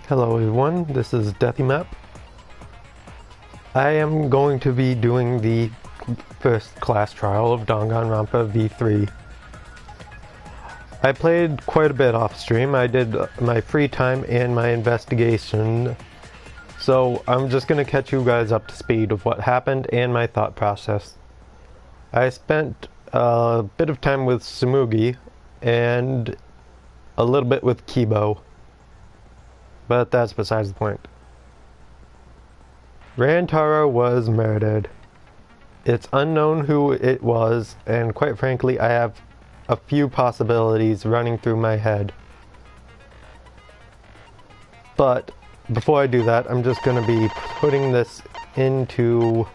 Hello everyone, this is DeathyMap. I am going to be doing the first class trial of Danganronpa V3. I played quite a bit off stream. I did my free time and my investigation, so I'm just going to catch you guys up to speed of what happened and my thought process. I spent a bit of time with Tsumugi and a little bit with Kibo, but that's besides the point. Rantaro was murdered. It's unknown who it was, and quite frankly, I have a few possibilities running through my head. But before I do that, I'm just going to be putting this into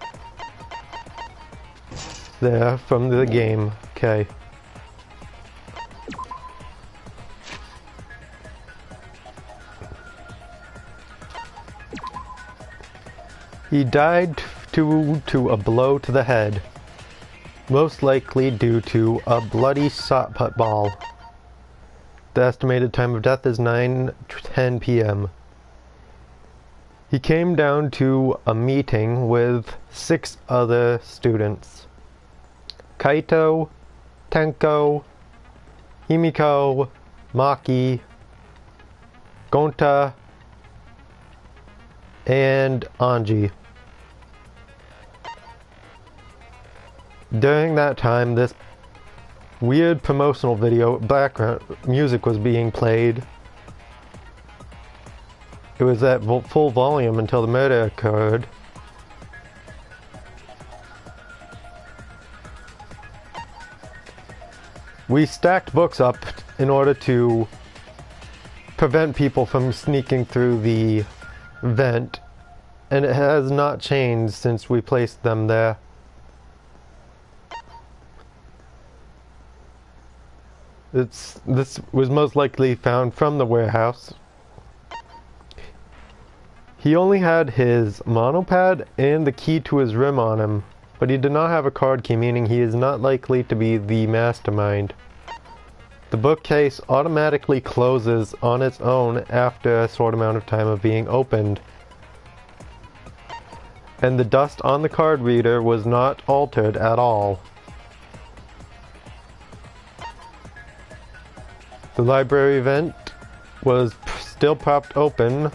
there from the game. Okay. He died to a blow to the head, most likely due to a bloody shot put ball. The estimated time of death is 9:10 p.m. He came down to a meeting with 6 other students: Kaito, Tenko, Himiko, Maki, Gonta, and Anji. During that time, this weird promotional video background music was being played. It was at full volume until the murder occurred. We stacked books up in order to prevent people from sneaking through the vent, and it has not changed since we placed them there. This was most likely found from the warehouse. He only had his monopad and the key to his room on him, but he did not have a card key, meaning he is not likely to be the mastermind. The bookcase automatically closes on its own after a short amount of time of being opened. And the dust on the card reader was not altered at all. The library vent was still propped open.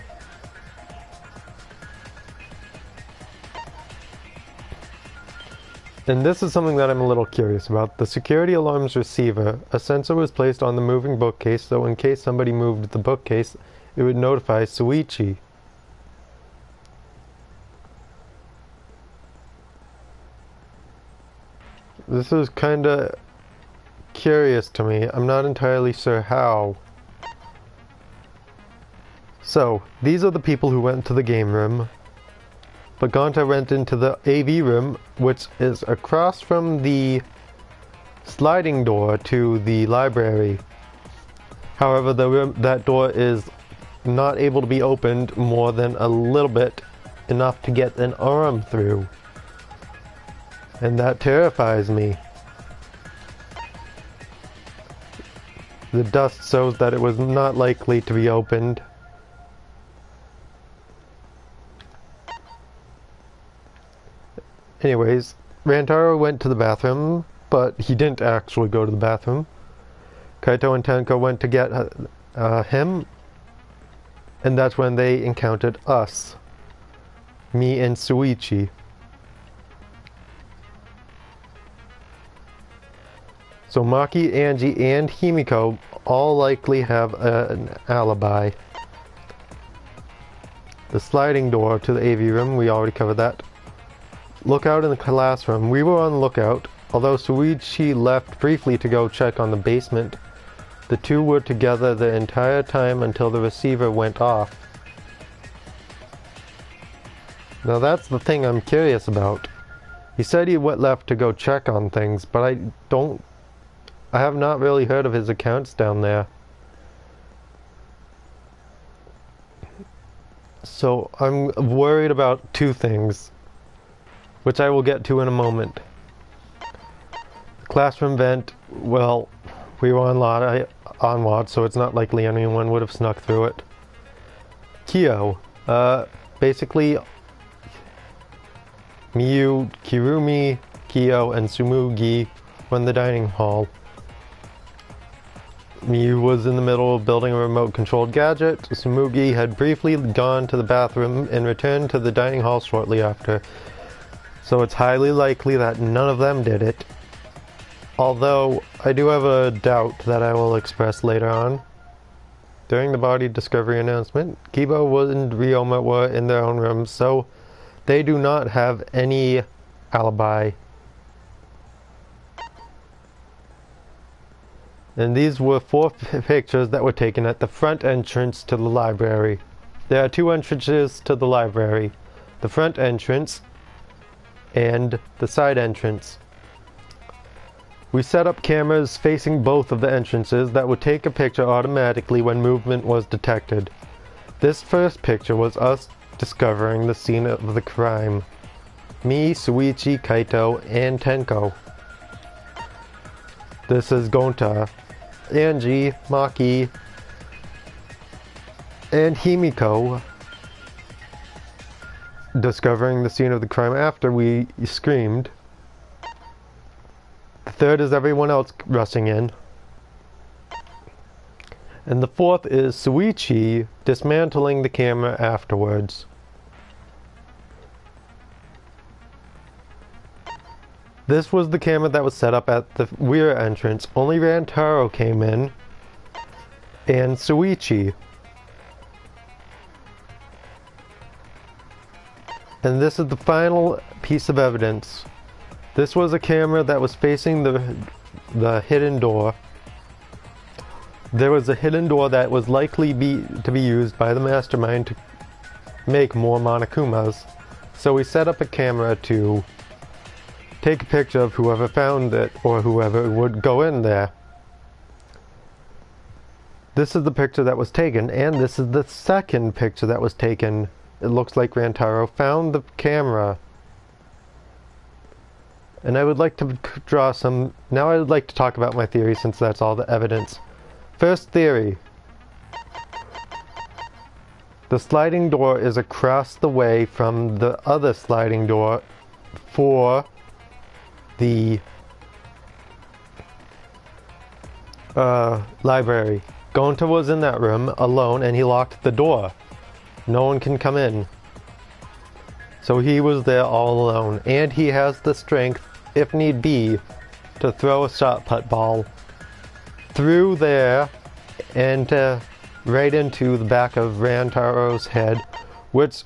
And this is something that I'm a little curious about. The security alarm's receiver. A sensor was placed on the moving bookcase, so in case somebody moved the bookcase, it would notify Suichi. This is kinda curious to me. I'm not entirely sure how. So, these are the people who went to the game room. But Gonta went into the AV room, which is across from the sliding door to the library. However, that door is not able to be opened more than a little bit, enough to get an arm through. And that terrifies me. The dust shows that it was not likely to be opened. Anyways, Rantaro went to the bathroom, but he didn't actually go to the bathroom. Kaito and Tenko went to get him, and that's when they encountered us. Me and Suichi. So Maki, Anji, and Himiko all likely have an alibi. The sliding door to the AV room, we already covered that. Lookout in the classroom, we were on lookout. Although Suichi left briefly to go check on the basement, the two were together the entire time until the receiver went off. Now that's the thing I'm curious about. He said he went left to go check on things, but I have not really heard of his accounts down there. So I'm worried about 2 things, which I will get to in a moment. Classroom vent, well, we were on watch, so it's not likely anyone would have snuck through it. Kyo. Basically, Miyu, Kirumi, Kyo, and Tsumugi were in the dining hall. Miyu was in the middle of building a remote-controlled gadget. Tsumugi had briefly gone to the bathroom and returned to the dining hall shortly after. So it's highly likely that none of them did it. Although, I do have a doubt that I will express later on. During the body discovery announcement, Kiba and Ryoma were in their own rooms, so they do not have any alibi. And these were 4 pictures that were taken at the front entrance to the library. There are 2 entrances to the library. The front entrance and the side entrance. We set up cameras facing both of the entrances that would take a picture automatically when movement was detected. This first picture was us discovering the scene of the crime. Me, Suichi, Kaito, and Tenko. This is Gonta, Angie, Maki, and Himiko discovering the scene of the crime after we screamed. The third is everyone else rushing in. And the fourth is Suichi dismantling the camera afterwards. This was the camera that was set up at the rear entrance. Only Rantaro came in, and Suichi. And this is the final piece of evidence. This was a camera that was facing the hidden door. There was a hidden door that was likely to be used by the mastermind to make more Monokumas. So we set up a camera to take a picture of whoever found it or whoever would go in there. This is the picture that was taken, and this is the second picture that was taken. It looks like Rantaro found the camera. And I would like to draw some... Now I would like to talk about my theory since that's all the evidence. First theory. The sliding door is across the way from the other sliding door for the library. Gonta was in that room alone and he locked the door. No one can come in. So he was there all alone, and he has the strength, if need be, to throw a shot put ball through there and right into the back of Rantaro's head, which,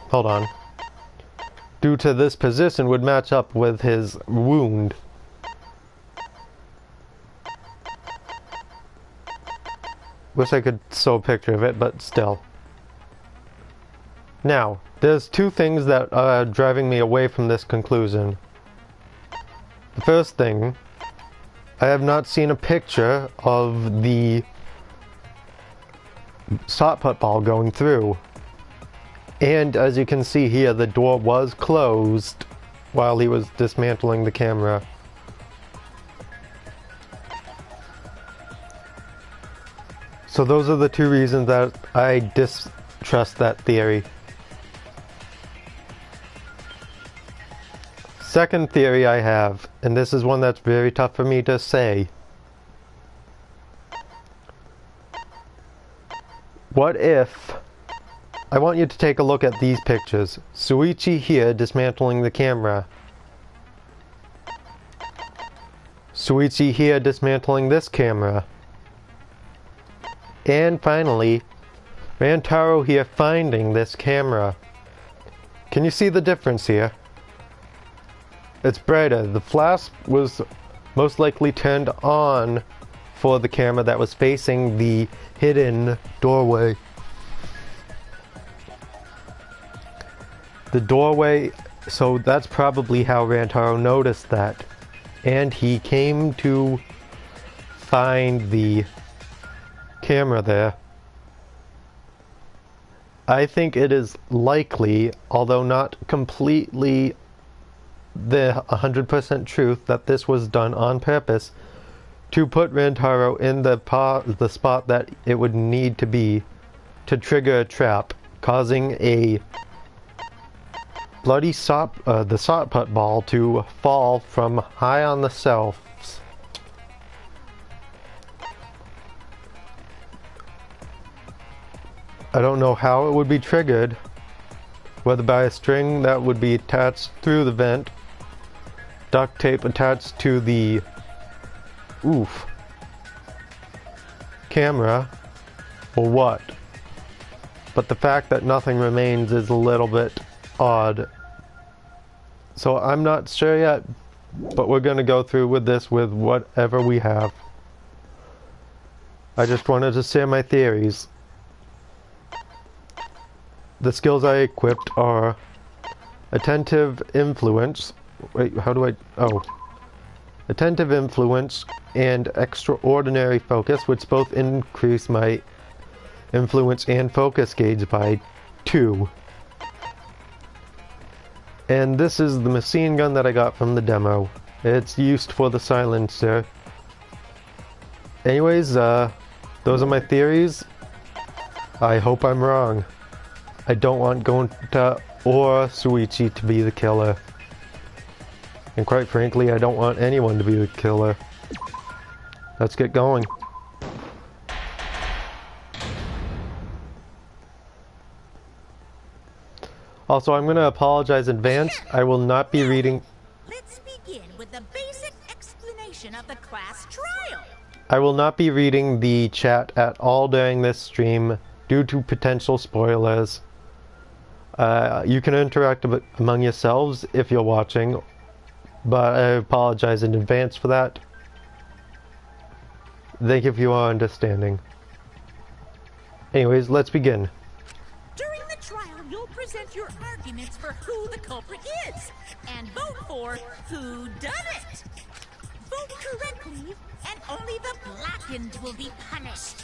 hold on, due to this position would match up with his wound. Wish I could show a picture of it, but still. Now, there's 2 things that are driving me away from this conclusion. The first thing, I have not seen a picture of the shot put ball going through. And as you can see here, the door was closed while he was dismantling the camera. So those are the 2 reasons that I distrust that theory. Second theory I have, and this is one that's very tough for me to say. What if... I want you to take a look at these pictures. Suichi here dismantling the camera. Suichi here dismantling this camera. And finally, Rantaro here finding this camera. Can you see the difference here? It's brighter. The flash was most likely turned on for the camera that was facing the hidden doorway. The doorway, so that's probably how Rantaro noticed that. And he came to find the camera there. I think it is likely, although not completely the 100% truth, that this was done on purpose to put Rantaro in the spot that it would need to be to trigger a trap, causing a bloody the shot put ball to fall from high on the shelves. I don't know how it would be triggered, whether by a string that would be attached through the vent, duct tape attached to the camera, or what. But the fact that nothing remains is a little bit odd. So I'm not sure yet, but we're going to go through with this with whatever we have. I just wanted to share my theories. The skills I equipped are Attentive Influence. Wait, how do I... Oh. Attentive Influence and Extraordinary Focus, which both increase my influence and focus gauge by 2. And this is the machine gun that I got from the demo. It's used for the silencer. Anyways, those are my theories. I hope I'm wrong. I don't want Gonta or Suichi to be the killer. And quite frankly, I don't want anyone to be the killer. Let's get going. Also, I'm going to apologize in advance. I will not be reading... Let's begin with the basic explanation of the class trial. I will not be reading the chat at all during this stream due to potential spoilers. You can interact among yourselves if you're watching, but I apologize in advance for that. Thank you for your understanding. Anyways, let's begin. During the trial, you'll present your arguments for who the culprit is, and vote for who done it. Vote correctly, and only the blackened will be punished.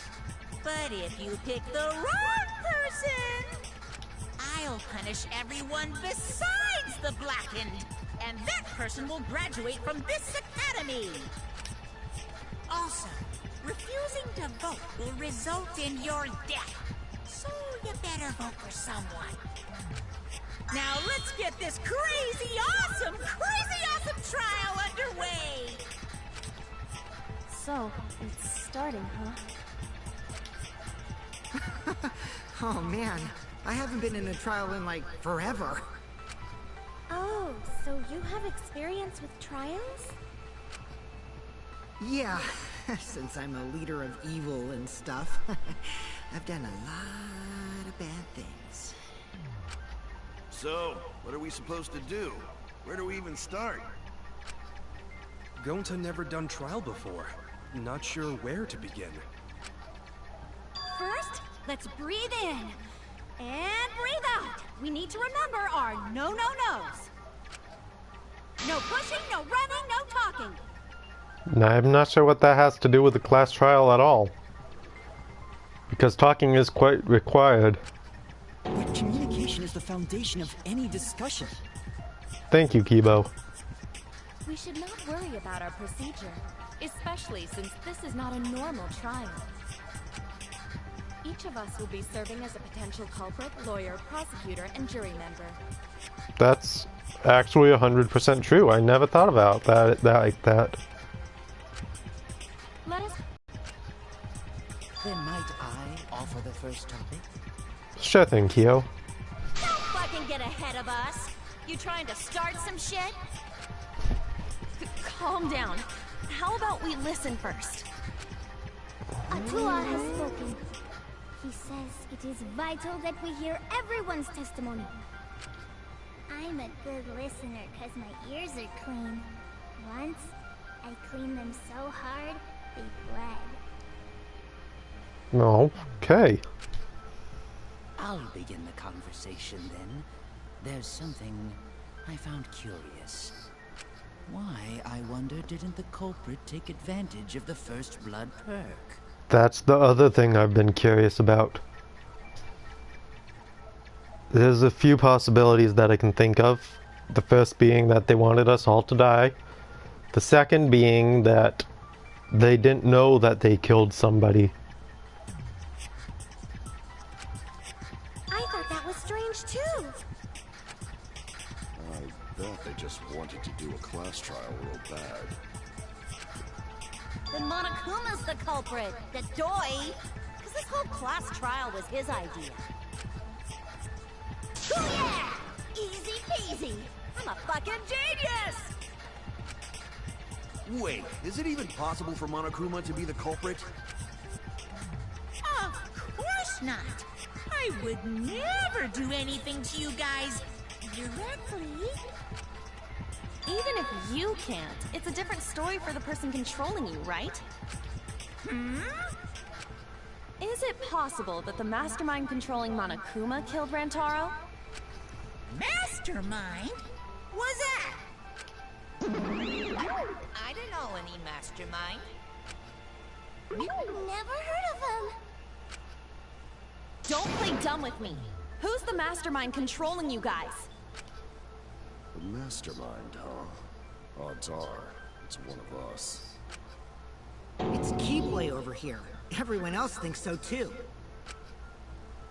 But if you pick the wrong person, I'll punish everyone besides the blackened, and that person will graduate from this academy. Also, refusing to vote will result in your death, so you better vote for someone. Now let's get this crazy awesome trial underway! So, it's starting, huh? Oh man, I haven't been in a trial in like forever. Oh, so you have experience with trials? Yeah, since I'm a leader of evil and stuff, I've done a lot of bad things. So, what are we supposed to do? Where do we even start? Gonta never done trial before. Not sure where to begin. First, let's breathe in. And breathe out. We need to remember our no-no-nos. No pushing, no running, no talking. I'm not sure what that has to do with the class trial at all. Because talking is quite required. But communication is the foundation of any discussion. Thank you, Kibo. We should not worry about our procedure, especially since this is not a normal trial. Each of us will be serving as a potential culprit, lawyer, prosecutor, and jury member. That's actually 100% true. I never thought about that like that. Let us... Then might I offer the first topic? Sure thing, Kyo. Don't fucking get ahead of us! You trying to start some shit? Calm down. How about we listen first? Atua has spoken. He says it is vital that we hear everyone's testimony. I'm a good listener because my ears are clean. Once, I cleaned them so hard, they bled. Okay. I'll begin the conversation then. There's something I found curious. Why, I wonder, didn't the culprit take advantage of the first blood perk? That's the other thing I've been curious about. There's a few possibilities that I can think of. The first being that they wanted us all to die. The second being that they didn't know that they killed somebody. I thought that was strange too. I bet they just wanted to do a class trial real bad. Then Monokuma's the culprit, the doy. Because this whole class trial was his idea. Oh yeah! Easy peasy. I'm a fucking genius! Wait, is it even possible for Monokuma to be the culprit? Of course not. I would never do anything to you guys directly. Even if you can't, it's a different story for the person controlling you, right? Is it possible that the mastermind controlling Monokuma killed Rantaro? Mastermind? Was that? I don't know any mastermind. Never heard of him. Don't play dumb with me. Who's the mastermind controlling you guys? The mastermind, huh? Odds are, it's one of us. It's Keyblade over here. Everyone else thinks so too.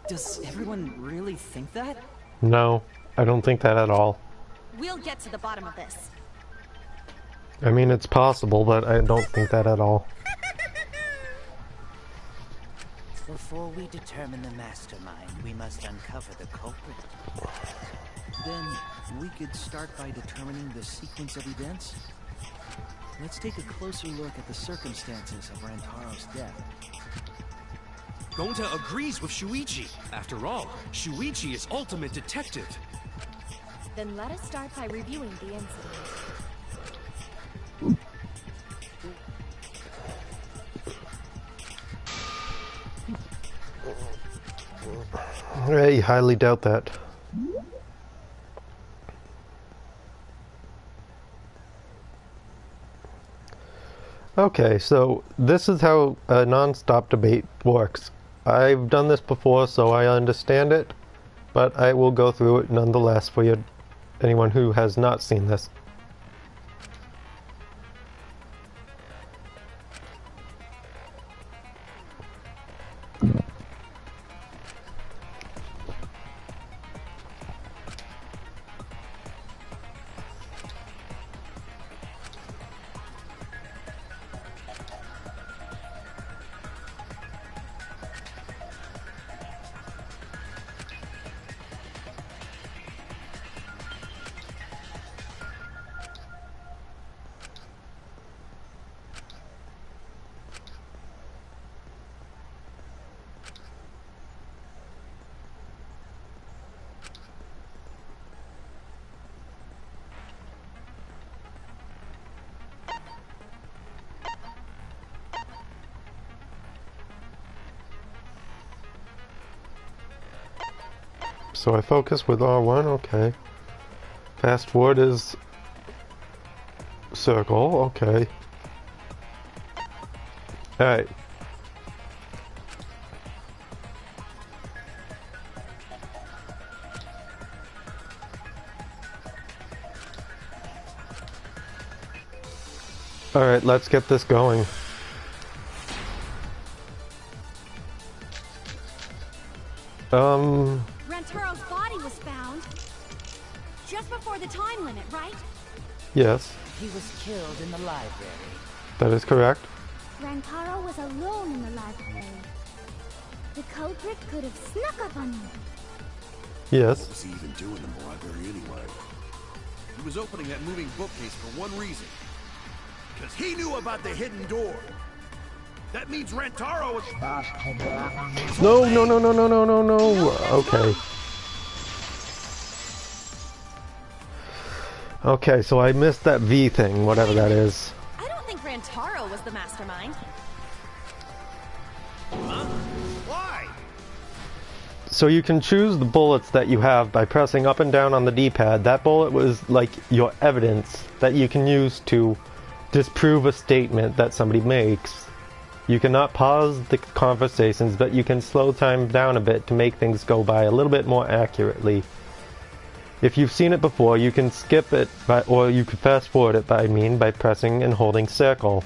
Does everyone really think that? No, I don't think that at all. We'll get to the bottom of this. I mean, it's possible, but I don't think that at all. Before we determine the mastermind, we must uncover the culprit. Then we could start by determining the sequence of events. Let's take a closer look at the circumstances of Rantaro's death. Gonta agrees with Shuichi. After all, Shuichi is ultimate detective. Then let us start by reviewing the incident. I highly doubt that. Okay, so this is how a non-stop debate works. I've done this before, so I understand it, but I will go through it nonetheless for anyone who has not seen this. So I focus with R1, okay. Fast forward is circle, okay. Alright. Alright, let's get this going. Rantaro's body was found just before the time limit, right? Yes, He was killed in the library. that is correct. Rantaro was alone in the library. The culprit could have snuck up on him. Yes. What was he even doing in the library anyway? He was opening that moving bookcase for one reason. Because he knew about the hidden door. That means Rantaro was... No, no, no, no, no, no, no, no. Okay. Okay, so I missed that V thing, whatever that is. I don't think Rantaro was the mastermind. Huh? Why? So you can choose the bullets that you have by pressing up and down on the D-pad. That bullet was like your evidence that you can use to disprove a statement that somebody makes. You cannot pause the conversations, but you can slow time down a bit to make things go by a little bit more accurately. If you've seen it before, you can skip it, or you can fast forward it by pressing and holding circle.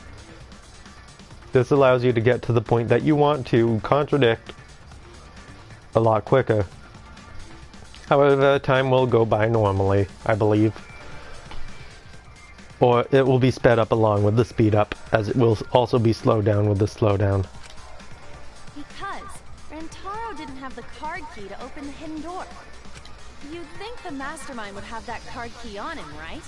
This allows you to get to the point that you want to contradict a lot quicker. However, time will go by normally, I believe. Or it will be sped up along with the speed up, as it will also be slowed down with the slowdown. Because Rentaro didn't have the card key to open the hidden door. You'd think the mastermind would have that card key on him, right?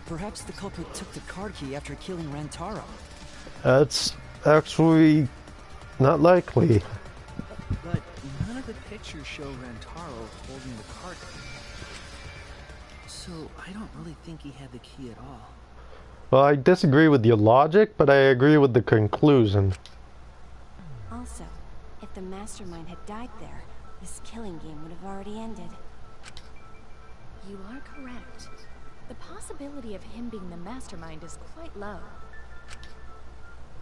Perhaps the culprit took the card key after killing Rantaro. That's actually not likely. But none of the pictures show Rantaro holding the card key. So I don't really think he had the key at all. Well, I disagree with your logic, but I agree with the conclusion. Also, if the mastermind had died there, this killing game would have already ended. You are correct. The possibility of him being the mastermind is quite low.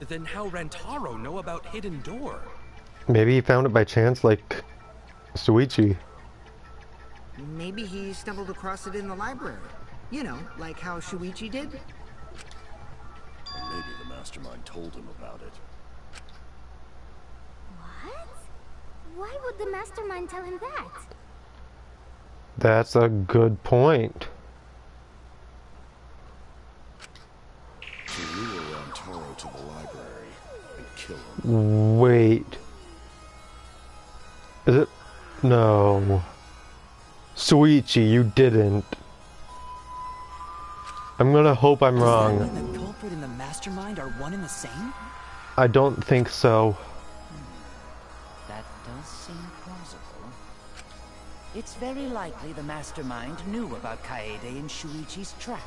Then how Rantaro know about Hidden Door? Maybe he found it by chance, like Shuichi. Maybe he stumbled across it in the library. You know, like how Shuichi did. Maybe the mastermind told him about it. What? Why would the mastermind tell him that? That's a good point. To lure Rantaro to the library and kill him. Wait. Is it? No. Shuichi, you didn't. I'm gonna hope I'm wrong. Does that mean the culprit and the mastermind are one and the same? I don't think so. That does seem plausible. It's very likely the mastermind knew about Kaede and Shuichi's trap.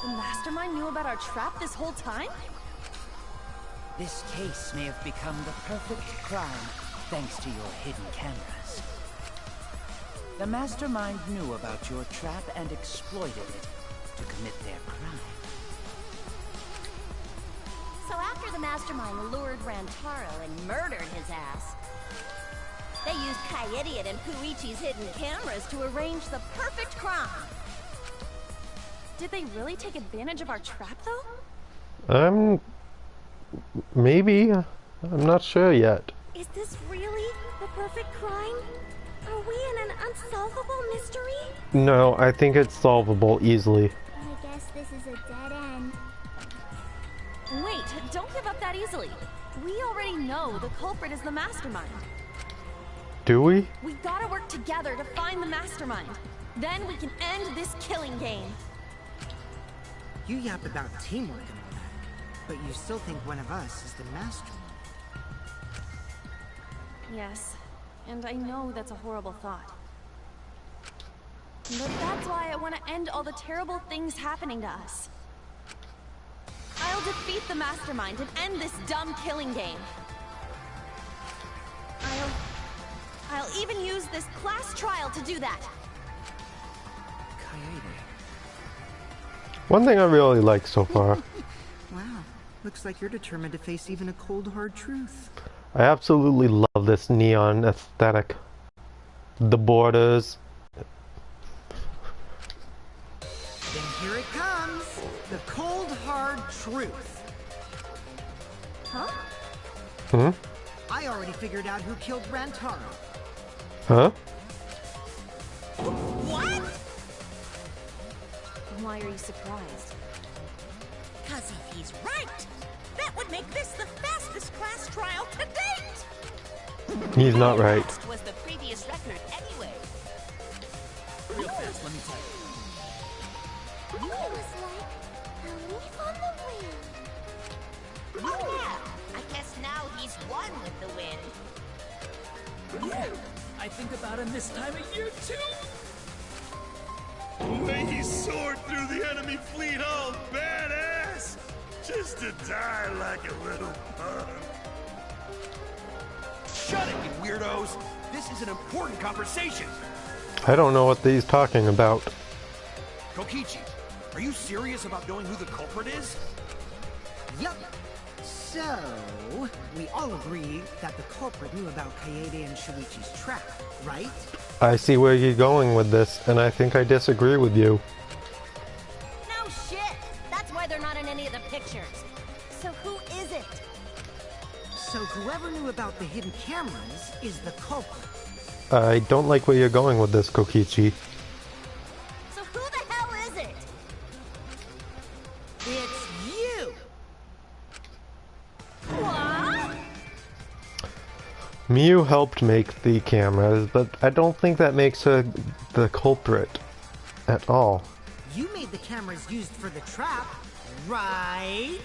The mastermind knew about our trap this whole time? This case may have become the perfect crime thanks to your hidden cameras. The mastermind knew about your trap and exploited it to commit their crime. So after the mastermind lured Rantaro and murdered his ass, they used Kaede and Puichi's hidden cameras to arrange the perfect crime. Did they really take advantage of our trap, though? Maybe. I'm not sure yet. Is this really the perfect crime? Are we in an unsolvable mystery? No, I think it's solvable easily. I guess this is a dead end. Wait, don't give up that easily. We already know the culprit is the mastermind. Do we? We gotta work together to find the mastermind. Then we can end this killing game. You yap about teamwork and all that, but you still think one of us is the mastermind. Yes, and I know that's a horrible thought. But that's why I want to end all the terrible things happening to us. I'll defeat the mastermind and end this dumb killing game. I'll even use this class trial to do that. Kaede. One thing I really like so far. Wow, looks like you're determined to face even a cold, hard truth. I absolutely love this neon aesthetic. The borders. Then here it comes, the cold, hard truth. Huh? Hmm? I already figured out who killed Rantaro. Huh? What? Why are you surprised? Because if he's right, that would make this the fastest class trial to date. He's not right. Fast was the previous record anyway. Real fast, let me tell you. It was like a leaf on the wind. Oh yeah, I guess now he's one with the wind. Yeah, I think about him this time of year too. The way he soared through the enemy fleet, all badass, just to die like a little punk. Shut it, you weirdos! This is an important conversation! I don't know what he's talking about. Kokichi, are you serious about knowing who the culprit is? Yup. So, we all agree that the culprit knew about Kaede and Shuichi's trap, right? I see where you're going with this, and I think I disagree with you. No shit! That's why they're not in any of the pictures. So who is it? So whoever knew about the hidden cameras is the culprit. I don't like where you're going with this, Kokichi. So who the hell is it? It's you! What? Miyu helped make the cameras, but I don't think that makes her the culprit at all. You made the cameras used for the trap, right?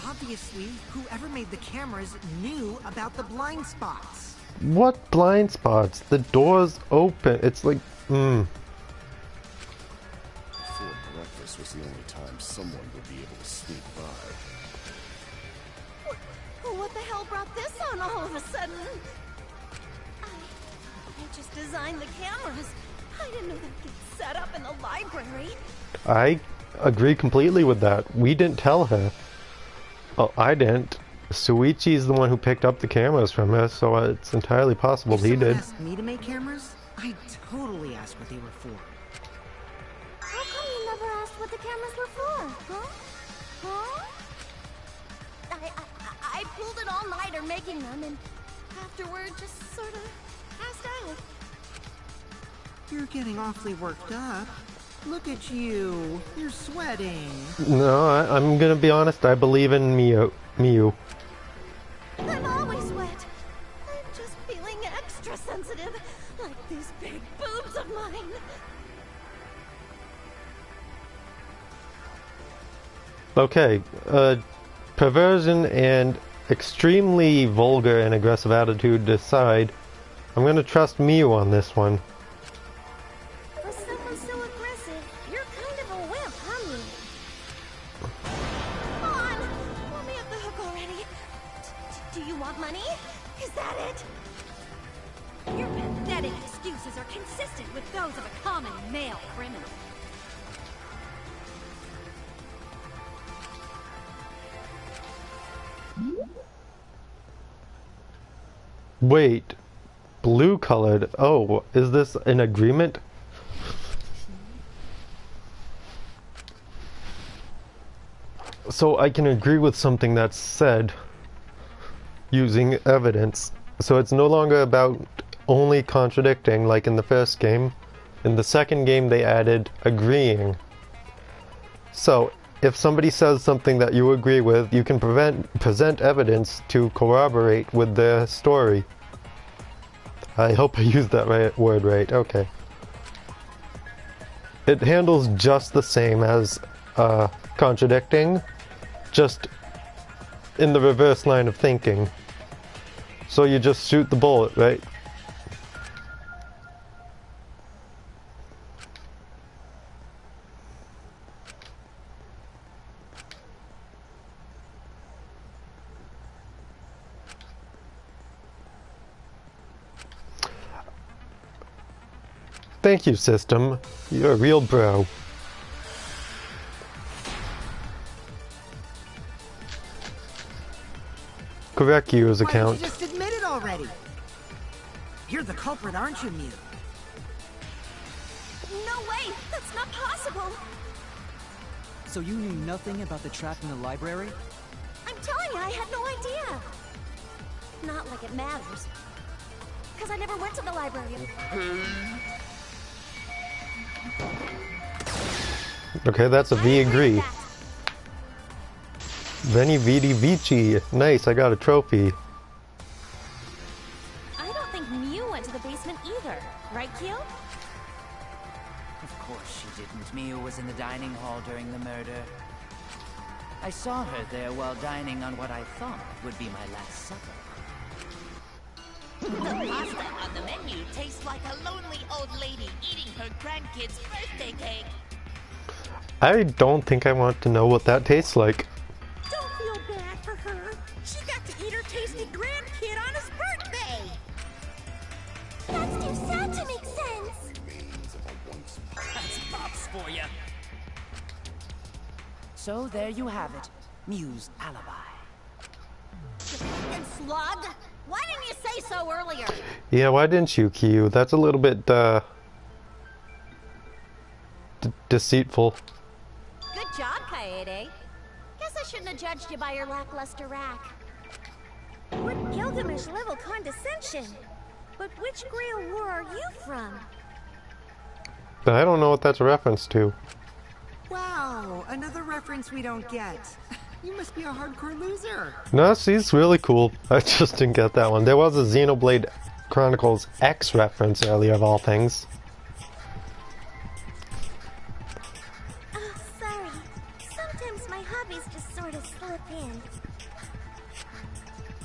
Obviously, whoever made the cameras knew about the blind spots. What blind spots? The door's open. It's like, Before breakfast was the only time someone would be able to sneak by. What the hell brought this on all of a sudden? I just designed the cameras. I didn't know they'd get set up in the library. I agree completely with that. We didn't tell her. Oh, I didn't. Suichi's the one who picked up the cameras from her, so it's entirely possible he did. Asked me to make cameras? I'd totally ask what they were for. How come you never asked what the cameras were for? Huh? Huh? I pulled an all-nighter making them, and afterward just sort of passed out. You're getting awfully worked up. Look at you. You're sweating. No, I'm gonna be honest. I believe in Miyu. I'm always wet. I'm just feeling extra sensitive, like these big boobs of mine. Okay, perversion and extremely vulgar and aggressive attitude decide. I'm gonna trust Miyu on this one. For someone so aggressive, you're kind of a wimp, huh, Miyu? Come on, let me off the hook already. Do you want money? Is that it? Your pathetic excuses are consistent with those of a common male criminal. Wait, blue colored. Oh, is this an agreement? So I can agree with something that's said using evidence. So it's no longer about only contradicting like in the first game. In the second game they added agreeing. So if somebody says something that you agree with, you can present evidence to corroborate with their story. I hope I used that word right. Okay. It handles just the same as contradicting, just in the reverse line of thinking. So you just shoot the bullet, right? Thank you, system. You're a real bro. Correct Yu's Why account. didn't you just admit it already? You're the culprit, aren't you, Miyu? No way! That's not possible! So you knew nothing about the trap in the library? I'm telling you, I had no idea! Not like it matters. Because I never went to the library. Okay, that's a V agree. Veni Vidi Vici. Nice, I got a trophy. I don't think Miyu went to the basement either. Right, Kyo? Of course she didn't. Miyu was in the dining hall during the murder. I saw her there while dining on what I thought would be my last supper. The pasta on the menu tastes like a lonely old lady eating her grandkid's birthday cake. I don't think I want to know what that tastes like. Don't feel bad for her. She got to eat her tasty grandkid on his birthday. That's too sad to make sense. That's pops for you. So there you have it. Miyu's alibi. And slug? Why didn't you say so earlier? Yeah, why didn't you, Kyu? That's a little bit, deceitful. Good job, Kaede. Guess I shouldn't have judged you by your lackluster rack. What Gilgamesh level condescension? But which Grail War are you from? I don't know what that's a reference to. Wow, another reference we don't get. You must be a hardcore loser. No, she's really cool. I just didn't get that one. There was a Xenoblade Chronicles X reference earlier, of all things. Oh, sorry. Sometimes my hobbies just sort of slip in.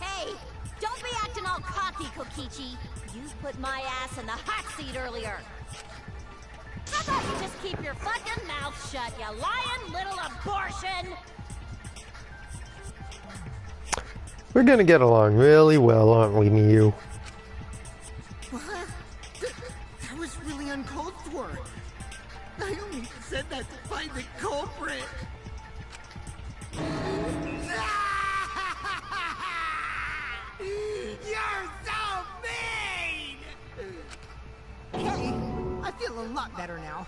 Hey, don't be acting all cocky, Kokichi. You put my ass in the hot seat earlier. How about you just keep your fucking mouth shut, you lying little abortion? We're gonna get along really well, aren't we, Miyu? What? That was really uncalled for. I only said that to find the culprit. You're so mean! Hey, I feel a lot better now.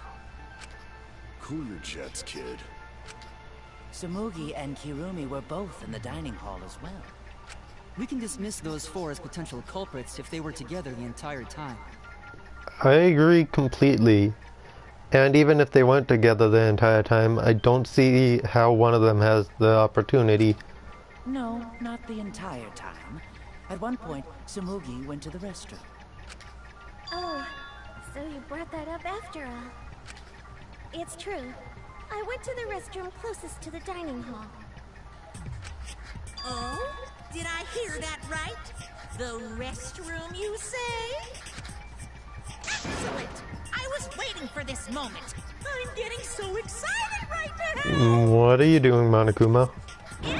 Cool your jets, kid. Tsumugi and Kirumi were both in the dining hall as well. We can dismiss those four as potential culprits if they were together the entire time. I agree completely. And even if they weren't together the entire time, I don't see how one of them has the opportunity. No, not the entire time. At one point, Tsumugi went to the restroom. Oh, so you brought that up after all. It's true. I went to the restroom closest to the dining hall. Oh? Did I hear that right? The restroom, you say? Excellent! I was waiting for this moment. I'm getting so excited right now! What are you doing, Monokuma? Ew!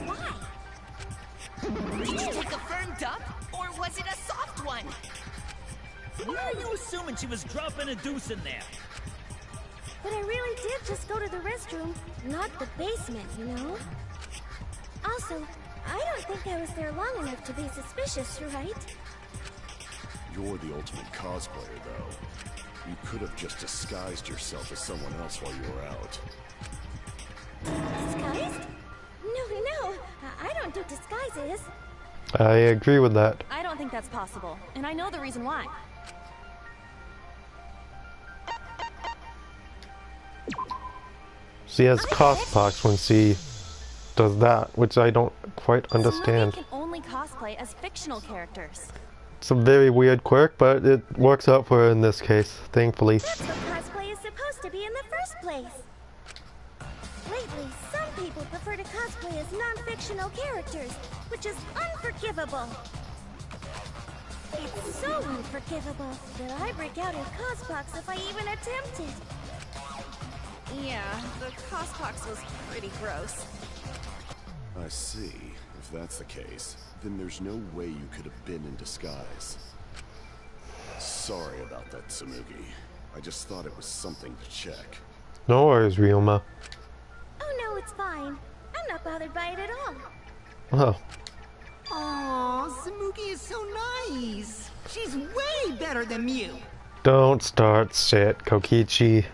Why? Did you take a firm duck, or was it a soft one? Why are you assuming she was dropping a deuce in there? But I really did just go to the restroom, not the basement, you know? Also, I don't think I was there long enough to be suspicious, right? You're the ultimate cosplayer, though. You could have just disguised yourself as someone else while you were out. Disguised? No, I don't do disguises. I agree with that. I don't think that's possible, and I know the reason why. She has cospox when she does that, which I don't quite understand. Tsumugi can only cosplay as fictional characters. It's a very weird quirk, but it works out for her in this case, thankfully. That's what cosplay is supposed to be in the first place. Lately, some people prefer to cosplay as non-fictional characters, which is unforgivable. It's so unforgivable that I break out in cospox if I even attempt it. Yeah, the cospox was pretty gross. I see. If that's the case, then there's no way you could have been in disguise. Sorry about that, Tsumugi. I just thought it was something to check. No worries, Ryoma. Oh no, it's fine. I'm not bothered by it at all. Oh. Aw, Tsumugi is so nice. She's way better than Mew. Don't start shit, Kokichi.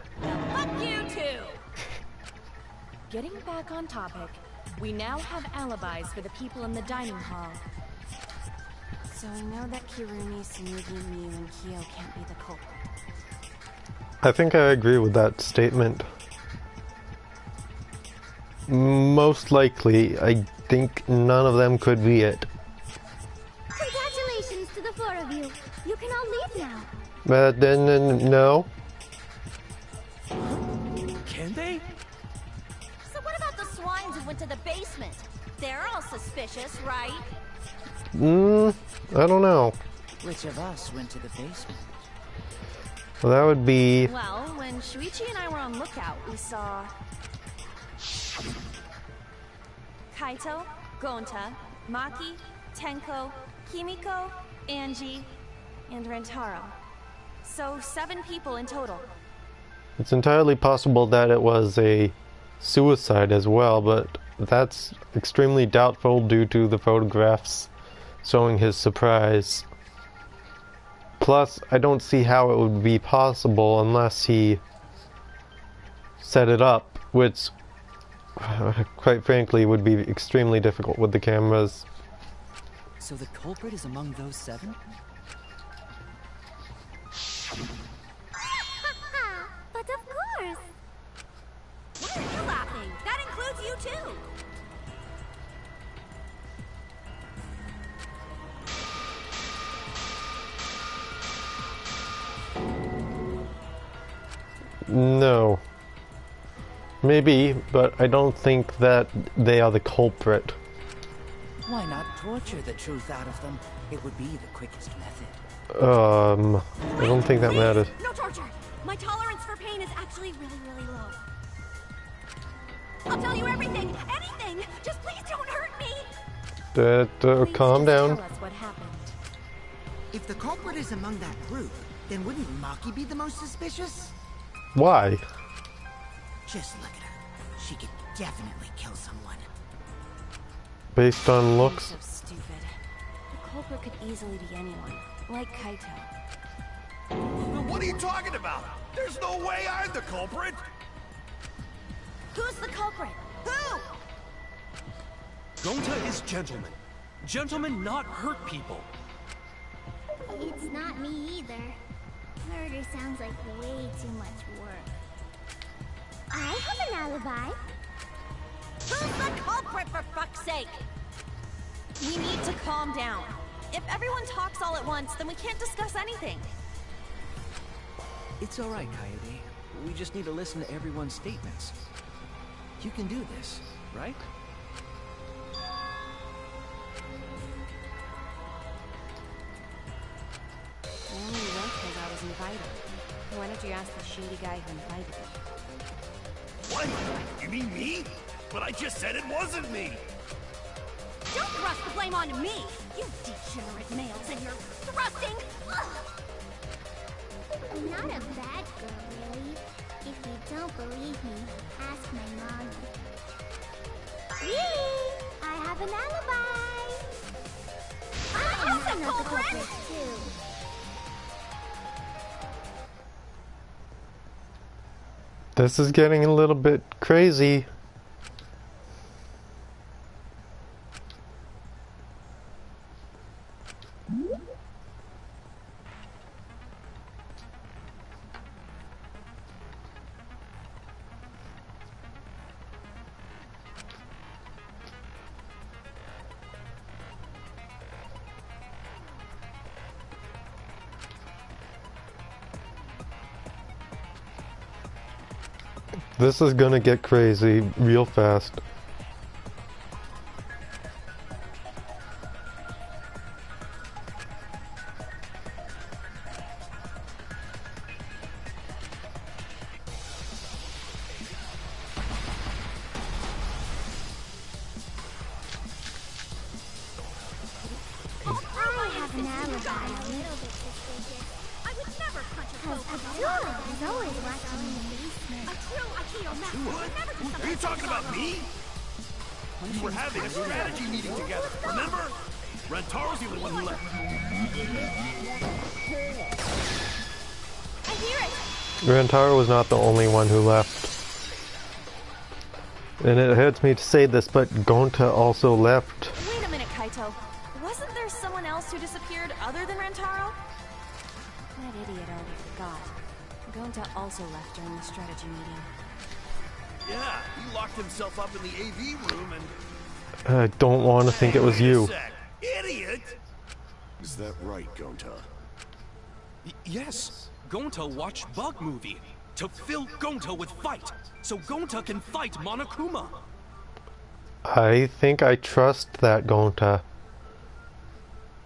Fuck you two! Getting back on topic, we now have alibis for the people in the dining hall. So we know that Kirumi, Tsumugi, Mew, and Kyo can't be the culprit. I think I agree with that statement. Most likely, I think none of them could be it. Congratulations to the four of you. You can all leave now. But then, no. Can they? So what about the swines who went to the basement? They're all suspicious, right? I don't know. Which of us went to the basement? Well, that would be... Well, when Shuichi and I were on lookout, we saw... Kaito, Gonta, Maki, Tenko, Kimiko, Angie, and Rentaro. So 7 people in total. It's entirely possible that it was a suicide as well, but that's extremely doubtful due to the photographs showing his surprise. Plus, I don't see how it would be possible unless he set it up, which, quite frankly, would be extremely difficult with the cameras. So the culprit is among those 7? But of course. Why are you laughing? That includes you too. No. Maybe, but I don't think that they are the culprit. Why not torture the truth out of them? It would be the quickest method. I don't think that matters. No torture. My tolerance for pain is actually really, really low. I'll tell you everything, anything. Just please don't hurt me. Calm down. Tell us what happened. If the culprit is among that group, then wouldn't Maki be the most suspicious? Why? Just look at her. She could definitely kill someone. Based on looks? So stupid. The culprit could easily be anyone, like Kaito. What are you talking about? There's no way I'm the culprit! Who's the culprit? Who? Gonta is gentleman. Gentlemen not hurt people. It's not me either. Murder sounds like way too much work. I have an alibi. Who's the culprit, for fuck's sake? We need to calm down. If everyone talks all at once, then we can't discuss anything. It's alright, Coyote. We just need to listen to everyone's statements. You can do this, right? I only went because I was invited. Why don't you ask the shady guy who invited me? What? You mean me? But I just said it wasn't me! Don't thrust the blame onto me! You degenerate males and your thrusting! I'm not a bad girl, really. If you don't believe me, ask my mom. Really? I have an alibi. I'm the culprit too. This is getting a little bit crazy. This is gonna get crazy real fast. I have an alibi. A little bit suspicious. I would never punch a Because close Abdullah is always watching in the basement. A true Aikido master would never do something Are you talking about so me? We were having a strategy meeting together, remember? Rantaro's the only one who left. I hear it! Rantaro was not the only one who left. And it hurts me to say this, but Gonta also left. Wait a minute, Kaito. Wasn't there someone else who disappeared other than Rantaro? That idiot already forgot. Gonta also left during the strategy meeting. Yeah, he locked himself up in the AV room and... I don't want to think it was you. Wait a sec. Idiot! Is that right, Gonta? Yes. Gonta watched Bug Movie to fill Gonta with fight, so Gonta can fight Monokuma. I think I trust that Gonta.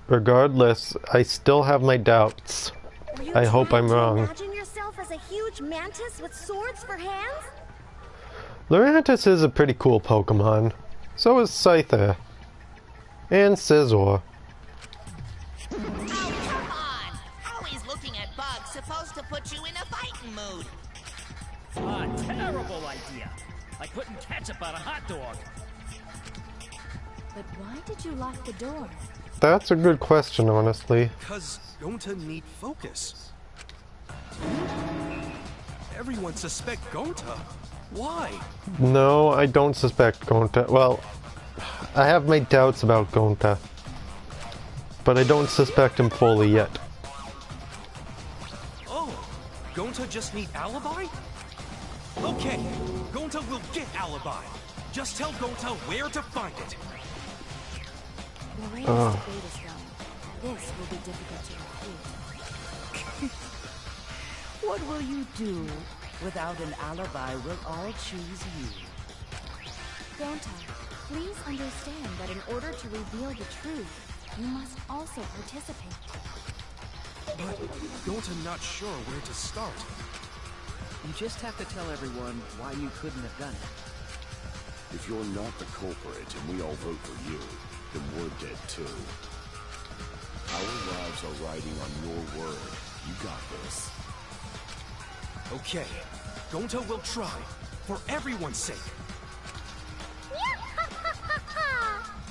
Regardless, I still have my doubts. I hope I'm wrong. Imagine yourself as a huge mantis with swords for hands? Lurantis is a pretty cool Pokemon. So is Scyther. And Scizor. Oh, come on! Always looking at bugs supposed to put you in a fighting mood. Ah, terrible idea. Like putting ketchup on a hot dog. But why did you lock the door? That's a good question, honestly. Cause Gonta need focus. Everyone suspect Gonta. Why? No, I don't suspect Gonta. Well, I have my doubts about Gonta. But I don't suspect him fully yet. Oh, Gonta just need alibi? Okay, Gonta will get alibi. Just tell Gonta where to find it. The way this debate is going, this will be difficult to refute. What will you do? Without an alibi, we'll all choose you. Gonta, please understand that in order to reveal the truth, you must also participate. But Gonta not sure where to start. You just have to tell everyone why you couldn't have done it. If you're not the culprit and we all vote for you, then we're dead too. Our lives are riding on your word. You got this. Okay, Gonta will try, for everyone's sake.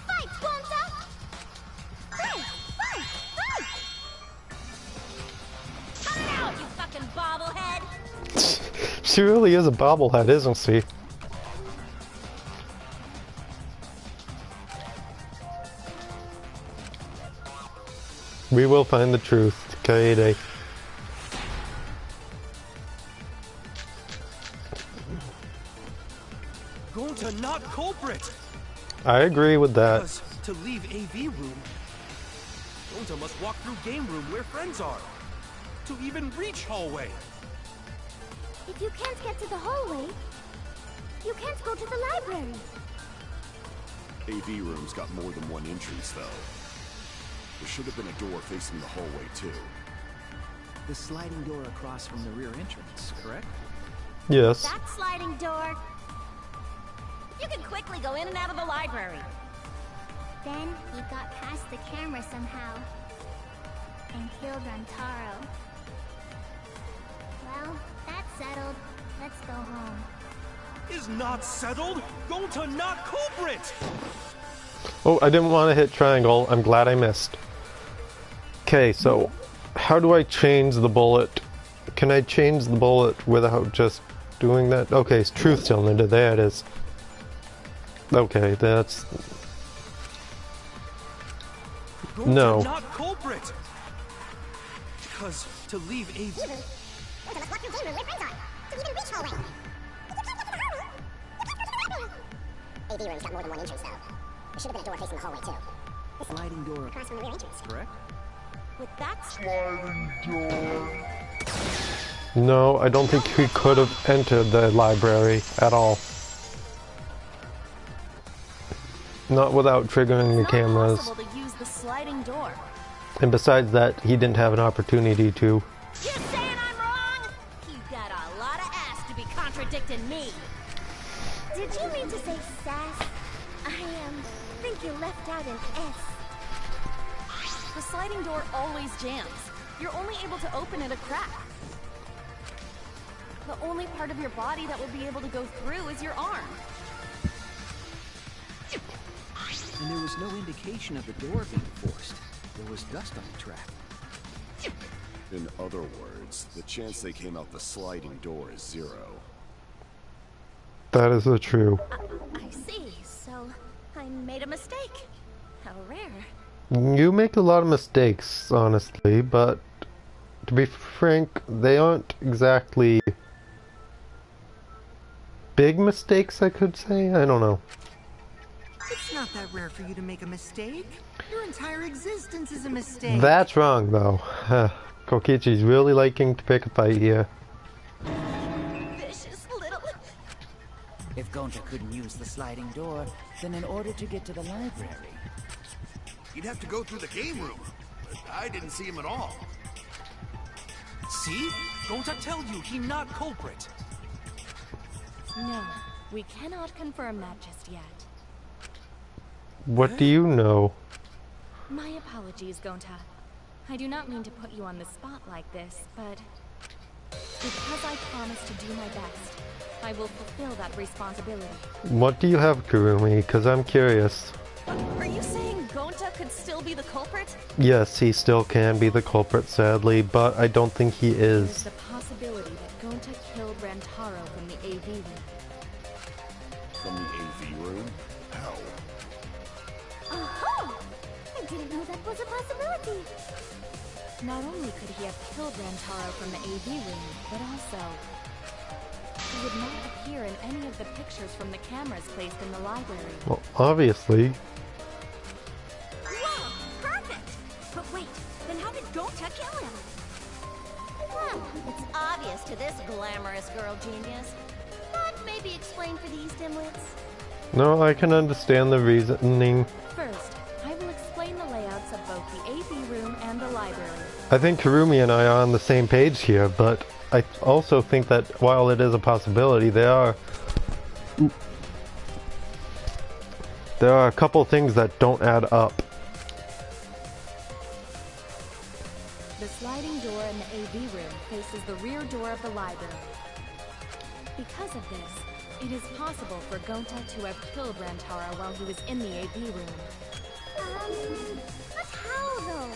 Fight, Gonta! Fight! Fight! Fight! Cut it out, you fucking bobblehead! She really is a bobblehead, isn't she? We will find the truth, Kaede. Gonta not culprit! I agree with that. Because to leave AV room, Gonta must walk through game room where friends are. To even reach hallway. If you can't get to the hallway, you can't go to the library. AV room's got more than one entrance, though. There should have been a door facing the hallway, too. The sliding door across from the rear entrance, correct? Yes. That sliding door. You can quickly go in and out of the library. Then he got past the camera somehow and killed Rantaro. Well, that's settled. Let's go home. Is not settled? Gonta not culprit! Oh, I didn't want to hit triangle. I'm glad I missed. Okay, so how do I change the bullet? Can I change the bullet without just doing that? Okay, it's truth cylinder. There it is. Okay, that's... Gonta No. not culprit! Because to leave AV... Gonta must walk through game room where friends are to even reach hallway. AV room's got more than one entrance, though. There should have been a door facing the hallway, too. Sliding door Across from the rear entrance. correct? With that No, I don't think he could have entered the library at all. Not without triggering the cameras. It's not possible to use the sliding door. And besides that, he didn't have an opportunity to. You saying I'm wrong? You got a lot of ass to be contradicting me. Did you mean to say sass? I think you left out an S. The sliding door always jams. You're only able to open it a crack. The only part of your body that will be able to go through is your arm. And there was no indication of the door being forced. There was dust on the track. In other words, the chance they came out the sliding door is 0. That is the true. I see. So I made a mistake. How rare. You make a lot of mistakes, honestly, but to be frank, they aren't exactly big mistakes, I could say. I don't know. It's not that rare for you to make a mistake. Your entire existence is a mistake. That's wrong, though. Kokichi's really liking to pick a fight here. Vicious little... If Gonta couldn't use the sliding door, then in order to get to the library... You'd have to go through the game room, but I didn't see him at all. See? Gonta tell you he not culprit. No, we cannot confirm that just yet. What do you know? My apologies, Gonta. I do not mean to put you on the spot like this, but because I promised to do my best, I will fulfill that responsibility. What do you have, Kurumi? Because I'm curious. Are you saying Gonta could still be the culprit? Yes, he still can be the culprit, sadly, but I don't think he There's is. the possibility that Gonta killed Rantaro from the AV room. From the AV room? How? Oh! I didn't know that was a possibility. Not only could he have killed Rantaro from the AV room, but also he would not appear in any of the pictures from the cameras placed in the library. Well, obviously. Whoa! Perfect! But wait, then how did Gonta kill him? It's obvious to this glamorous girl genius. But maybe explain for these dimwits. No, I can understand the reasoning. First, I will explain the layouts of both the AV room and the library. I think Karumi and I are on the same page here, but I also think that while it is a possibility, there are a couple things that don't add up. The sliding door in the AV room faces the rear door of the library. Because of this, it is possible for Gonta to have killed Rantaro while he was in the AV room. But how though?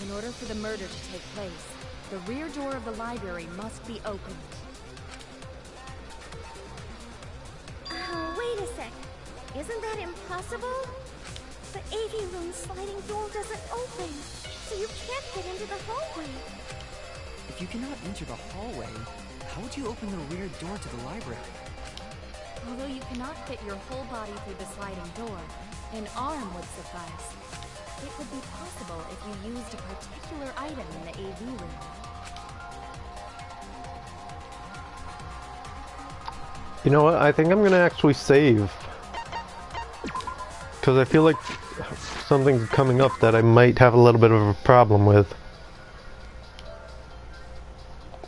In order for the murder to take place, the rear door of the library must be opened. Wait a sec. Isn't that impossible? The AV room's sliding door doesn't open, so you can't get into the hallway. If you cannot enter the hallway, how would you open the rear door to the library? Although you cannot fit your whole body through the sliding door, an arm would suffice. It would be possible if you used a particular item in the AV room. You know what? I think I'm gonna actually save. Because I feel like something's coming up that I might have a little bit of a problem with.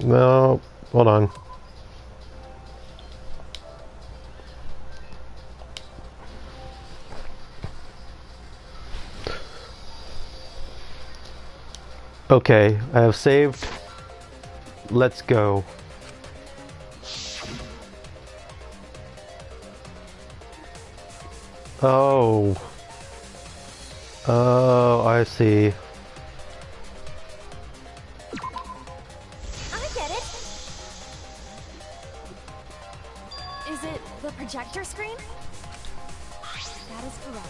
No, hold on. Okay, I have saved. Let's go. Oh. Oh, I see. I get it. Is it the projector screen? That is correct.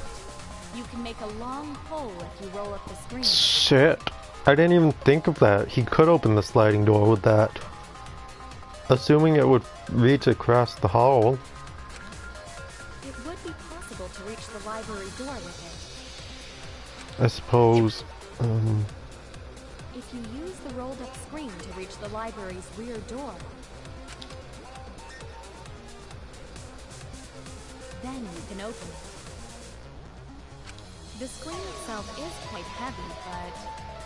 You can make a long pole if you roll up the screen. Shit. I didn't even think of that. He could open the sliding door with that. Assuming it would reach across the hall. It would be possible to reach the library door with I suppose. it. If you use the rolled up screen to reach the library's rear door, then you can open it. The screen itself is quite heavy, but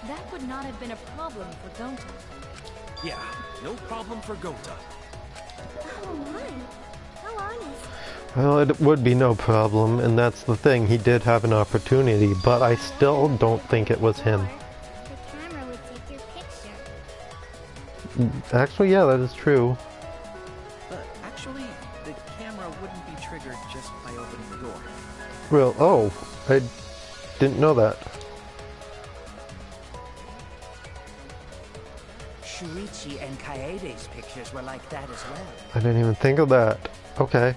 that would not have been a problem for Gonta. Yeah, no problem for Gonta. Oh my. How honest. Well, it would be no problem, and that's the thing. He did have an opportunity, but I still don't think it was him. The camera would take your picture. Actually, yeah, that is true. But actually, the camera wouldn't be triggered just by opening the door. Well, oh, I didn't know that. Shuichi and Kaede's pictures were like that as well. I didn't even think of that. Okay.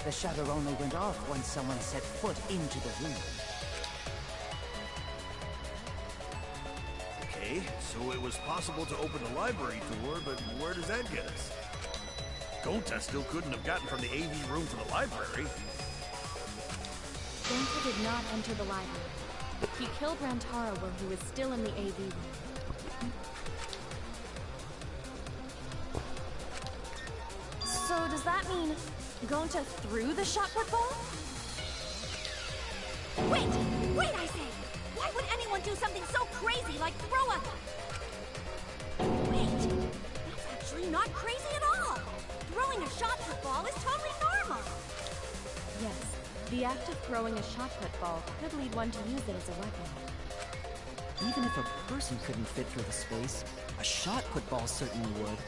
The shutter only went off once someone set foot into the room. Okay, so it was possible to open the library door, but where does that get us? Gonta still couldn't have gotten from the AV room to the library. Gonta did not enter the library. He killed Rantaro while he was still in the AV room. So does that mean Gonta threw the shot put ball? Wait! Wait, I say! Why would anyone do something so crazy like throw a... Wait! That's actually not crazy at all! Throwing a shot put ball is totally normal! Yes, the act of throwing a shot put ball could lead one to use it as a weapon. Even if a person couldn't fit through the space, a shot put ball certainly would.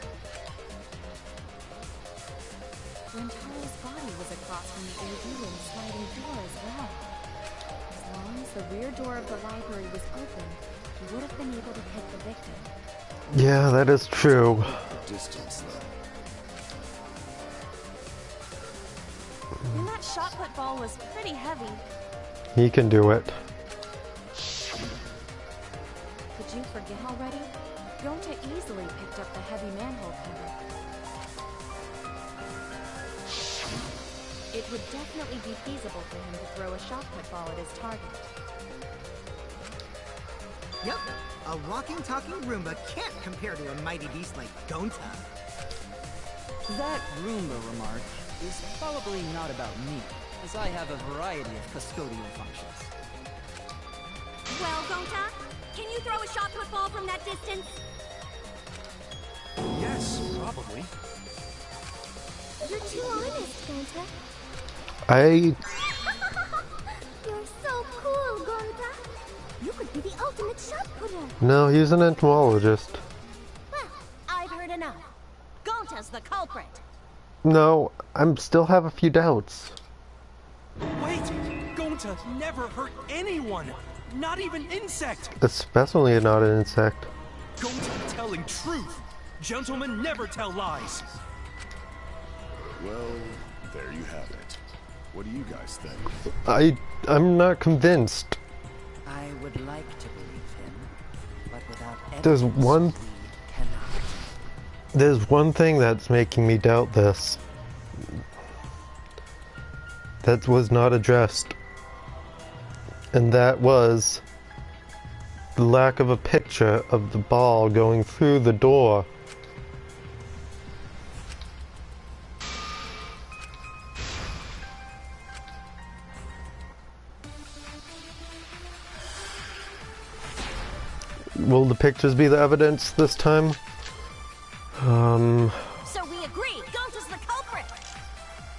Rantaro's body was across from the AV room sliding door as well. As long as the rear door of the library was open, he would have been able to hit the victim. Yeah, that is true. The distance, though. And that shot put ball was pretty heavy. He can do it. Could you forget already? Gonta easily picked up the heavy manhole cover. It would definitely be feasible for him to throw a shot put ball at his target. Yep, a walking, talking Roomba can't compare to a mighty beast like Gonta. That Roomba remark is probably not about me, as I have a variety of custodial functions. Well, Gonta, can you throw a shot put ball from that distance? Yes, probably. You're too honest, Gonta. I... You're so cool, Gonta. You could be the ultimate shot putter. No, he's an entomologist. Well, I've heard enough. Gonta's the culprit. No, I still have a few doubts. Wait! Gonta never hurt anyone! Not even insect! Especially not an insect. Gonta telling truth! Gentlemen never tell lies! Well, there you have it. What do you guys think? I'm not convinced. I would like to believe him, but without evidence, There's one... we cannot. There's one thing that's making me doubt this. That was not addressed. And that was the lack of a picture of the ball going through the door. Will the pictures be the evidence this time? So we agree, Gonta's the culprit.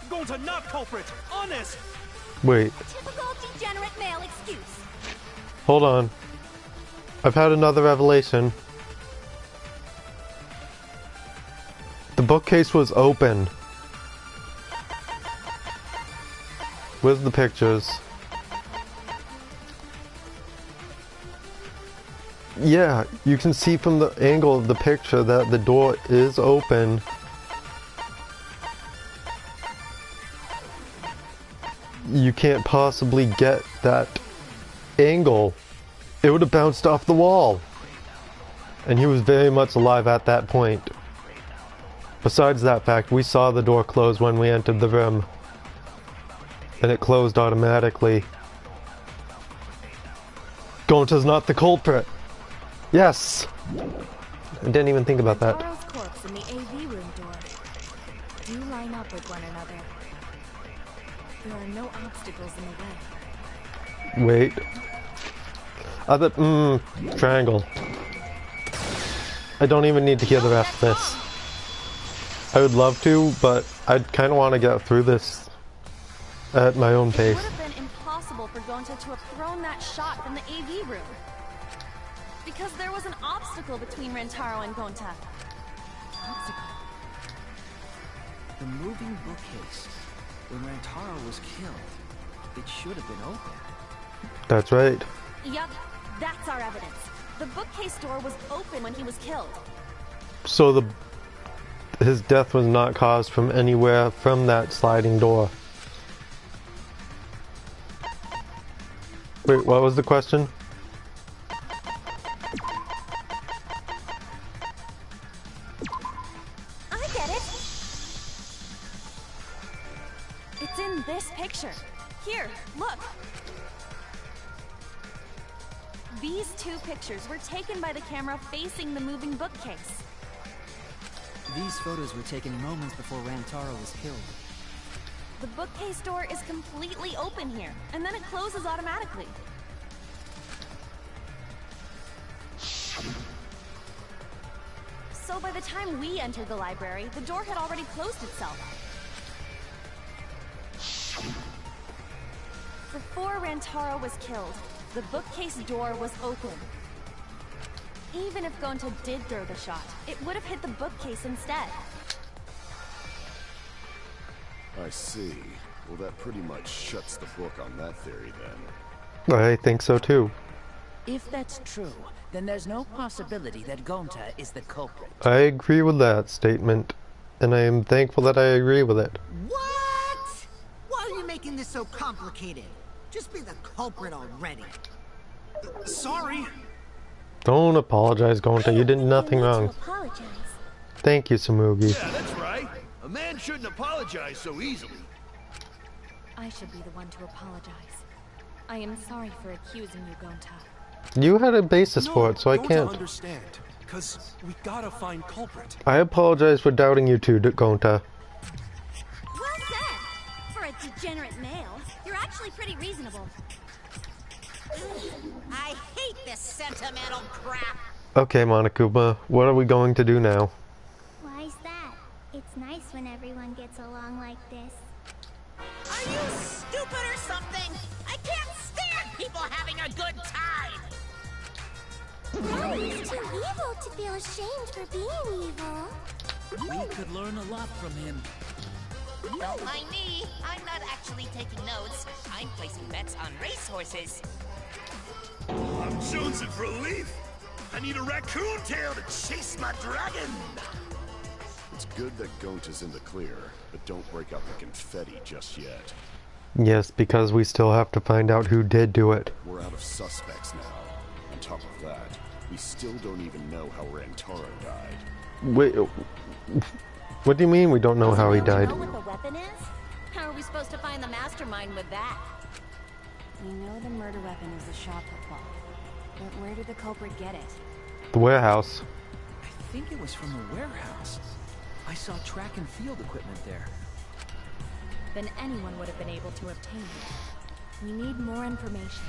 Gonta not culprit! Honest! Wait, Typical degenerate male excuse. hold on. I've had another revelation. The bookcase was open. Where's the pictures? Yeah, you can see from the angle of the picture that the door is open. You can't possibly get that angle. It would have bounced off the wall. And he was very much alive at that point. Besides that fact, we saw the door close when we entered the room. And it closed automatically. Gonta's not the culprit. Yes! I didn't even think about that. Toro's corpse and the AV room door do line up with one another. There are no obstacles in the way. Wait. Other triangle. I don't even need to hear the rest of this. I would love to, but I'd kind of want to get through this at my own It pace. would have been impossible for Gonta to have thrown that shot from the AV room. Because there was an obstacle between Rantaro and Gonta. Obstacle? The moving bookcase. When Rantaro was killed, it should have been open. That's right. Yup, that's our evidence. The bookcase door was open when he was killed. So his death was not caused from anywhere from that sliding door. Wait, what was the question? I get it! It's in this picture. Here, look. These two pictures were taken by the camera facing the moving bookcase. These photos were taken moments before Rantaro was killed. The bookcase door is completely open here, and then it closes automatically. So by the time we entered the library, the door had already closed itself. Before Rantaro was killed, the bookcase door was open. Even if Gonta did throw the shot, it would have hit the bookcase instead. I see. Well, that pretty much shuts the book on that theory then. I think so too. If that's true, then there's no possibility that Gonta is the culprit. I agree with that statement, and I am thankful that I agree with it. What? Why are you making this so complicated? Just be the culprit already. Sorry! Don't apologize, Gonta. You did nothing wrong. Apologize. Thank you, Samugi. Yeah, that's right. A man shouldn't apologize so easily. I should be the one to apologize. I am sorry for accusing you, Gonta. You had a basis for it, so I don't can't. understand, because we gotta find culprit. I apologize for doubting you too, Gonta. Well said! For a degenerate male, you're actually pretty reasonable. I hate this sentimental crap! Okay, Monokuma, what are we going to do now? Why's that? It's nice when everyone gets along like this. Are you stupid or something? I can't stand people having a good time! He's too evil to feel ashamed for being evil. We could learn a lot from him. Don't mind me. I'm not actually taking notes. I'm placing bets on racehorses. I'm jonesing for a leaf. I need a raccoon tail to chase my dragon. It's good that Gonta's in the clear, but don't break out the confetti just yet. Yes, because we still have to find out who did do it. We're out of suspects now. On top of that, we still don't even know how Rantaro died. Wait, what do you mean we don't know how he died? Know what the weapon is? How are we supposed to find the mastermind with that? We know the murder weapon is the shot put ball. But where did the culprit get it? The warehouse. I think it was from the warehouse. I saw track and field equipment there. Then anyone would have been able to obtain it. We need more information.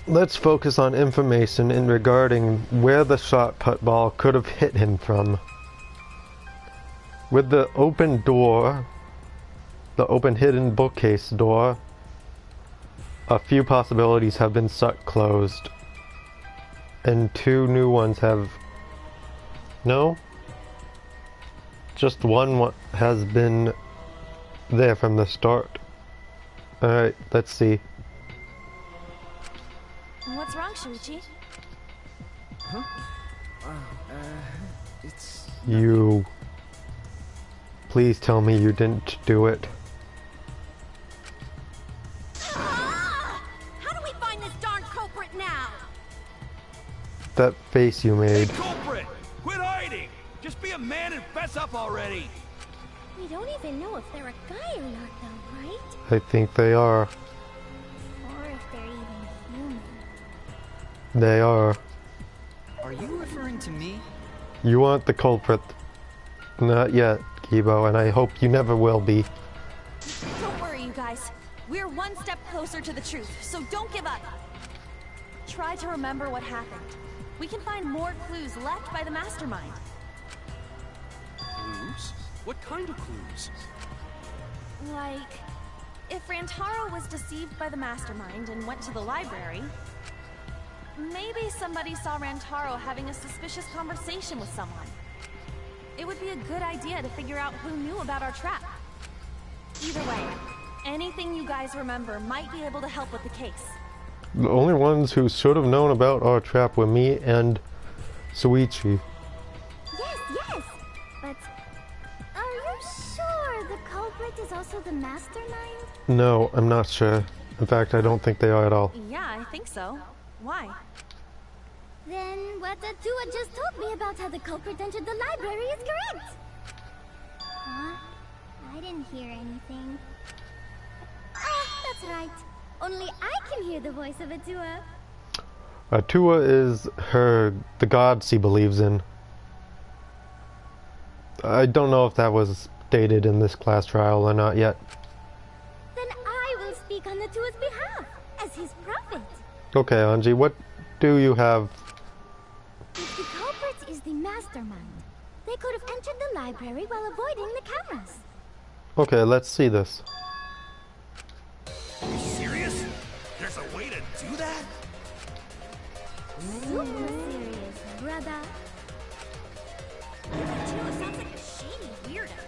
Let's focus on information in regarding where the shot put ball could have hit him from. With the open door, the open hidden bookcase door, a few possibilities have been closed. And 2 new ones have... No? Just one has been there from the start. Alright, let's see. What's wrong, Shuichi? Huh? It's... You... Please tell me you didn't do it. How do we find this darn culprit now? That face you made. Hey, culprit! Quit hiding! Just be a man and fess up already! We don't even know if they're a guy or not, though, right? I think they are. Or if they're even human. They are. Are you referring to me? You aren't the culprit. Not yet, Kibo, and I hope you never will be. Don't worry, you guys. We're one step closer to the truth, so don't give up. Try to remember what happened. We can find more clues left by the mastermind. Clues? What kind of clues? Like, if Rantaro was deceived by the mastermind and went to the library, maybe somebody saw Rantaro having a suspicious conversation with someone. It would be a good idea to figure out who knew about our trap. Either way, anything you guys remember might be able to help with the case. The only ones who should have known about our trap were me and Suichi. Yes, yes! But are you sure the culprit is also the mastermind? No, I'm not sure. In fact, I don't think they are at all. Yeah, I think so. Why? Then what Atua just told me about how the culprit entered the library is correct! Huh? I didn't hear anything. Oh, that's right. Only I can hear the voice of Atua. Atua is the gods he believes in. I don't know if that was stated in this class trial or not yet. Then I will speak on Atua's behalf, as his prophet. Okay, Anji, what do you have? If the culprit is the mastermind, they could have entered the library while avoiding the cameras. Okay, let's see this. Are you serious? There's a way to do that? Super serious, brother. Atua sounds like a shady weirdo.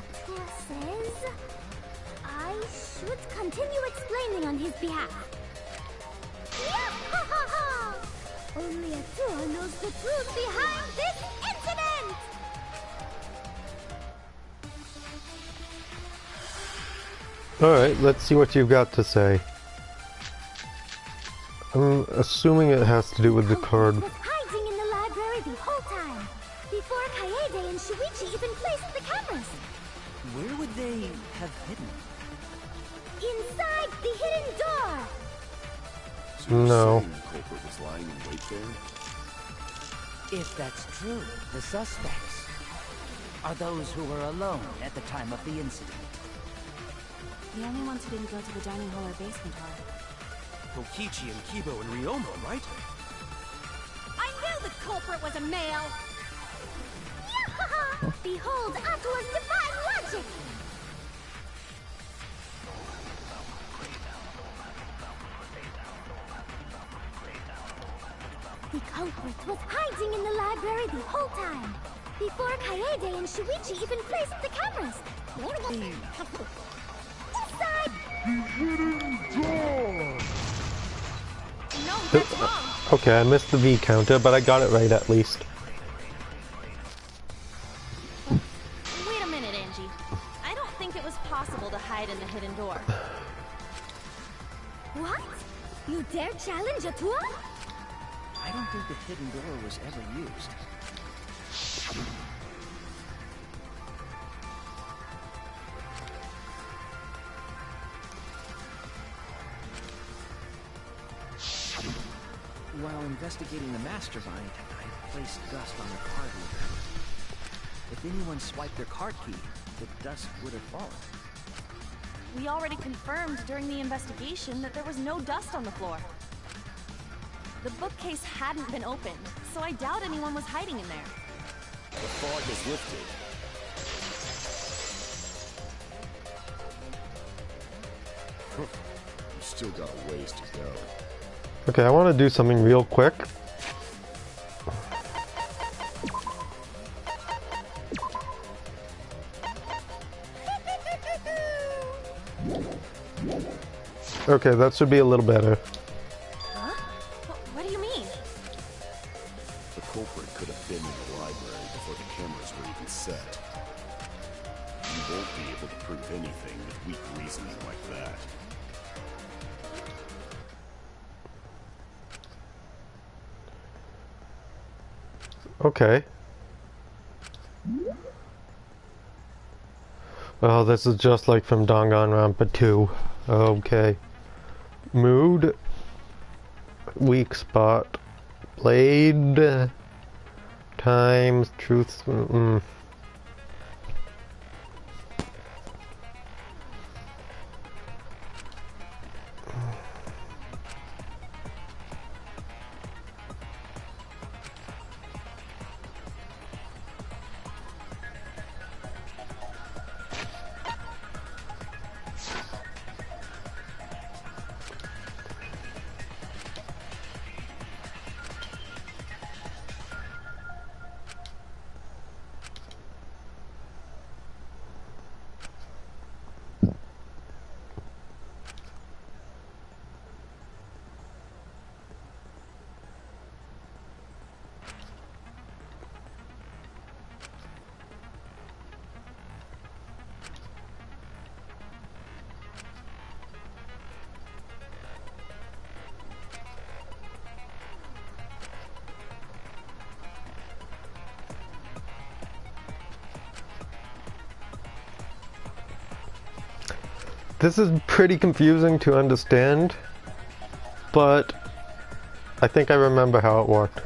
Atua says I should continue explaining on his behalf. Only Atua Atua knows the truth behind this incident! Alright, let's see what you've got to say. I'm assuming it has to do with the card. Was hiding in the library the whole time, before Kaede and Shuichi even placed the cameras. Where would they have hidden? Inside the hidden door! So you're No. saying the culprit was lying in wait there? If that's true, the suspects are those who were alone at the time of the incident. The only ones who didn't go to the dining hall or basement are... Kokichi and Kibo and Ryomo, right? I knew the culprit was a male! Yahaha! Behold Atua's divine logic! The culprit was hiding in the library the whole time, before Kaede and Shuichi even placed the cameras. Inside! No, that's wrong! Okay, I missed the V counter, but I got it right at least. Wait a minute, Angie. I don't think it was possible to hide in the hidden door. What? You dare challenge Atua? I don't think the hidden door was ever used. While investigating the mastermind, I placed dust on the card reader. If anyone swiped their card key, the dust would have fallen. We already confirmed during the investigation that there was no dust on the floor. The bookcase hadn't been opened, so I doubt anyone was hiding in there. The fog has lifted. You still got a ways to go. Okay, I want to do something real quick. Okay, that should be a little better. Huh? What do you mean? The culprit could have been in the library before the cameras were even set. You won't be able to prove anything with weak reasoning like that. Okay. Oh, this is just like from Danganronpa 2. Okay. Mood. Weak spot. Blade. Times. Truth. This is pretty confusing to understand, but I think I remember how it worked.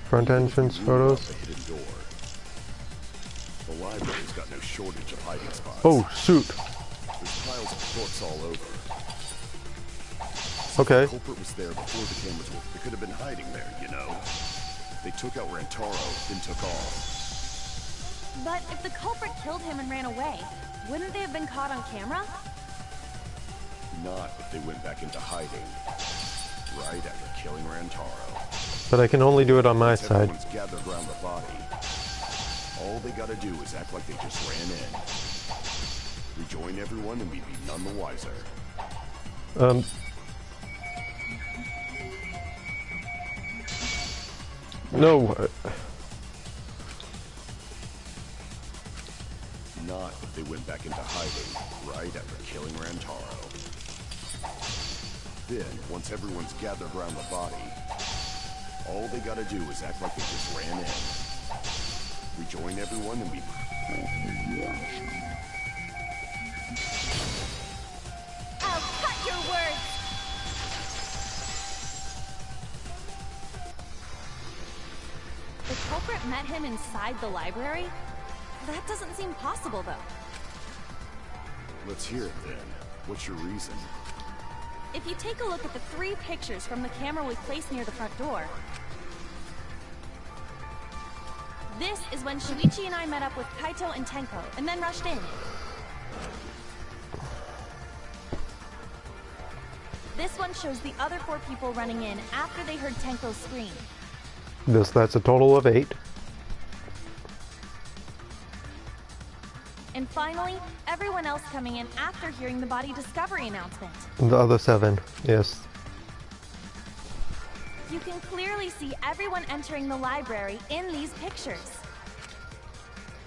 Front entrance photos. The hidden door. The library's got no shortage of hiding spots. Oh, shoot. There's piles of books all over. Okay. The culprit was there before the cameras were. They could have been hiding there, you know. They took out Rantaro, then took off. But if the culprit killed him and ran away, wouldn't they have been caught on camera? Not if they went back into hiding. Right after killing Rantaro. But I can only do it on my Once side. everyone's gathered around the body, all they gotta do is act like they just ran in. Rejoin everyone and we'd be none the wiser. No. Not if they went back into hiding, right after killing Rantaro. Then, once everyone's gathered around the body, all they gotta do is act like they just ran in. Rejoin everyone and we... I'll cut your words! The culprit met him inside the library? That doesn't seem possible, though. Let's hear it then. What's your reason? If you take a look at the 3 pictures from the camera we placed near the front door... This is when Shuichi and I met up with Kaito and Tenko, and then rushed in. This one shows the other 4 people running in after they heard Tenko scream. That's a total of 8. And finally, everyone else coming in after hearing the body discovery announcement. The other 7, yes. You can clearly see everyone entering the library in these pictures.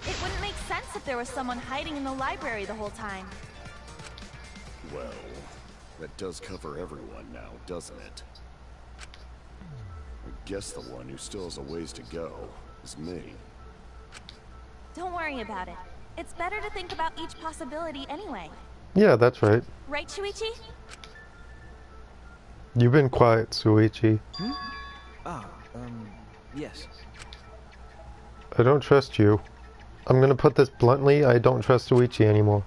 It wouldn't make sense if there was someone hiding in the library the whole time. Well, that does cover everyone now, doesn't it? I guess the one who still has a ways to go is me. Don't worry about it. It's better to think about each possibility anyway. Yeah, that's right. Right, Shuichi? You've been quiet, Shuichi. Yes. I don't trust you. I'm gonna put this bluntly, I don't trust Shuichi anymore.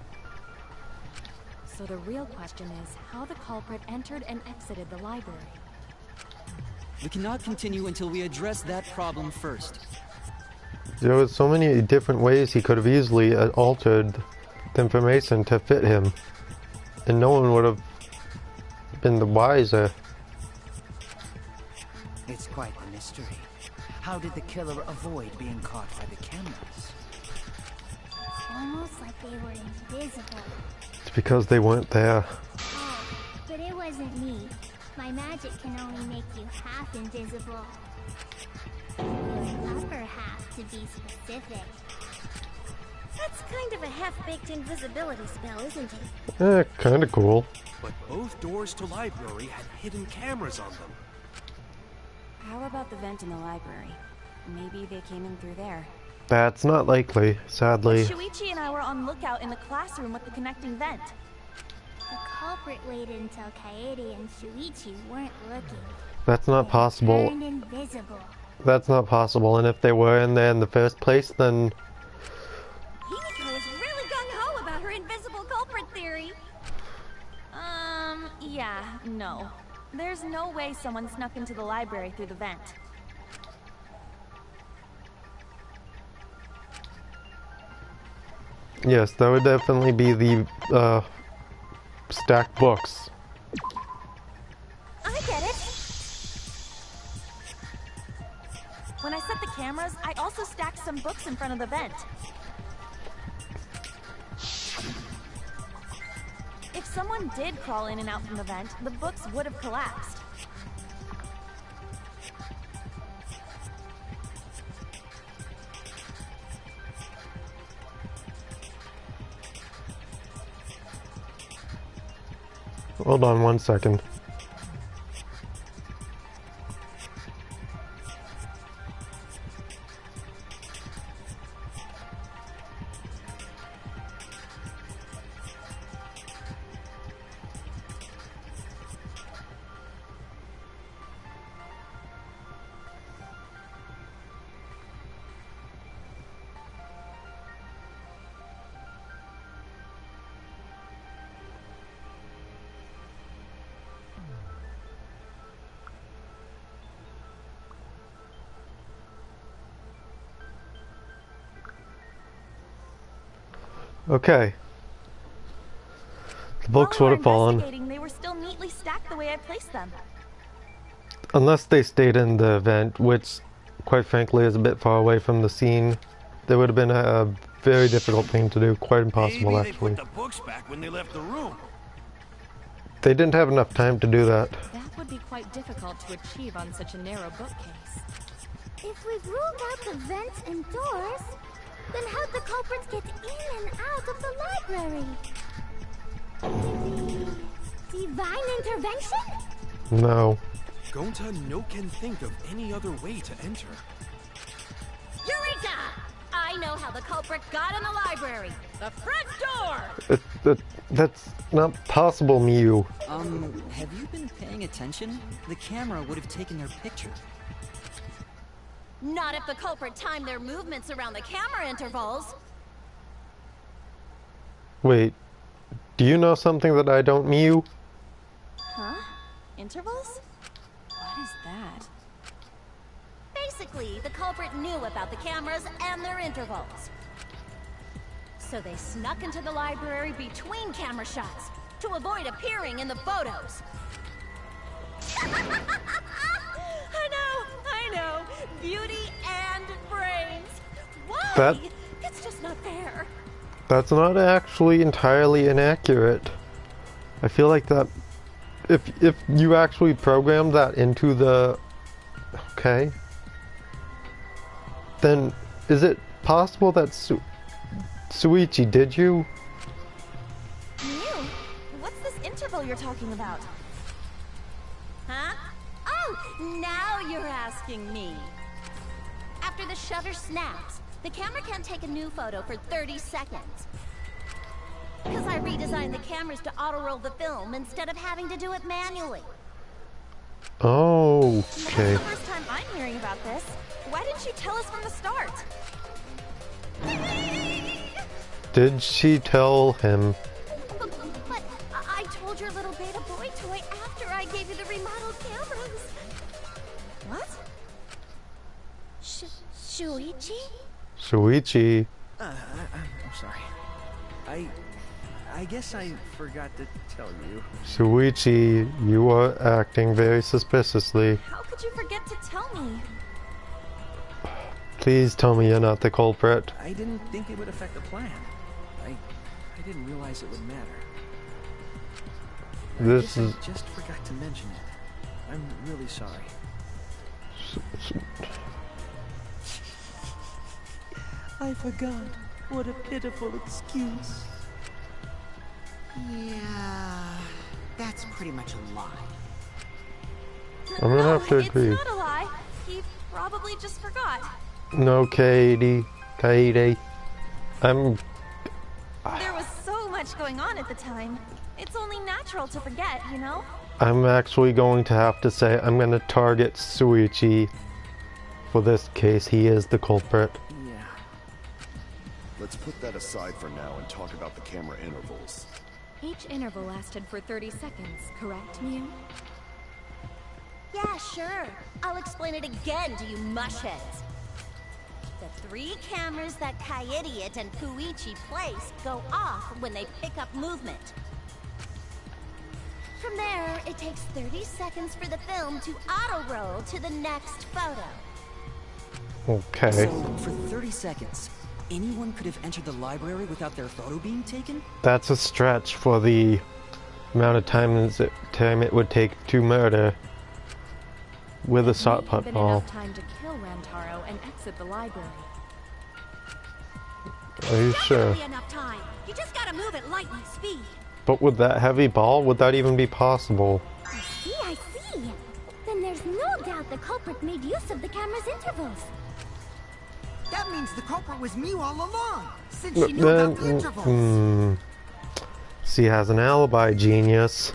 So the real question is how the culprit entered and exited the library. We cannot continue until we address that problem first. There was so many different ways he could have easily altered the information to fit him. And no one would have been the wiser. It's quite the mystery. How did the killer avoid being caught by the cameras? Almost like they were invisible. It's because they weren't there. Oh, but it wasn't me. My magic can only make you half invisible. Your upper half, to be specific. That's kind of a half-baked invisibility spell, isn't it? Kinda cool. But both doors to library had hidden cameras on them. How about the vent in the library? Maybe they came in through there. That's not likely, sadly. Shuichi and I were on lookout in the classroom with the connecting vent. The culprit waited until Kaede and Shuichi weren't looking. That's not possible. Turned invisible. That's not possible, and if they were in there in the first place, then... Himiko is really gung-ho about her invisible culprit theory. Yeah, no. There's no way someone snuck into the library through the vent. Yes, that would definitely be the, stacked books. I get it. When I set the cameras, I also stacked some books in front of the vent. If someone did crawl in and out from the vent, the books would have collapsed. Hold on 1 second. Okay. The books would have fallen. They were the way I placed them. Unless they stayed in the event, which, quite frankly, is a bit far away from the scene. That would have been a very difficult thing to do. Quite impossible, Maybe they actually. put the books back when they left the room. They didn't have enough time to do that. That would be quite difficult to achieve on such a narrow bookcase. If we've ruled out the vents and doors, then how'd the culprits get in and out of the library? Maybe divine intervention? No. Gonta no can think of any other way to enter. Eureka! I know how the culprit got in the library. The front door! That's not possible, Mew. Have you been paying attention? The camera would have taken their picture. Not if the culprit timed their movements around the camera intervals. Wait, do you know something that I don't, Mew? Huh? Intervals? What is that? Basically, the culprit knew about the cameras and their intervals. So they snuck into the library between camera shots to avoid appearing in the photos. I know. Beauty and brains. Why? It's just not fair. That's not actually entirely inaccurate. I feel like that if you actually programmed that into the okay, then is it possible that Suichi did you? Mew, what's this interval you're talking about? Huh? Oh, now you're asking me. After the shutter snaps, the camera can't take a new photo for 30 seconds. Because I redesigned the cameras to auto-roll the film instead of having to do it manually. Oh, okay. That's the first time I'm hearing about this. Why didn't you tell us from the start? Did she tell him? But I told your little beta boy toy after I gave you the remodeled cameras. What? Shuichi? Shuichi. I'm sorry. I guess I forgot to tell you. Shuichi, you are acting very suspiciously. How could you forget to tell me? Please tell me you're not the culprit. I didn't think it would affect the plan. I didn't realize it would matter. I just forgot to mention it. I'm really sorry. I forgot. What a pitiful excuse. Yeah, that's pretty much a lie. I'm gonna have to agree. It's not a lie. He probably just forgot. No, Katie. There was so much going on at the time. It's only natural to forget, you know? I'm actually going to have to say I'm gonna target Shuichi. For this case, he is the culprit. Yeah. Let's put that aside for now and talk about the camera intervals. Each interval lasted for 30 seconds, correct, Mew? Yeah, sure. I'll explain it again to you mushheads. The 3 cameras that Kaiidiot and Puichi place go off when they pick up movement. From there, it takes 30 seconds for the film to auto-roll to the next photo. Okay. So, for 30 seconds, anyone could have entered the library without their photo being taken? That's a stretch for the amount of time it would take to murder with a shot put been ball. enough time to kill Rantaro and exit the library. Are you sure? Be enough time. You just gotta move at lightning speed. But with that heavy ball, would that even be possible? I see. Then there's no doubt the culprit made use of the camera's intervals. That means the culprit was Mew all along, since she knew about the intervals. She has an alibi, genius.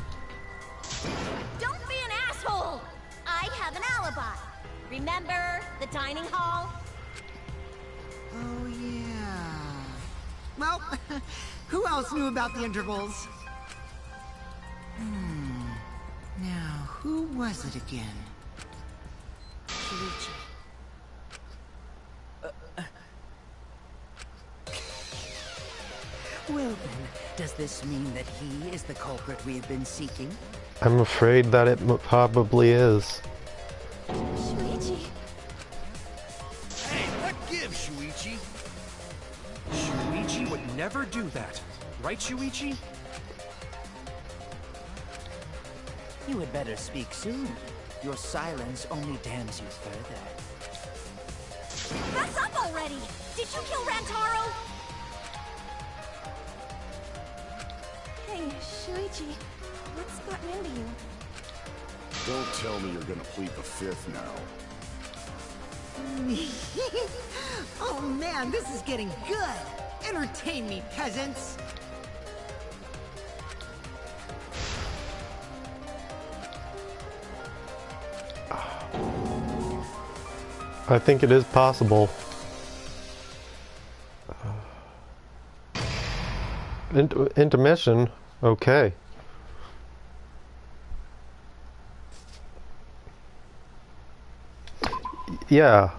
Don't be an asshole! I have an alibi. Remember the dining hall? Oh, yeah. Well, who else knew about the intervals? Now, who was it again? Shuichi. Well then, does this mean that he is the culprit we have been seeking? I'm afraid that it probably is. Shuichi. Hey, what gives, Shuichi? Shuichi would never do that. Right, Shuichi? You had better speak soon. Your silence only damns you further. Fess up already! Did you kill Rantaro? Hey, Shuichi, what's gotten into you? Don't tell me you're gonna plead the fifth now. Oh man, this is getting good! Entertain me, peasants! I think it is possible. Intermission? Okay. Yeah.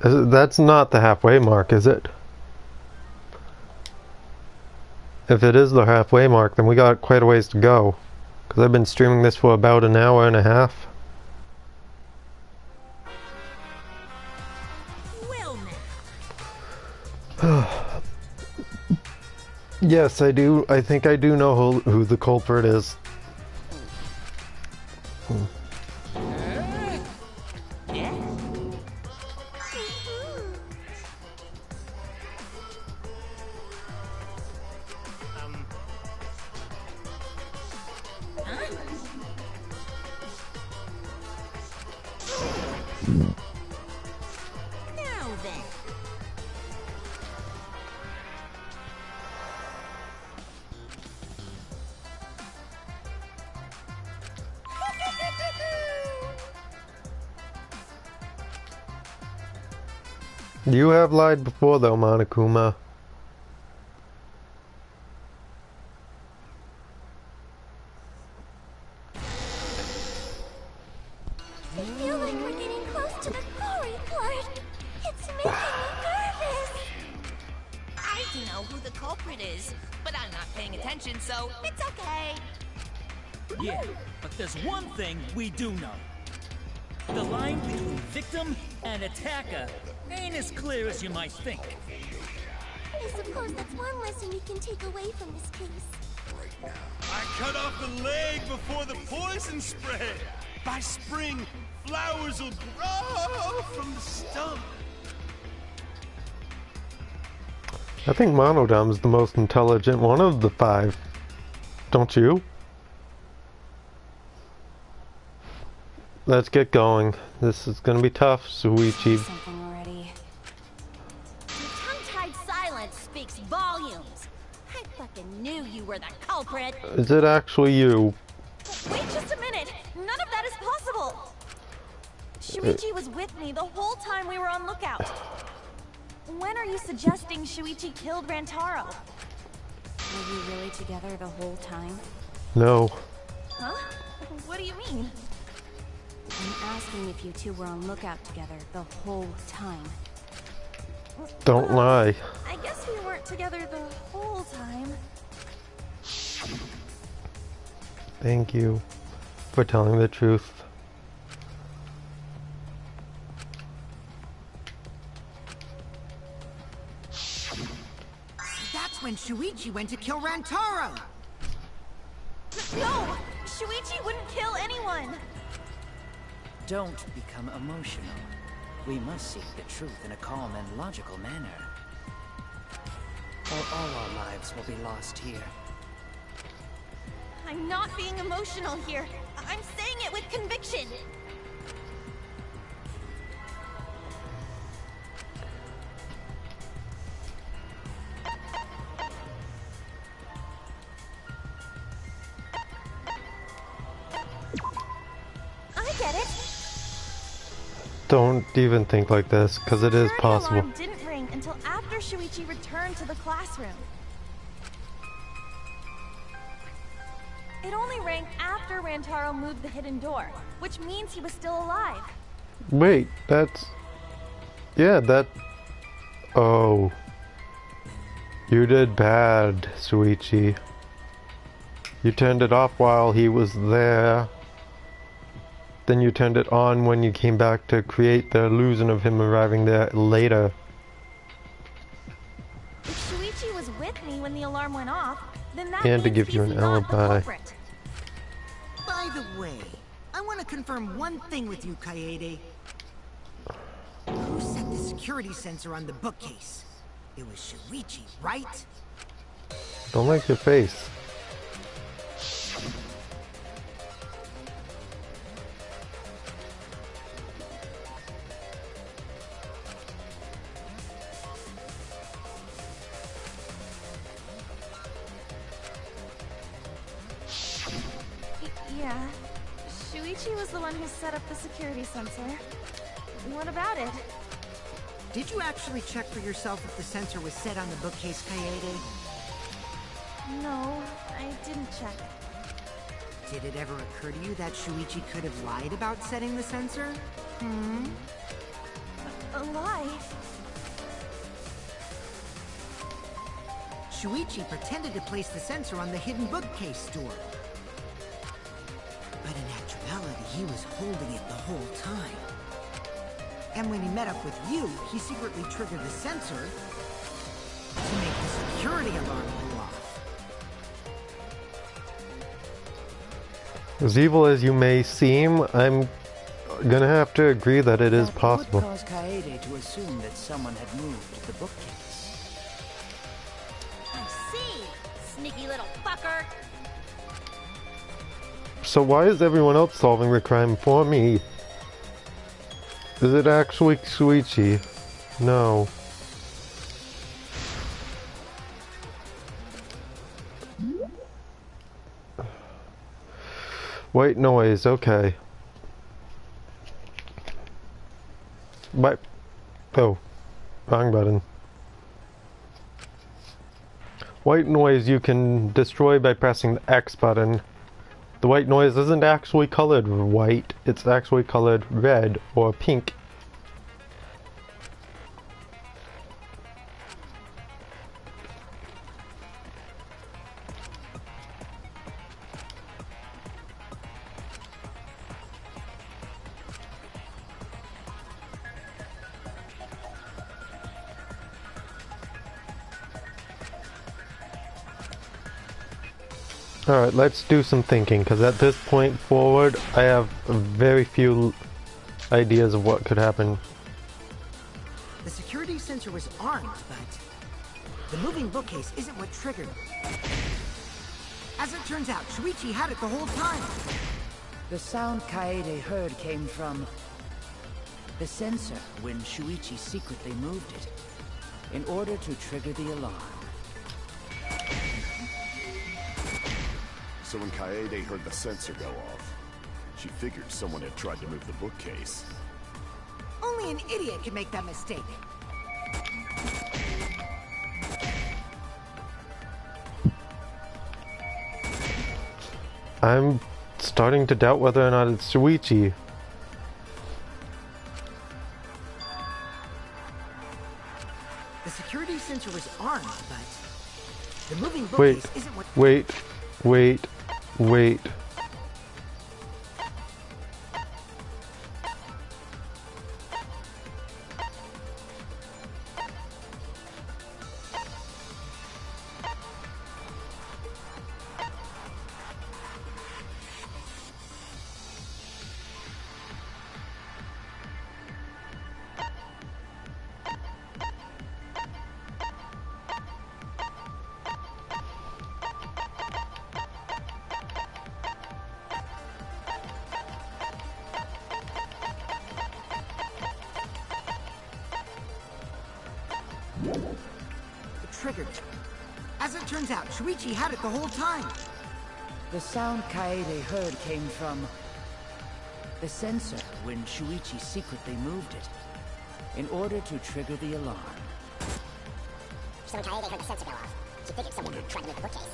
That's not the halfway mark, is it? If it is the halfway mark, then we got quite a ways to go. Because I've been streaming this for about an hour and a half. Well now. Yes, I do. I think I do know who the culprit is. Now then. You have lied before though, Monokuma. I feel like we're getting close to the glory part. It's making me nervous. I don't know who the culprit is, but I'm not paying attention, so it's okay. Yeah, but there's one thing we do know. The line between victim and attacker ain't as clear as you might think. I suppose that's one lesson we can take away from this case. I cut off the leg before the poison spread. By spring, flowers will grow from the stump. I think Monodom's the most intelligent one of the five. Don't you? Let's get going. This is gonna be tough, Shuichi. Something already. Your tongue-tied silence speaks volumes. I fucking knew you were the culprit. Is it actually you? Wait just a minute. None of that is possible. Shuichi was with me the whole time we were on lookout. When are you suggesting Shuichi killed Rantaro? Were you really together the whole time? No. Huh? What do you mean? I'm asking if you two were on lookout together the whole time. Don't lie. I guess we weren't together the whole time. Thank you for telling the truth. That's when Shuichi went to kill Rantaro! No! Shuichi wouldn't kill anyone! Don't become emotional. We must seek the truth in a calm and logical manner. Or all our lives will be lost here. I'm not being emotional here. I'm saying it with conviction. I get it. Don't even think like this, because it is Security possible. alarm didn't ring until after Shuichi returned to the classroom. It only rang after Rantaro moved the hidden door, which means he was still alive. Wait, that's... Yeah, that... Oh. You did bad, Shuichi. You turned it off while he was there. Then you turned it on when you came back to create the illusion of him arriving there later. If Shuichi was with me when the alarm went off, then that And to means give you he's an not the alibi. culprit. By the way, I want to confirm one thing with you, Kaede. Who set the security sensor on the bookcase? It was Shuichi, right? Don't like your face. Yeah. Shuichi was the one who set up the security sensor. What about it? Did you actually check for yourself if the sensor was set on the bookcase, Kaede? No, I didn't check. Did it ever occur to you that Shuichi could have lied about setting the sensor? A lie? Shuichi pretended to place the sensor on the hidden bookcase door. But in actuality, he was holding it the whole time. And when he met up with you, he secretly triggered the sensor to make the security alarm go off. As evil as you may seem, I'm gonna have to agree that it is That possible. would cause Kaede to assume that someone had moved the bookcase. I see, sneaky little fucker. So why is everyone else solving the crime for me? Is it actually Shuichi? No. White noise, okay. But oh, wrong button. White noise you can destroy by pressing the X button. The white noise isn't actually colored white, it's actually colored red or pink. Alright, let's do some thinking, because at this point forward, I have very few ideas of what could happen. The security sensor was armed, but the moving bookcase isn't what triggered it. As it turns out, Shuichi had it the whole time. The sound Kaede heard came from the sensor when Shuichi secretly moved it in order to trigger the alarm. So when Kaede heard the sensor go off, she figured someone had tried to move the bookcase. Only an idiot could make that mistake. I'm starting to doubt whether or not it's Shuichi. The security sensor was armed, but the moving bookcase isn't what... Wait. It triggered. As it turns out, Shuichi had it the whole time. The sound Kaede heard came from the sensor when Shuichi secretly moved it in order to trigger the alarm. So when Kaede heard the sensor go off, she figured someone had tried to move the bookcase.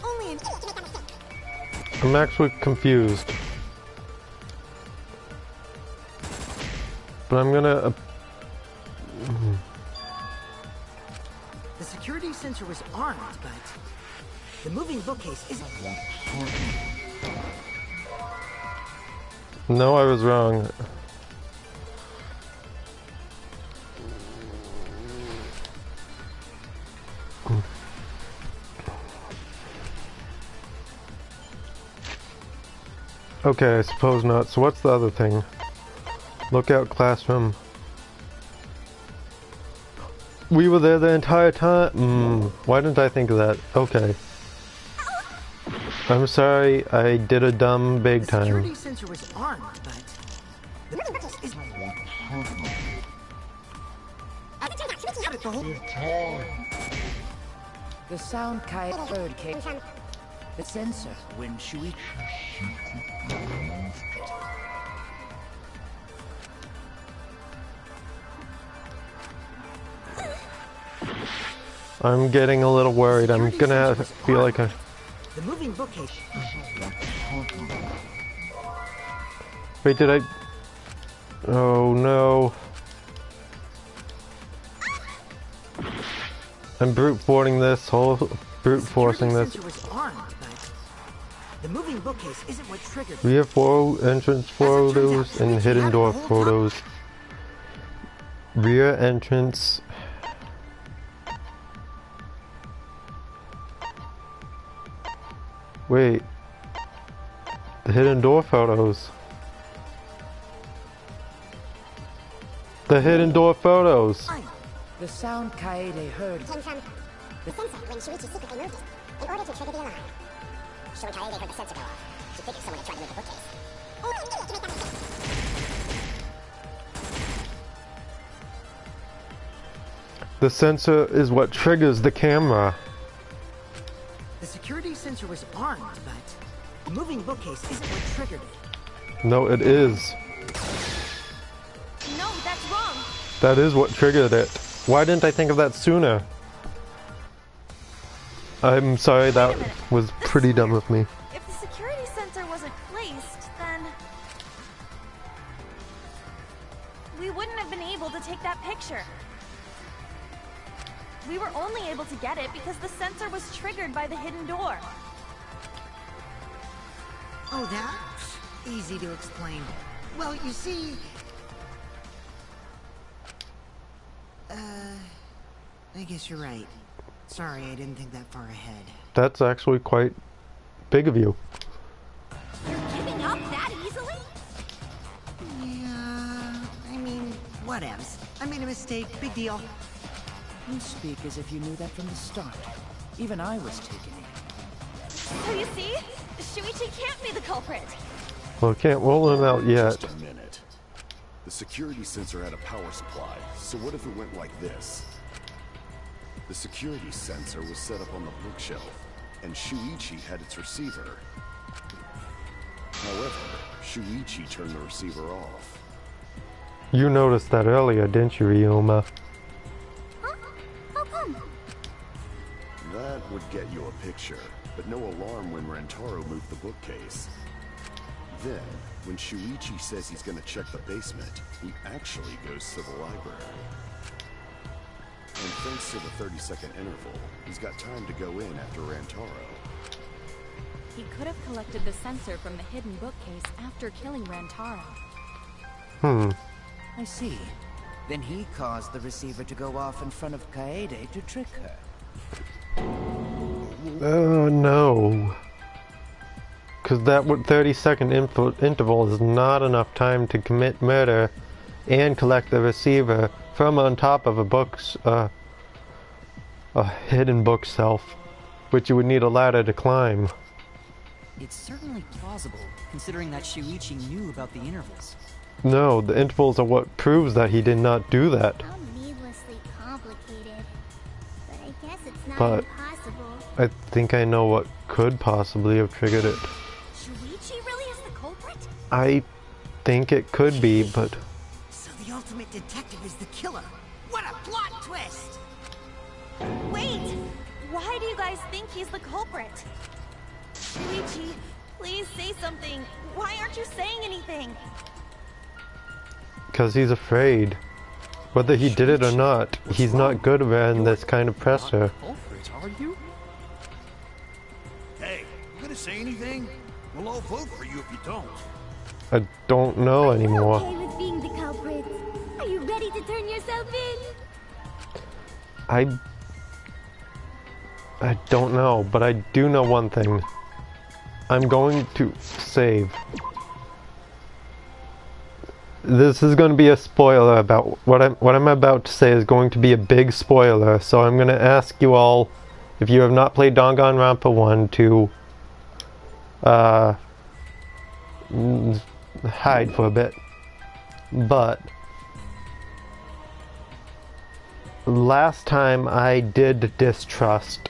Only an idiot can make that mistake. I'm actually confused. But I'm gonna... The security sensor was armed, but The moving bookcase is... No, I was wrong. Okay, I suppose not. So what's the other thing? Lookout classroom. We were there the entire time? Why didn't I think of that? Okay. I'm sorry, I did a dumb big time. The security sensor was armed, but... The bookcase is... The sound Kai heard came from the sensor when Shuichi... I'm getting a little worried. I'm gonna feel like a... The moving bookcase... Wait, did I... Oh no. I'm brute forcing this, brute forcing this. The moving bookcase isn't what triggered. We have 4 entrance photos and hidden door photos. Rear entrance. Wait. The hidden door photos. The hidden door photos. The sound Kaede heard came from the sensor when Shuichi secretly moved it in order to trigger the alarm. So when Kaede heard the sensor go off, she figured someone had tried to move the bookcase. The sensor is what triggers the camera. The security sensor was armed, but the moving bookcase isn't what triggered it. No, it is. No, that's wrong. That is what triggered it. Why didn't I think of that sooner? I'm sorry, that was pretty dumb of me. If the security sensor wasn't placed, then... we wouldn't have been able to take that picture. We were only able to get it because the sensor was triggered by the hidden door. Oh, that's easy to explain. Well, you see... I guess you're right. Sorry, I didn't think that far ahead. That's actually quite big of you. You're giving up that easily? Yeah, I mean, whatevs. I made a mistake, big deal. You speak as if you knew that from the start. Even I was taken in. So you see, Shuichi can't be the culprit. Well, can't roll him out yet. Just a minute. The security sensor had a power supply, so what if it went like this? The security sensor was set up on the bookshelf, and Shuichi had its receiver. However, Shuichi turned the receiver off. You noticed that earlier, didn't you, Ryoma? Huh? How come? That would get you a picture, but no alarm when Rantaro moved the bookcase. Then, when Shuichi says he's gonna check the basement, he actually goes to the library. And thanks to the 30-second interval, he's got time to go in after Rantaro. He could have collected the sensor from the hidden bookcase after killing Rantaro. I see. Then he caused the receiver to go off in front of Kaede to trick her. Oh, no. Because that 30-second interval is not enough time to commit murder and collect the receiver from on top of a hidden bookshelf, which you would need a ladder to climb. It's certainly plausible, considering that Shuichi knew about the intervals. No, the intervals are what proves that he did not do that. How needlessly complicated. But I guess it's not But impossible. I think I know what could possibly have triggered it. Shuichi really is the culprit? I think it could be, but... So the ultimate detective is the killer. What a plot twist! Wait! Why do you guys think he's the culprit? Shuichi, please say something. Why aren't you saying anything? Because he's afraid. Whether he did it or not, he's not good around this kind of pressure. Culprit, are you? say anything? Well, I'll vote for you if you don't. I don't know anymore. Okay with being the culprit. Are you ready to turn yourself in? I don't know, but I do know one thing. I'm going to save. This is going to be a spoiler about what I'm about to say is going to be a big spoiler, so I'm going to ask you all, if you have not played Danganronpa 1, to hide for a bit. But last time I did distrust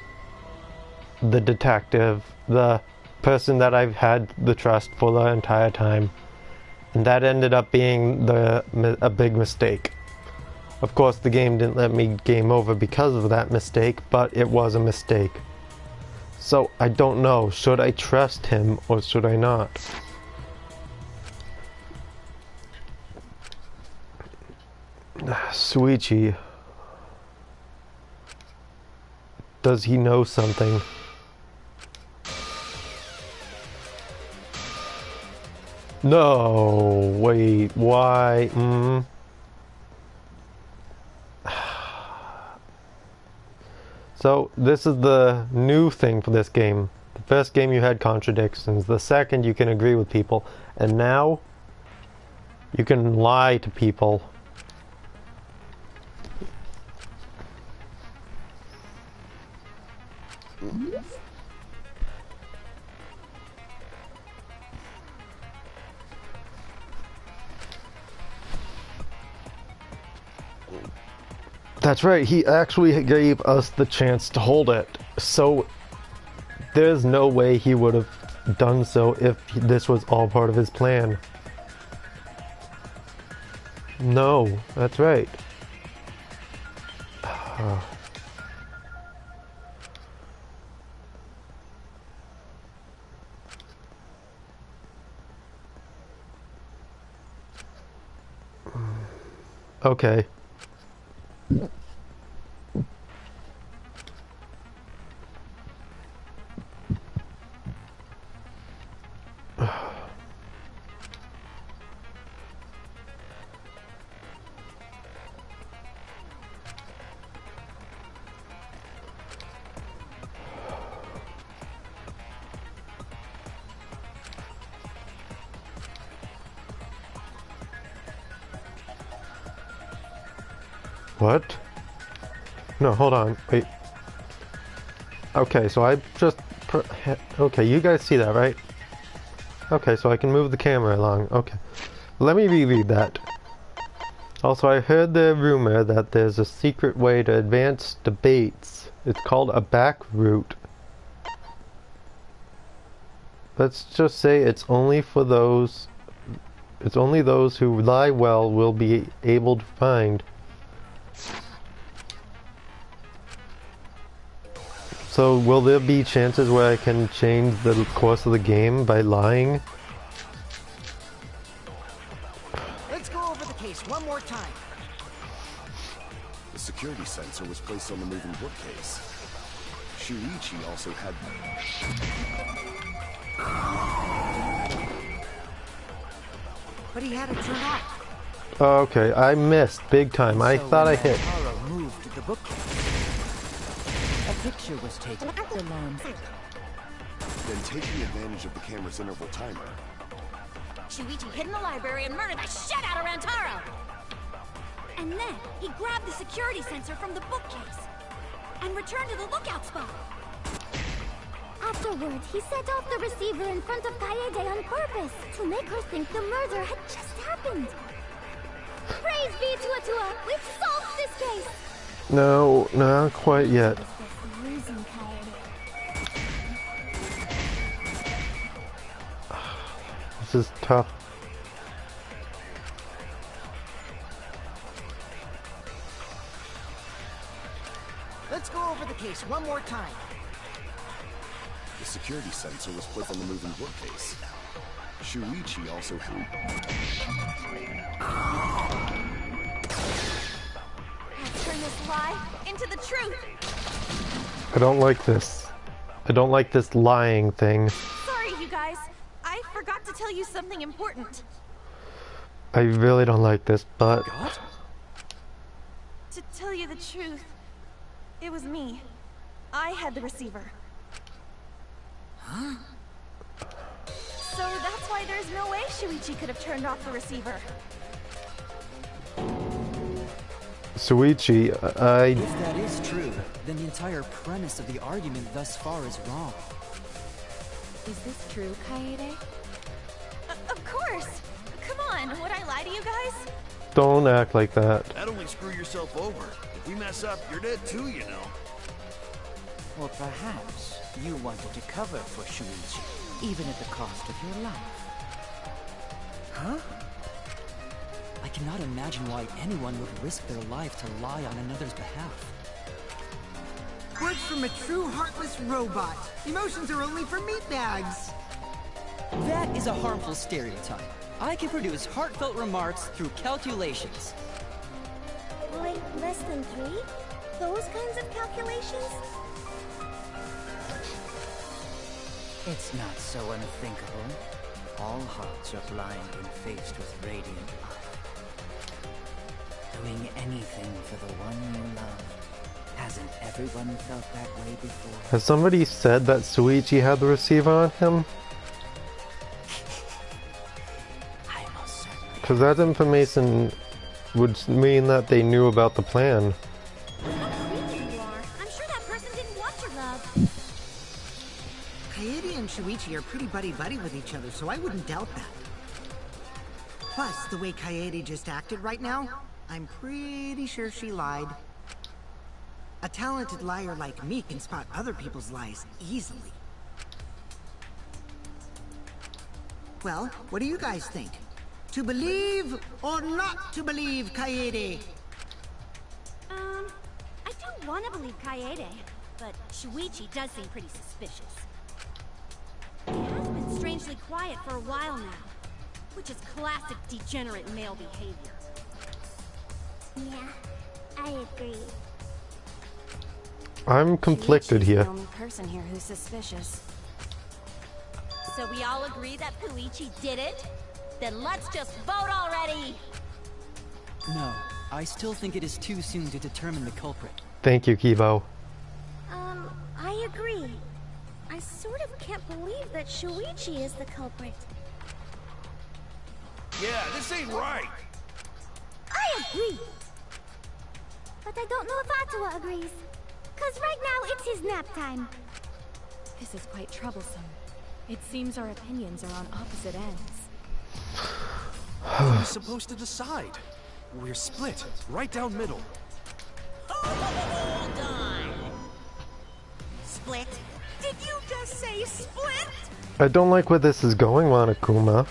the detective, the person that I've had the trust for the entire time, and that ended up being a big mistake. Of course, the game didn't let me game over because of that mistake, but it was a mistake. So I don't know, should I trust him or should I not? Shuichi. Does he know something? No, wait, why? So, this is the new thing for this game. The first game you had contradictions, the second you can agree with people, and now you can lie to people. That's right, he actually gave us the chance to hold it, so there's no way he would have done so if this was all part of his plan. No, that's right. Okay. What? No, hold on. Wait. Okay, so I just... Okay, you guys see that, right? Okay, so I can move the camera along. Okay. Let me reread that. Also, I heard the rumor that there's a secret way to advance debates. It's called a back route. Let's just say it's only for those... It's only those who lie well will be able to find. So, will there be chances where I can change the course of the game by lying? Let's go over the case one more time. The security sensor was placed on the moving bookcase. Shuichi also had... But he had it turned off. Okay, I missed big time. I thought I hit. Moved the bookcase. A picture was taken. Then taking advantage of the camera's interval timer. Shuichi hid in the library and murdered the shit out of Rantaro! And then he grabbed the security sensor from the bookcase and returned to the lookout spot. Afterward, he set off the receiver in front of Kaede on purpose to make her think the murder had just happened. Praise be to Atua! We've solved this case! No, not quite yet. This is tough. Let's go over the case one more time. The security sensor was placed on the moving bookcase. Shuichi also had... Let's turn this lie into the truth. I don't like this. I don't like this lying thing. So something important. I really don't like this, but... To tell you the truth, it was me. I had the receiver. Huh? So that's why there's no way Shuichi could have turned off the receiver. Shuichi, If that is true, then the entire premise of the argument thus far is wrong. Is this true, Kaede? Of course! Come on, would I lie to you guys? Don't act like that. That'd only screw yourself over. If we mess up, you're dead too, you know. Or perhaps you wanted to cover for Shuichi, even at the cost of your life. Huh? I cannot imagine why anyone would risk their life to lie on another's behalf. Words from a true heartless robot. Emotions are only for meatbags. That is a harmful stereotype. I can produce heartfelt remarks through calculations. Wait, less than 3? Those kinds of calculations? It's not so unthinkable. All hearts are blind when faced with radiant light. Doing anything for the one you love. Hasn't everyone felt that way before? Has somebody said that Shuichi had the receiver on him? Because that information would mean that they knew about the plan. How creepy you are. I'm sure that person didn't want your love. Kaede and Shuichi are pretty buddy-buddy with each other, so I wouldn't doubt that. Plus, the way Kaede just acted right now, I'm pretty sure she lied. A talented liar like me can spot other people's lies easily. Well, what do you guys think? To believe or not to believe Kaede? I do want to believe Kaede, but Shuichi does seem pretty suspicious. He has been strangely quiet for a while now, which is classic degenerate male behavior. Yeah, I agree. I'm conflicted Shuichi's here. the only person here who's suspicious. So we all agree that Puichi did it? Then let's just vote already! No, I still think it is too soon to determine the culprit. Thank you, Kibo. I agree. I sort of can't believe that Shuichi is the culprit. Yeah, this ain't right. I agree! But I don't know if Atua agrees. Cause right now it's his nap time. This is quite troublesome. It seems our opinions are on opposite ends. What are we supposed to decide? We're split, right down middle. Hold on. Split? Did you just say split? I don't like where this is going, Monokuma.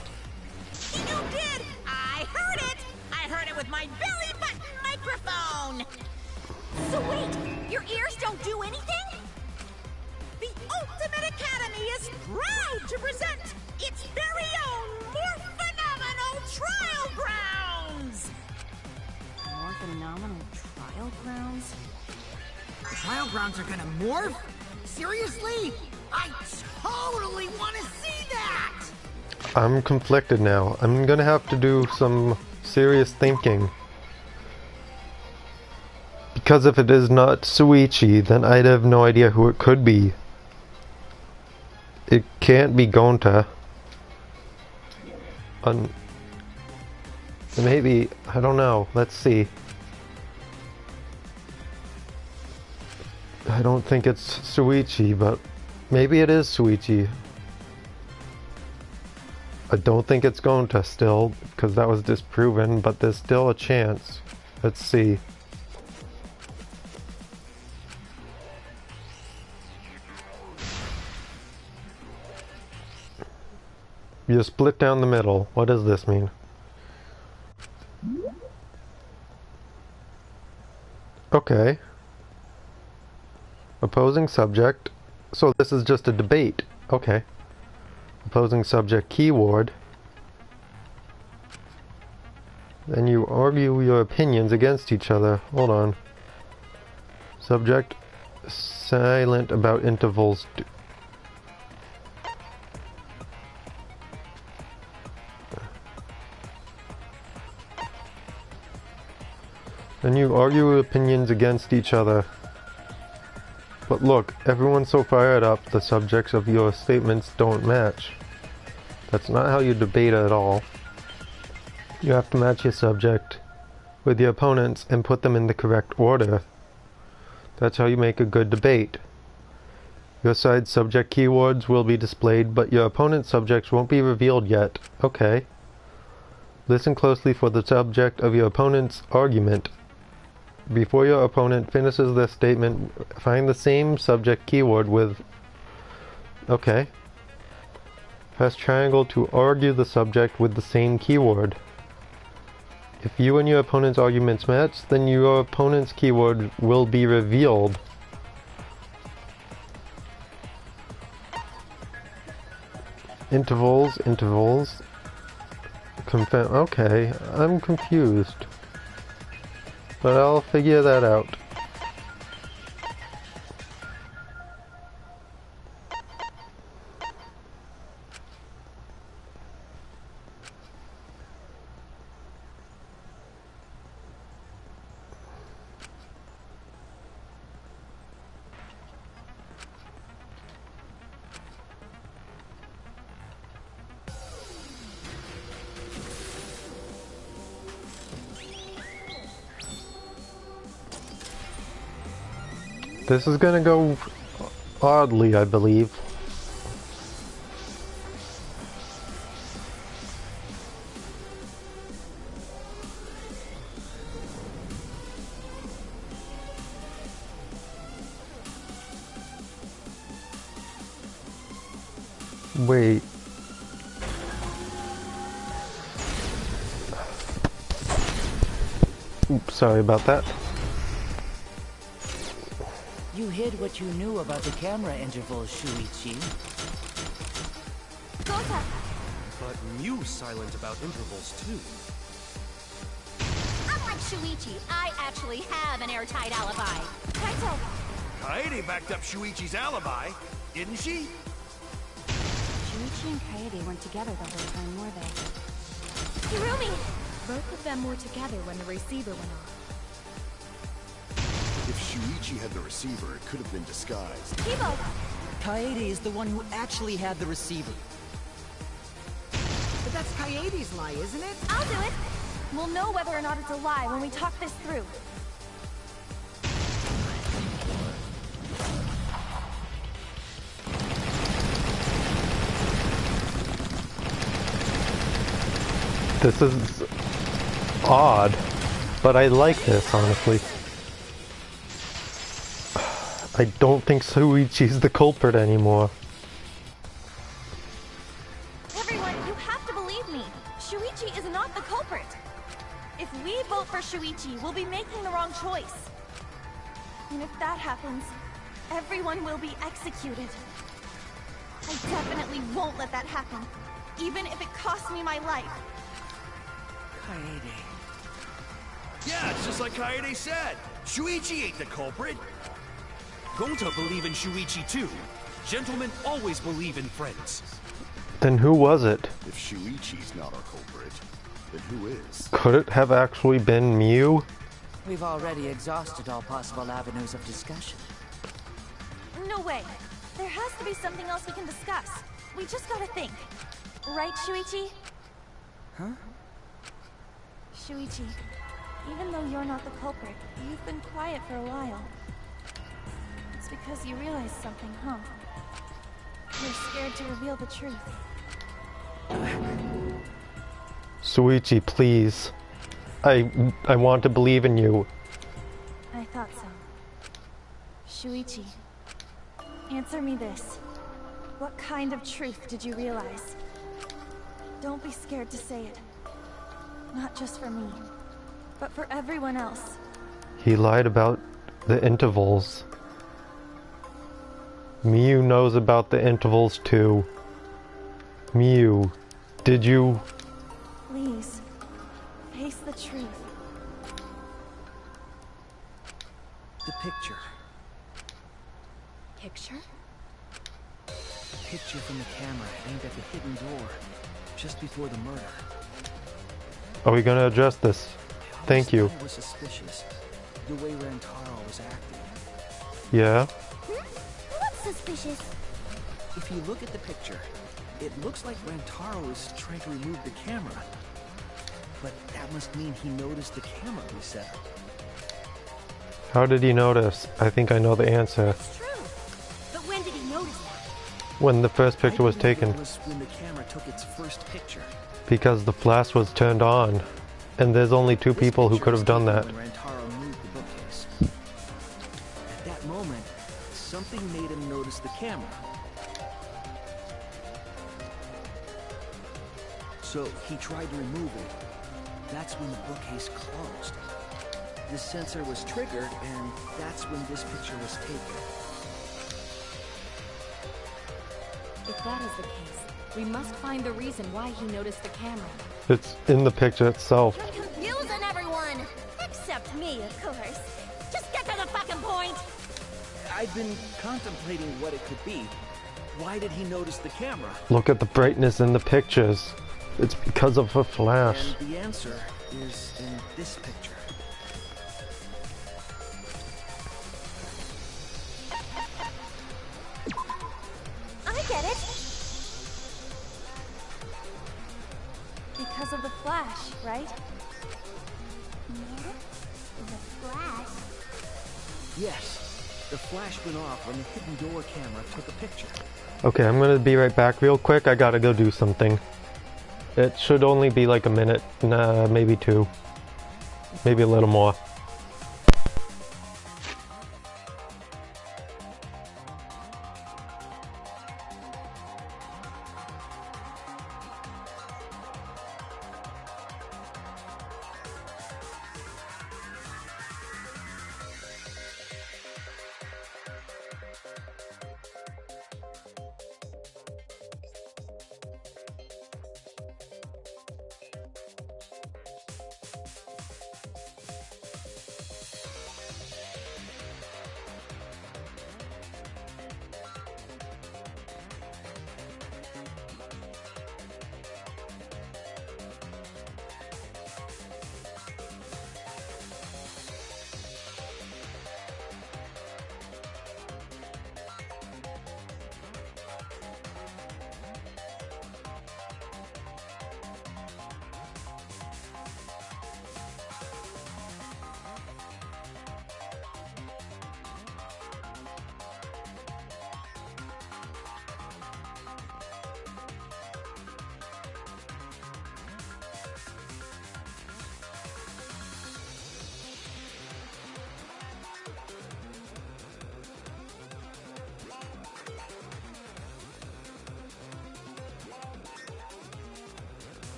You did! I heard it! I heard it with my belly button microphone! So wait, your ears don't do anything? The Ultimate Academy is proud to present its very own more phenomenal trial grounds! More phenomenal trial grounds? The trial grounds are gonna morph? Seriously? I totally want to see that! I'm conflicted now. I'm gonna have to do some serious thinking. Because if it is not Shuichi, then I'd have no idea who it could be. It can't be Gonta. Maybe, I don't know. Let's see. I don't think it's Shuichi, but maybe it is Shuichi. I don't think it's Gonta still, because that was disproven, but there's still a chance. Let's see. You split down the middle. What does this mean? Okay. Opposing subject. So this is just a debate. Okay. Opposing subject keyword. Then you argue your opinions against each other. Hold on. Subject silent about intervals. and you argue opinions against each other. But look, everyone's so fired up, the subjects of your statements don't match. That's not how you debate at all. You have to match your subject with your opponents and put them in the correct order. That's how you make a good debate. Your side's subject keywords will be displayed, but your opponent's subjects won't be revealed yet. Okay. Listen closely for the subject of your opponent's argument. Before your opponent finishes their statement, find the same subject keyword with... Okay. Press triangle to argue the subject with the same keyword. If you and your opponent's arguments match, then your opponent's keyword will be revealed. Intervals. Okay, I'm confused. But I'll figure that out. This is gonna go oddly, I believe. Wait. Oops, sorry about that. You hid what you knew about the camera intervals, Shuichi. Gota! But Mew's silent about intervals, too. Unlike Shuichi, I actually have an airtight alibi. Kaito! Kaede backed up Shuichi's alibi, didn't she? Shuichi and Kaede weren't together the whole time, were they? Hirumi! Both of them were together when the receiver went off. If Shuichi had the receiver, it could have been disguised. Kibo! Kaede is the one who actually had the receiver. But that's Kaede's lie, isn't it? I'll do it! We'll know whether or not it's a lie when we talk this through. This is odd, but I like this, honestly. I don't think Shuichi's the culprit anymore. Everyone, you have to believe me. Shuichi is not the culprit. If we vote for Shuichi, we'll be making the wrong choice. And if that happens, everyone will be executed. I definitely won't let that happen, even if it costs me my life. Kaede. Yeah, it's just like Kaede said. Shuichi ain't the culprit. Gota believe in Shuichi too. Gentlemen always believe in friends. Then who was it? If Shuichi's not our culprit, then who is? Could it have actually been Mew? We've already exhausted all possible avenues of discussion. No way. There has to be something else we can discuss. We just gotta think. Right, Shuichi? Huh? Shuichi, even though you're not the culprit, you've been quiet for a while. It's because you realized something, huh? You're scared to reveal the truth. Shuichi, please. I want to believe in you. I thought so. Shuichi, answer me this. What kind of truth did you realize? Don't be scared to say it. Not just for me, but for everyone else. He lied about the intervals. Mew knows about the intervals too. Mew, did you... Please, face the truth. The picture. Picture? Picture from the camera aimed at the hidden door, just before the murder. Are we gonna address this? I Thank you. It was suspicious. The way Rantaro was acting. Yeah? What's suspicious? If you look at the picture, it looks like Rantaro is trying to remove the camera. But that must mean he noticed the camera we set up. How did he notice? I think I know the answer. It's true. But when did he notice that? When the first picture was I believe taken. it was when the camera took its first picture. Because the flash was turned on. And there's only two This people who picture could was have done that. taken when Rantaro moved the bookcase. At that moment, something made him notice the camera. So he tried to remove it. That's when the bookcase closed. This sensor was triggered, and that's when this picture was taken. If that is the case, we must find the reason why he noticed the camera. It's in the picture itself. You're confusing everyone! Except me, of course. Just get to the fucking point! I've been contemplating what it could be. Why did he notice the camera? Look at the brightness in the pictures. It's because of a flash. And the answer is in this picture. I get it. Because of the flash, right? The flash? Yes. The flash went off when the hidden door camera took a picture. Okay, I'm gonna be right back real quick. I gotta go do something. It should only be like a minute, nah, maybe two. Maybe a little more.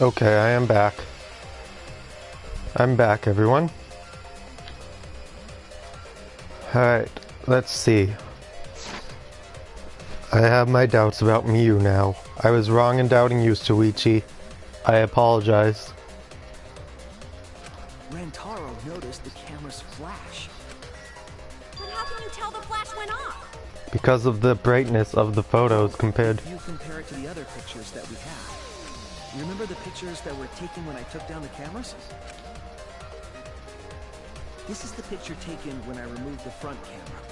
Okay, I am back. I'm back, everyone. Alright, let's see. I have my doubts about Miyu now. I was wrong in doubting you, Shuichi. I apologize. Rantaro noticed the camera's flash. But how can you tell the flash went off? Because of the brightness of the photos compared... If you compare it to the other pictures that we have, You remember the pictures that were taken when I took down the cameras? This is the picture taken when I removed the front camera.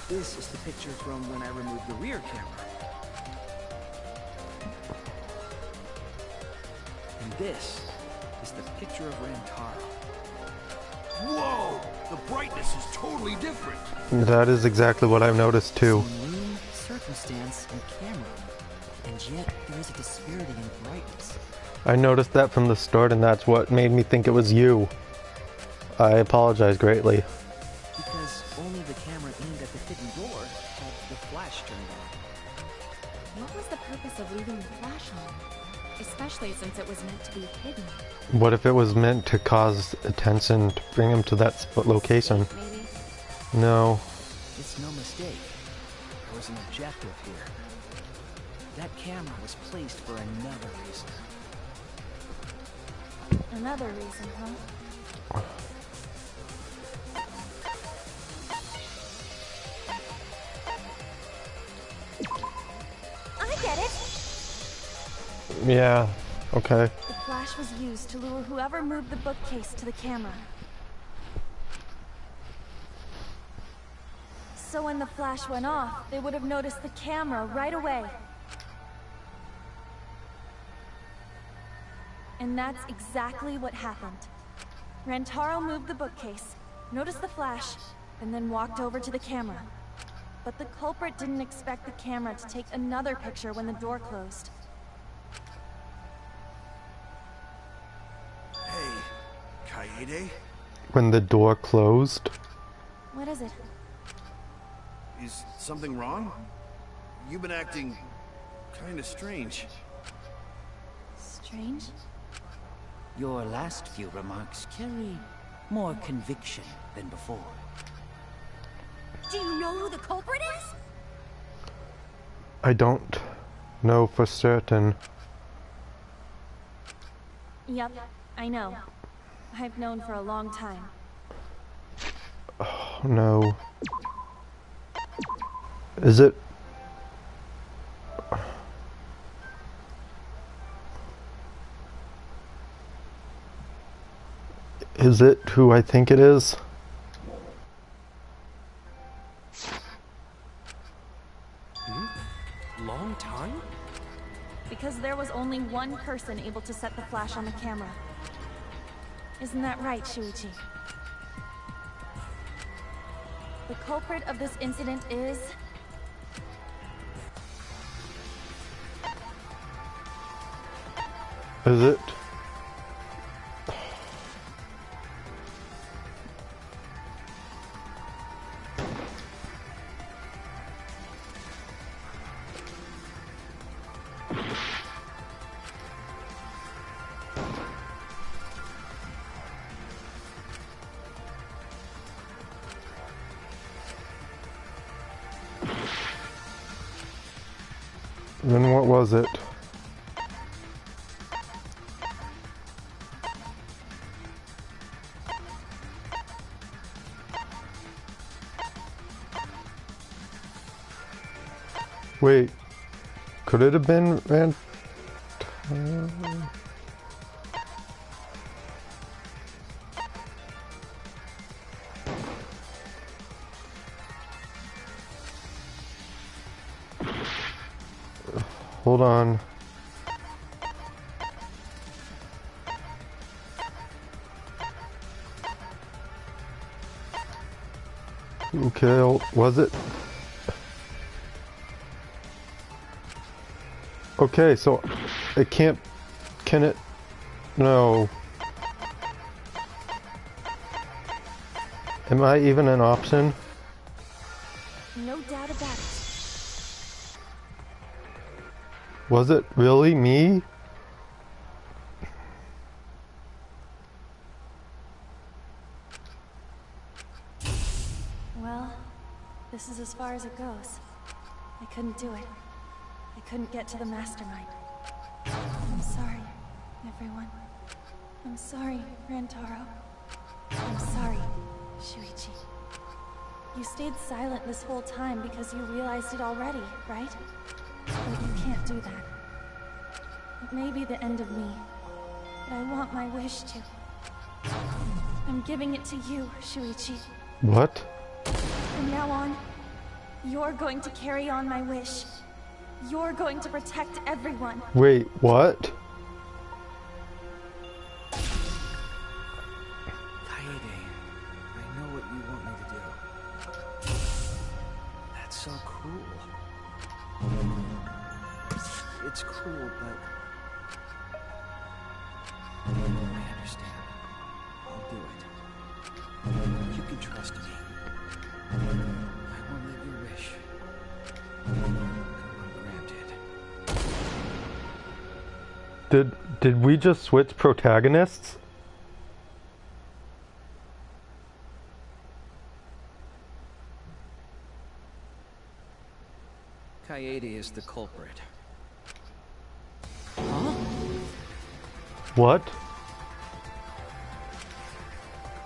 This is the picture from when I removed the rear camera. And this is the picture of Rantaro. Whoa! The brightness is totally different. That is exactly what I've noticed too. Room, circumstance, and camera. And yet, there is a disparity in brightness. I noticed that from the start, and that's what made me think it was you. I apologize greatly. Because only the camera aimed at the hidden door had the flash turned on. What was the purpose of leaving the flash on? Especially since it was meant to be hidden. What if it was meant to cause attention to bring him to that location? Maybe. No. It's no mistake. There was an objective here. That camera was placed for another reason. Another reason, huh? I get it! Yeah, okay. The flash was used to lure whoever moved the bookcase to the camera. So when the flash went off, they would have noticed the camera right away. And that's exactly what happened. Rantaro moved the bookcase, noticed the flash, and then walked over to the camera. But the culprit didn't expect the camera to take another picture when the door closed. Hey, Kaede? When the door closed? What is it? Is something wrong? You've been acting kinda strange. Strange? Your last few remarks carry more conviction than before. Do you know who the culprit is? I don't know for certain. Yep, I know. I've known for a long time. Oh, no. Is it? Is it who I think it is? Long time? Because there was only one person able to set the flash on the camera. Isn't that right, Shuichi? The culprit of this incident is... Is it? Then what was it? Wait, could it have been Hold on. Okay, was it? Okay, so it can't, can it? No. Am I even an option? No doubt about it. Was it really me? Well, this is as far as it goes. I couldn't do it. I couldn't get to the mastermind. I'm sorry, everyone. I'm sorry, Rantaro. I'm sorry, Shuichi. You stayed silent this whole time because you realized it already, right? But you can't do that. It may be the end of me, but I want my wish to. I'm giving it to you, Shuichi. What? From now on, you're going to carry on my wish. You're going to protect everyone. Wait, what? Kaede, I know what you want me to do. That's so cool. It's cool, but I understand. I'll do it. You can trust me. I won't let your wish go ungranted. Did we just switch protagonists? Kaede is the culprit. Huh? What?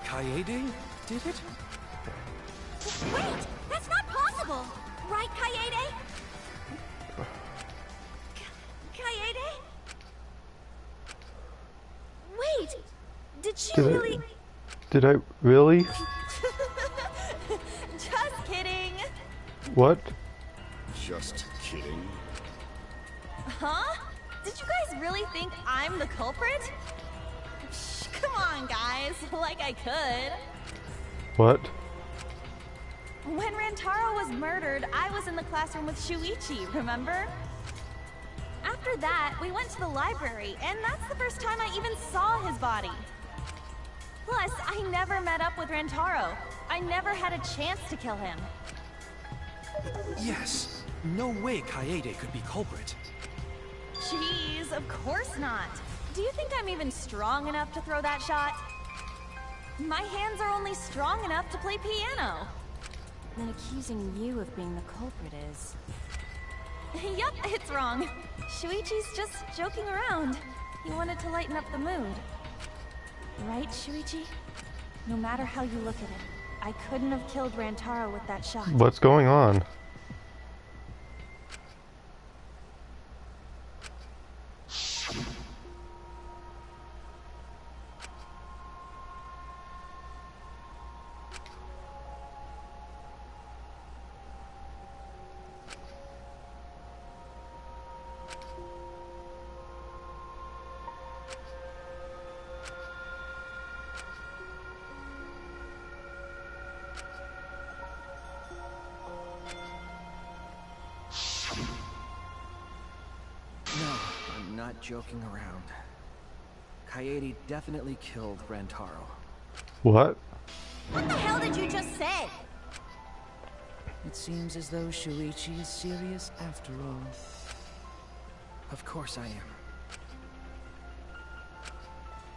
Kaede did it? Wait! That's not possible! Right, Kaede? Kaede? Wait! Did she really... Did I really? Just kidding! What? Just kidding. Huh? Did you guys really think I'm the culprit? Shh, come on, guys. Like I could. What? When Rantaro was murdered, I was in the classroom with Shuichi, remember? After that, we went to the library, and that's the first time I even saw his body. Plus, I never met up with Rantaro. I never had a chance to kill him. Yes. No way Kaede could be culprit. Jeez, of course not. Do you think I'm even strong enough to throw that shot? My hands are only strong enough to play piano. Then accusing you of being the culprit is... Yup, it's wrong. Shuichi's just joking around. He wanted to lighten up the mood. Right, Shuichi? No matter how you look at it, I couldn't have killed Rantaro with that shot. What's going on? No, I'm not joking around. Kaede definitely killed Rantaro. What? What the hell did you just say? It seems as though Shuichi is serious after all. Of course I am.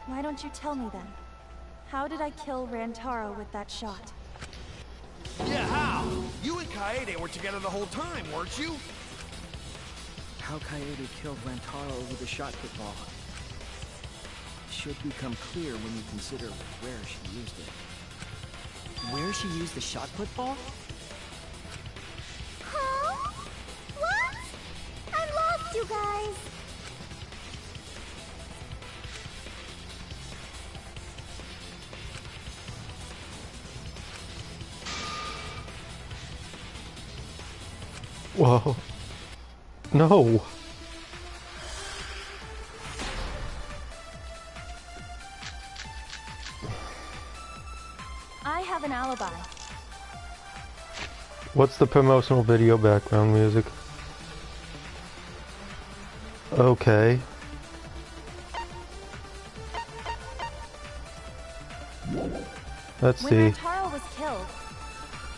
Why don't you tell me then? How did I kill Rantaro with that shot? Yeah, how? You and Kaede were together the whole time, weren't you? How Kaede killed Rantaro with a shot put ball should become clear when you consider where she used it. Where she used the shot put ball? Huh? What? I lost you guys. Whoa. No. I have an alibi. What's the promotional video background music? Okay. Let's When see. Rantaro was killed,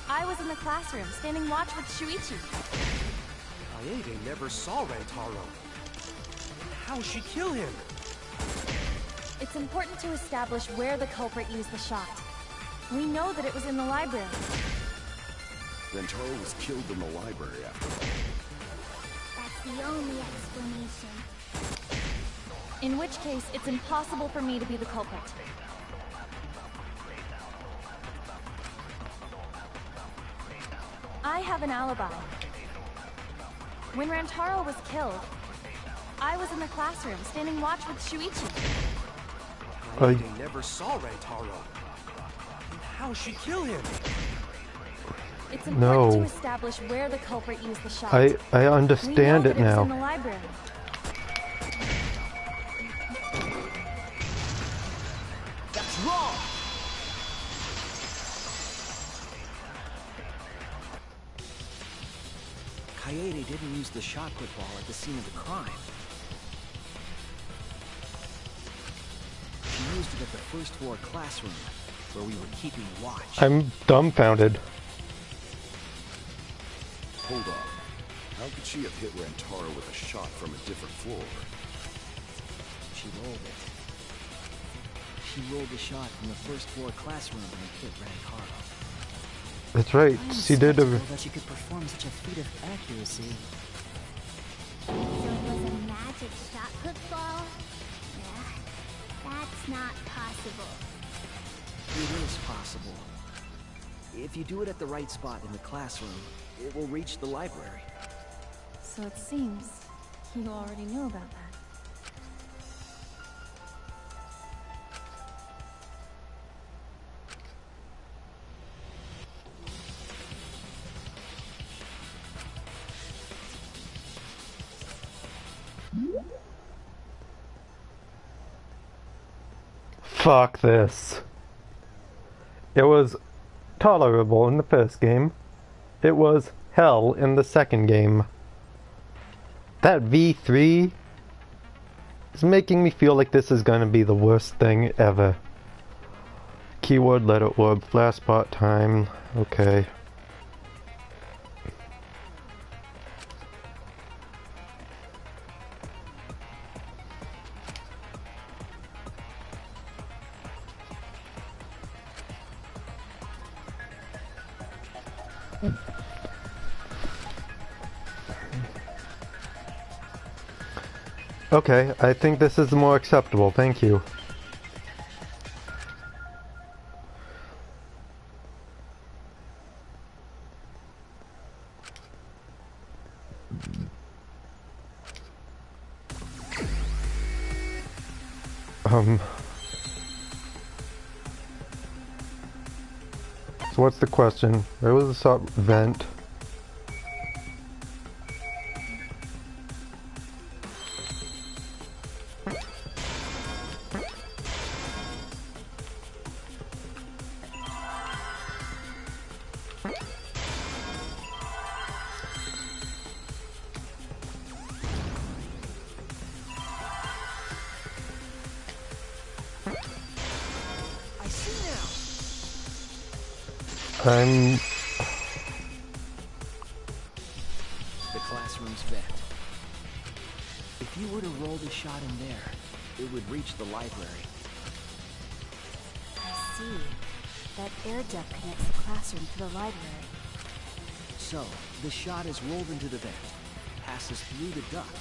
I was in the classroom, standing watch with Shuichi. Kaede never saw Rantaro. How'd she kill him? It's important to establish where the culprit used the shot. We know that it was in the library. Rantaro was killed in the library after all. That's the only explanation. In which case, it's impossible for me to be the culprit. I have an alibi. When Rantaro was killed, I was in the classroom standing watch with Shuichi. They never saw Rantaro. And how'd she kill him? It's important to establish where the culprit used the shot. I understand it now. In the library. That's wrong! Kaede didn't use the shot put ball at the scene of the crime. She used it at the first floor classroom, where we were keeping watch. I'm dumbfounded. Hold on. How could she have hit Rantaro with a shot from a different floor? She rolled it. She rolled the shot from the first floor classroom and hit Rantaro. That's right. She did a... that she could perform such a feat of accuracy. So it was a magic shot put ball? Yeah, that's not possible. It is possible. If you do it at the right spot in the classroom, it will reach the library. So it seems you already knew about that. Fuck this. It was tolerable in the first game. It was hell in the second game. That V3 is making me feel like this is gonna be the worst thing ever. Keyword letter orb, flash spot time, okay. Okay, I think this is more acceptable, thank you. So what's the question? Where was the sub vent? The classroom's vent. If you were to roll the shot in there, it would reach the library. I see. That air duct connects the classroom to the library. So, the shot is rolled into the vent, passes through the duct,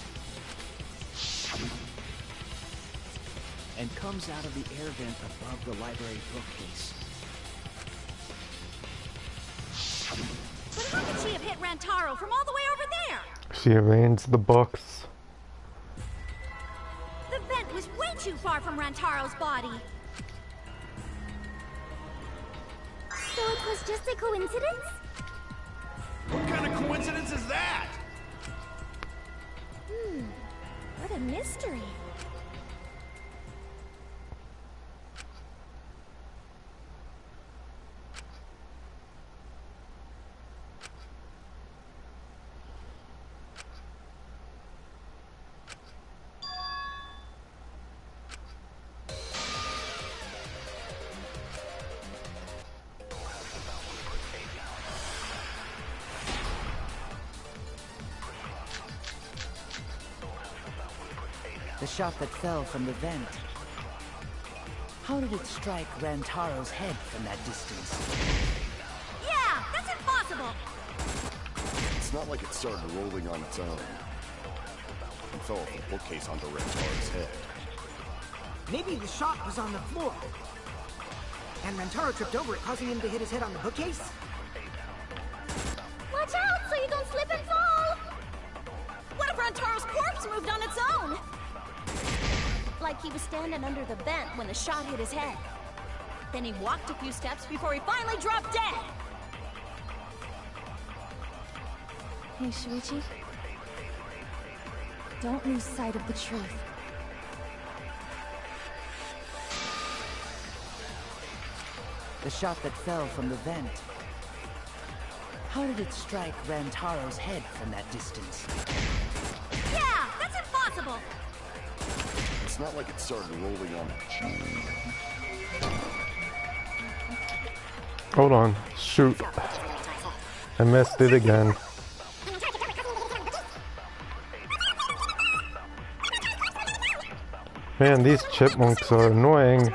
and comes out of the air vent above the library bookcase. But how could she have hit Rantaro from all the way over there? She arranged the books. The vent was way too far from Rantaro's body. So it was just a coincidence? What kind of coincidence is that? What a mystery. The shot that fell from the vent. How did it strike Rantaro's head from that distance? Yeah, that's impossible. It's not like it started rolling on its own. It fell off the bookcase onto Rantaro's head. Maybe the shot was on the floor. And Rantaro tripped over it, causing him to hit his head on the bookcase? What so you don't slip and fall! What if Rantaro's corpse moved on its own? Like he was standing under the vent when the shot hit his head. Then he walked a few steps before he finally dropped dead! Hey, Shuichi. Don't lose sight of the truth. The shot that fell from the vent. How did it strike Rantaro's head from that distance? Yeah, that's impossible! It's not like it started rolling on Hold on. Shoot. I missed it again. Man, these chipmunks are annoying.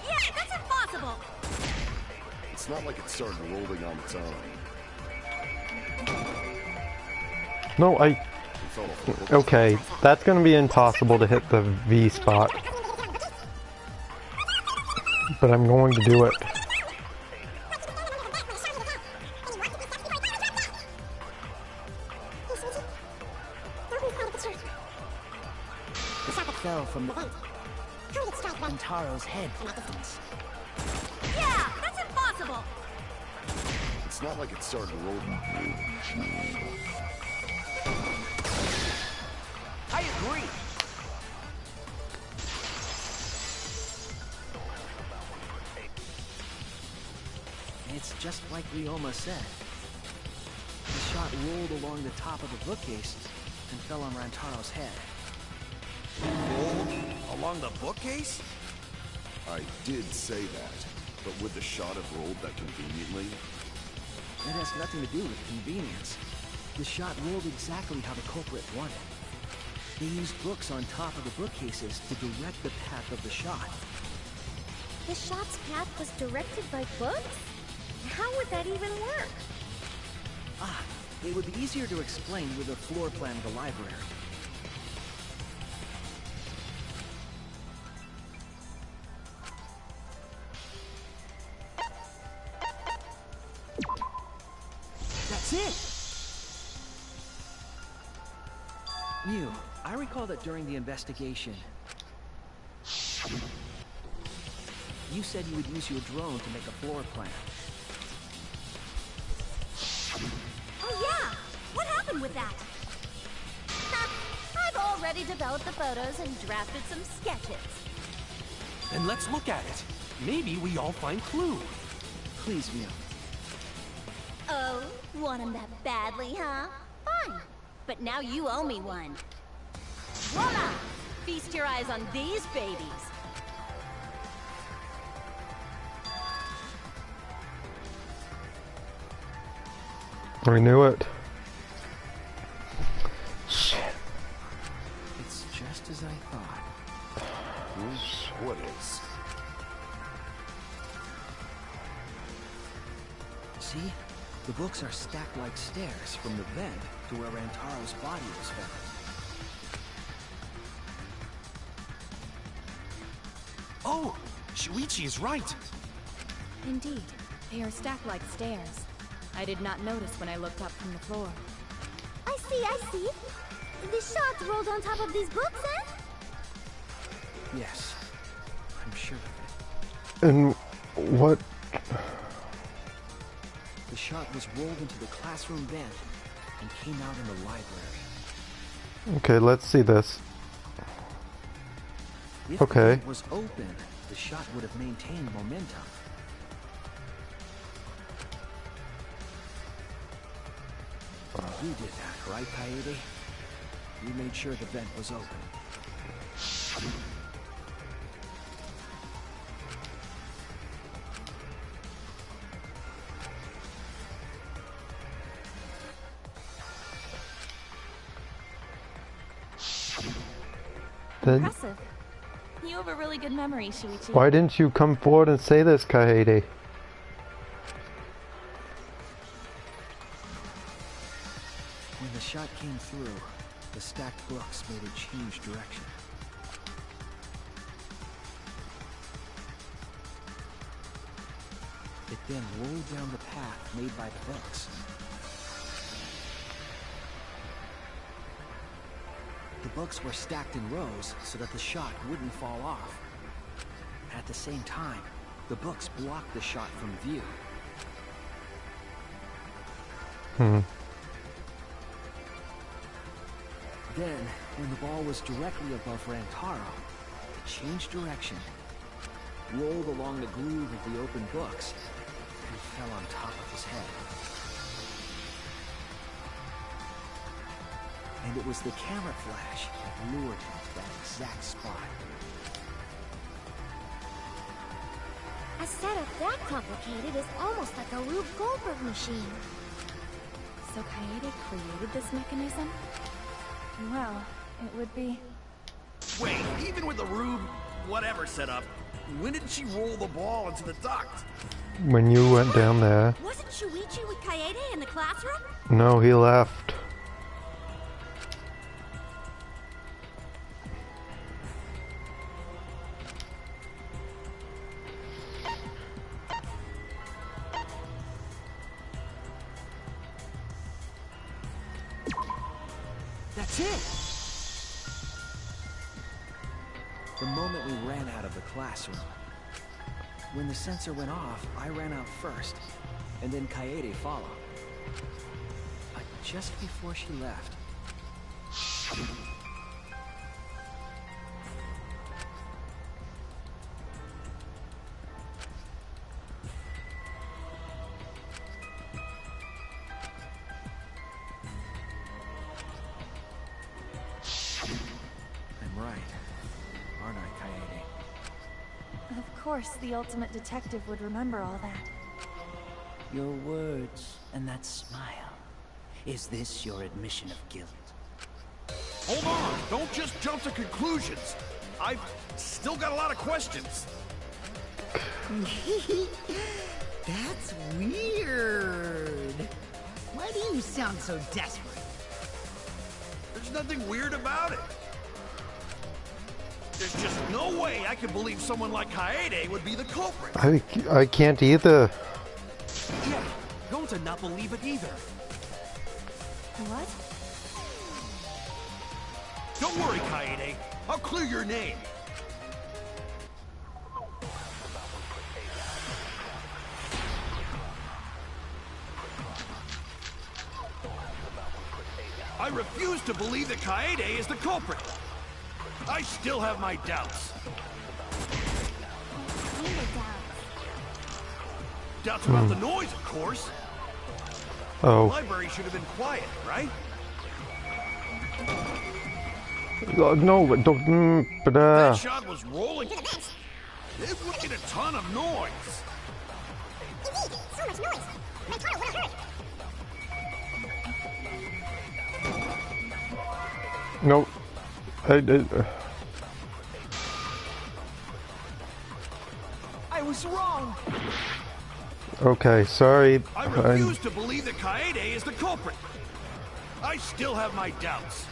Yeah, that's impossible! It's not like it started rolling on its own. No, okay, that's gonna be impossible to hit the V spot. But I'm going to do it. Fell from the vent. How did it strike Rantaro's head from that distance? Yeah, that's impossible! It's not like it started rolling. I agree. It's just like Ryoma said. The shot rolled along the top of the bookcase and fell on Rantaro's head. Rolled along the bookcase? I did say that, but would the shot have rolled that conveniently? It has nothing to do with convenience. The shot rolled exactly how the culprit wanted. They used books on top of the bookcases to direct the path of the shot. The shot's path was directed by books? How would that even work? Ah, it would be easier to explain with a floor plan of the library. That's it! Mew, I recall that during the investigation, you said you would use your drone to make a floor plan. Oh yeah! What happened with that? I've already developed the photos and drafted some sketches. Then let's look at it. Maybe we all find clue. Please, Mew. Oh, want him that badly, huh? Fine. But now you owe me one. Voila! Feast your eyes on these babies. I knew it. Shit. It's just as I thought. What is? See? The books are stacked like stairs from the vent to where Rantaro's body was found. Oh! Shuichi is right! Indeed, they are stacked like stairs. I did not notice when I looked up from the floor. I see. The shot rolled on top of these books, eh? Yes, I'm sure of it. And what? The shot was rolled into the classroom vent and came out in the library. Okay, let's see this. If Okay. the vent was open, the shot would have maintained momentum. You did that, right, Kaede? You made sure the vent was open. Then Impressive. You have a really good memory, Shuichi. why didn't you come forward and say this, Kaede? When the shot came through, the stacked books made it change direction. It then rolled down the path made by the books. The books were stacked in rows so that the shot wouldn't fall off. At the same time, the books blocked the shot from view. Then, when the ball was directly above Rantaro, it changed direction, rolled along the groove of the open books, and fell on top of his head. And it was the camera flash that lured him to that exact spot. A setup that complicated is almost like a Rube Goldberg machine. So Kaede created this mechanism? Well, it would be... Wait, even with the Rube, whatever setup, when did she roll the ball into the duct? When you went down there. Wasn't Shuichi with Kaede in the classroom? No, he left. That's it! The moment we ran out of the classroom. When the sensor went off, I ran out first, and then Kaede followed. But just before she left... I'm right, aren't I, Kaede? Of course, the ultimate detective would remember all that. Your words and that smile. Is this your admission of guilt? Hold on! Don't just jump to conclusions! I've still got a lot of questions. That's weird. Why do you sound so desperate? There's nothing weird about it. There's just no way I can believe someone like Kaede would be the culprit. I can't either. Yeah, going to not believe it either. What? Don't worry, Kaede. I'll clear your name. I refuse to believe that Kaede is the culprit. I still have my doubts. Doubts about the noise, of course. Oh. The library should have been quiet, right? No, but don't. That shot was rolling. It made a ton of noise. So much noise. My car would have heard. No. I was wrong. Okay, sorry. I refuse to believe that Kaede is the culprit. I still have my doubts.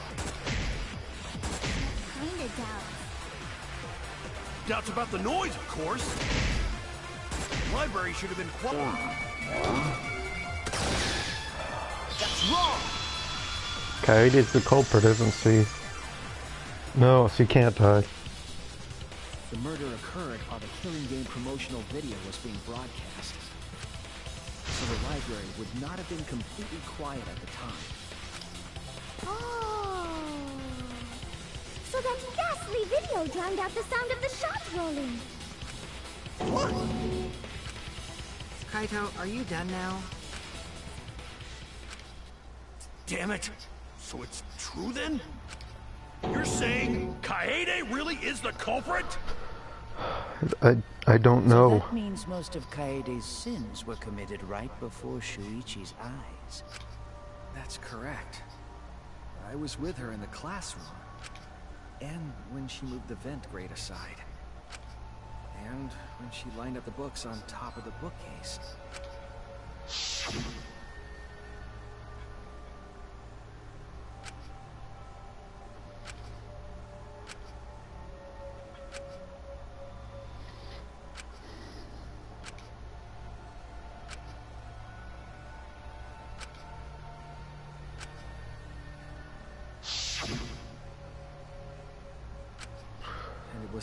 Kinda doubts. Doubts about the noise, of course. The library should have been quiet. That's wrong. Kaede's the culprit, isn't she? No, she can't die. The murder occurred while the Killing Game promotional video was being broadcast. So the library would not have been completely quiet at the time. Oh. So that ghastly video drowned out the sound of the shot rolling. Kaito, are you done now? Damn it. So it's true then? You're saying Kaede really is the culprit? I don't know. So that means most of Kaede's sins were committed right before Shuichi's eyes. That's correct. I was with her in the classroom. And when she moved the vent grate aside. And when she lined up the books on top of the bookcase.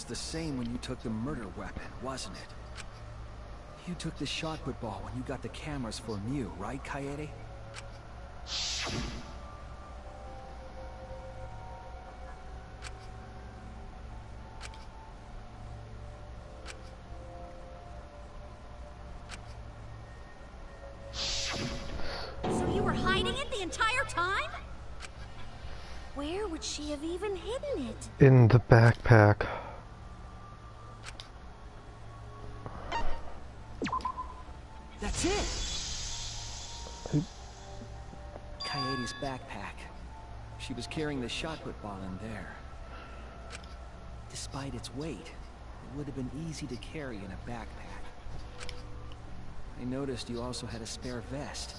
was the same when you took the murder weapon, wasn't it? You took the shot put ball when you got the cameras for Mew, right, Kaede? So you were hiding it the entire time? Where would she have even hidden it? In the backpack. That's it! Kaede's backpack. She was carrying the shot put ball in there. Despite its weight, it would have been easy to carry in a backpack. I noticed you also had a spare vest,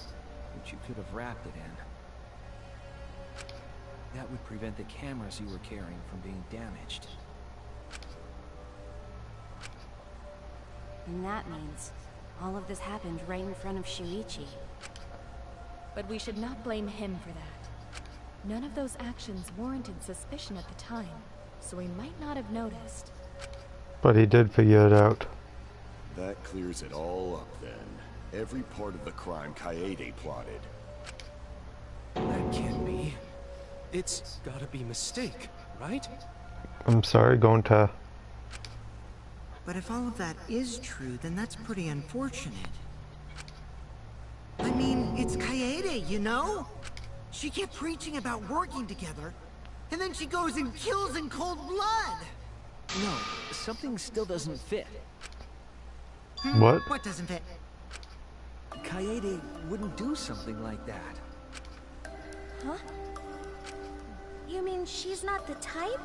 which you could have wrapped it in. That would prevent the cameras you were carrying from being damaged. And that means all of this happened right in front of Shuichi. But we should not blame him for that. None of those actions warranted suspicion at the time, so he might not have noticed. But he did figure it out. That clears it all up then. Every part of the crime Kaede plotted. That can't be. It's gotta be a mistake, right? I'm sorry, going to... But if all of that is true, then that's pretty unfortunate. I mean, it's Kaede, you know? She kept preaching about working together, and then she goes and kills in cold blood! No, something still doesn't fit. What? What doesn't fit? Kaede wouldn't do something like that. Huh? You mean she's not the type?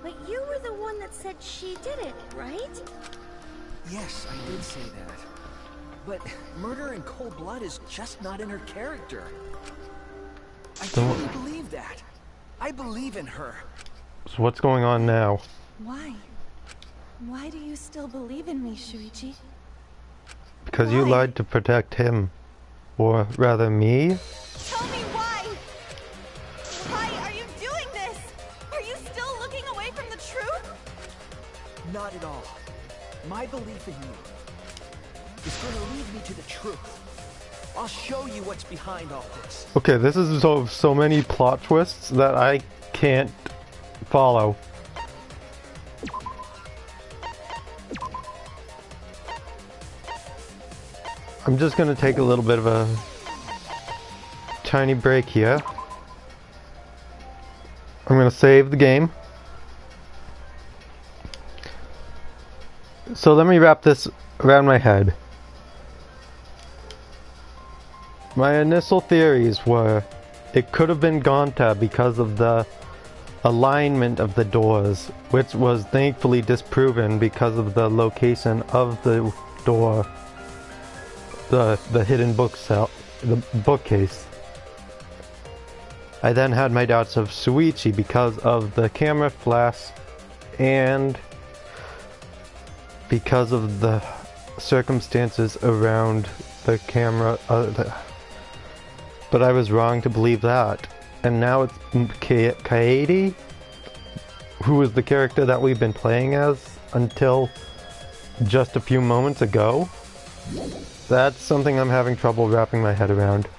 But you were the one that said she did it, right? Yes, I did say that. But murder in cold blood is just not in her character. I truly believe that. I believe in her. So what's going on now? Why? Why do you still believe in me, Shuichi? Because you lied to protect him. Or rather me? Tell me why! Why are you doing this? Are you still looking away from the truth? Not at all. My belief in you is going to lead me to the truth. I'll show you what's behind all this. Okay, this is so many plot twists that I can't follow. I'm just gonna take a little bit of a tiny break here. I'm gonna save the game. So let me wrap this around my head. My initial theories were it could have been Gonta because of the alignment of the doors, which was thankfully disproven because of the location of the door, the hidden the bookcase. I then had my doubts of Shuichi because of the camera flash and because of the circumstances around the camera. But I was wrong to believe that. And now it's Kaede, who is the character that we've been playing as until just a few moments ago. That's something I'm having trouble wrapping my head around.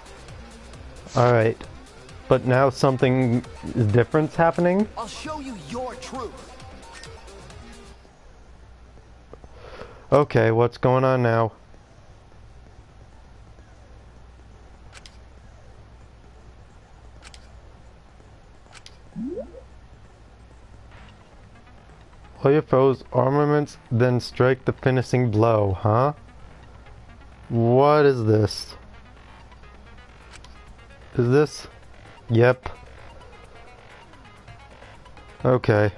Alright. But now something different's happening? I'll show you your truth. Okay, what's going on now? All your foes' armaments, then strike the finishing blow, huh? What is this? Is this? Yep. Okay.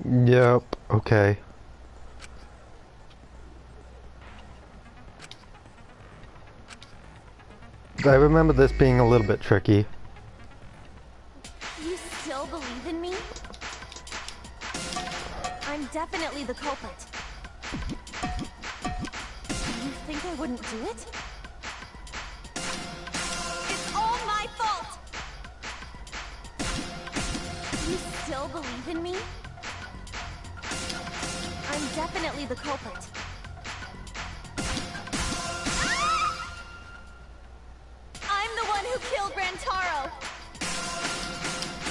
Yep, okay. I remember this being a little bit tricky. You still believe in me? I'm definitely the culprit. You think I wouldn't do it? It's all my fault! You still believe in me? I'm definitely the culprit. I'm the one who killed Rantaro!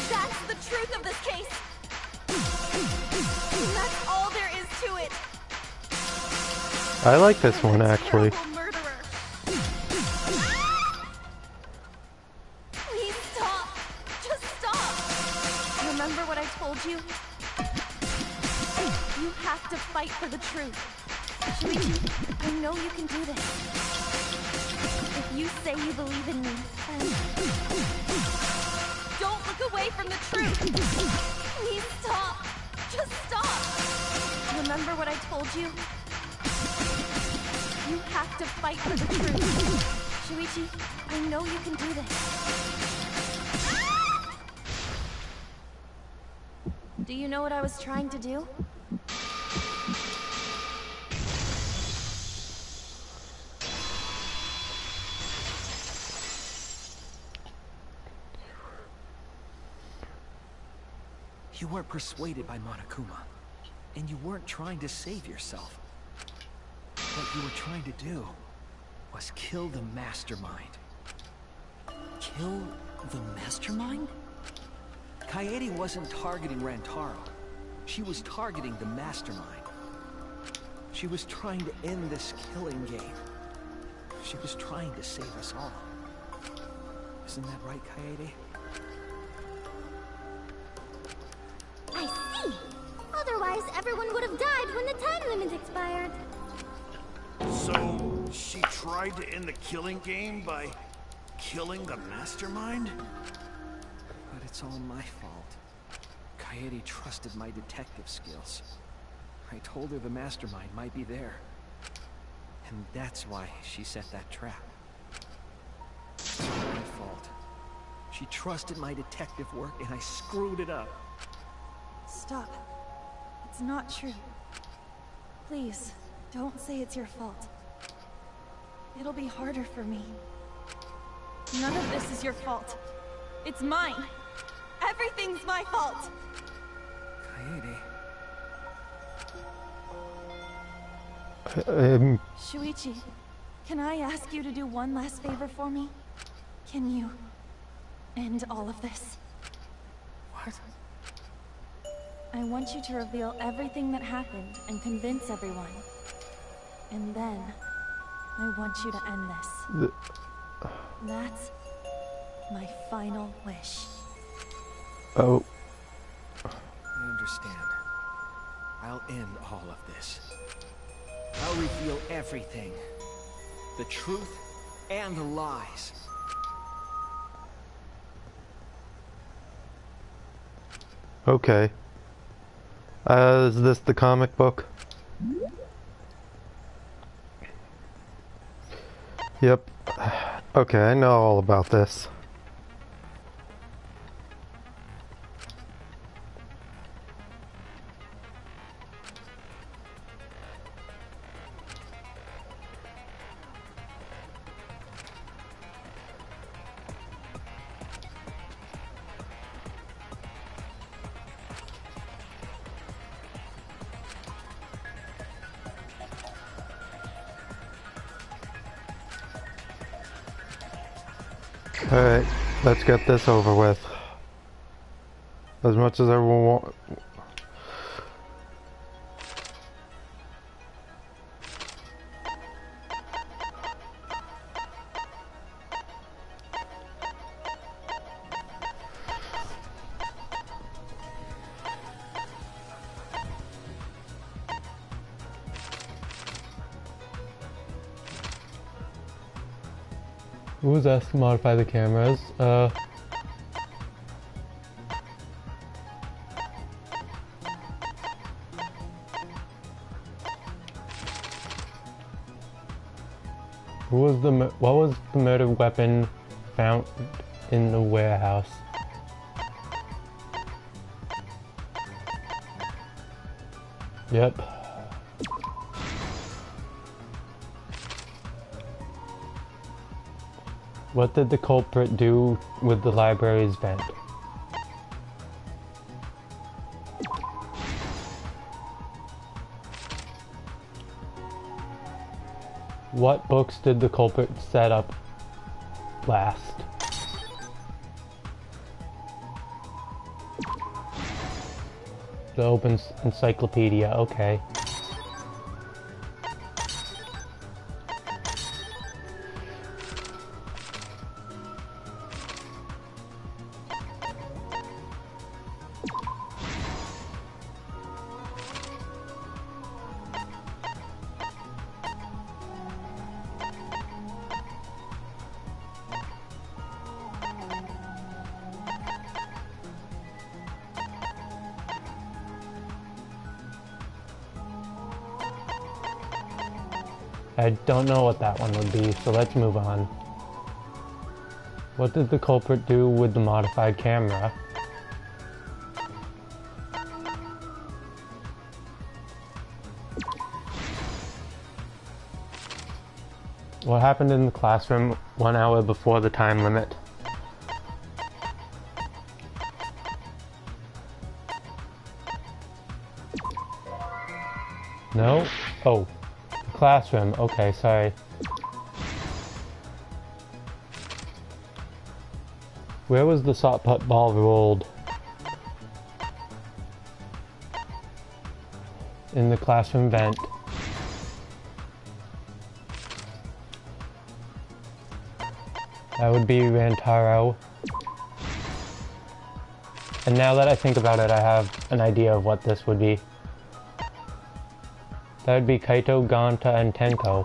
That's the truth of this case! And that's all there is to it! I like this one, actually. Murderer! Please stop! Just stop! Remember what I told you? You have to fight for the truth. Shuichi, I know you can do this. If you say you believe in me, then... Don't look away from the truth! Please stop! Just stop! Remember what I told you? You have to fight for the truth. Shuichi, I know you can do this. Do you know what I was trying to do? You weren't persuaded by Monokuma, and you weren't trying to save yourself. What you were trying to do was kill the mastermind. Kill the mastermind? Kaede wasn't targeting Rantaro. She was targeting the mastermind. She was trying to end this killing game. She was trying to save us all. Isn't that right, Kaede? I see! Otherwise, everyone would have died when the time limit expired. So, she tried to end the killing game by killing the mastermind? But it's all my fault. Kaede trusted my detective skills. I told her the mastermind might be there. And that's why she set that trap. It's my fault. She trusted my detective work and I screwed it up. Stop. It's not true. Please, don't say it's your fault. It'll be harder for me. None of this is your fault. It's mine. Everything's my fault. Kaede. Shuichi, can I ask you to do one last favor for me? Can you end all of this? What? I want you to reveal everything that happened and convince everyone. And then, I want you to end this. That's my final wish. Oh. I understand. I'll end all of this. I'll reveal everything. The truth and the lies. Okay. Is this the comic book? Yep. Okay, I know all about this. Alright, let's get this over with. As much as everyone wants. Who was asked to modify the cameras? What was the murder weapon found in the warehouse? Yep. What did the culprit do with the library's vent? What books did the culprit set up last? The open encyclopedia, okay. I don't know what that one would be, so let's move on. What did the culprit do with the modified camera? What happened in the classroom 1 hour before the time limit? No? Oh. Classroom, okay, sorry. Where was the shot put ball rolled? In the classroom vent. That would be Rantaro. And now that I think about it, I have an idea of what this would be. That would be Kaito, Ganta, and Tenko.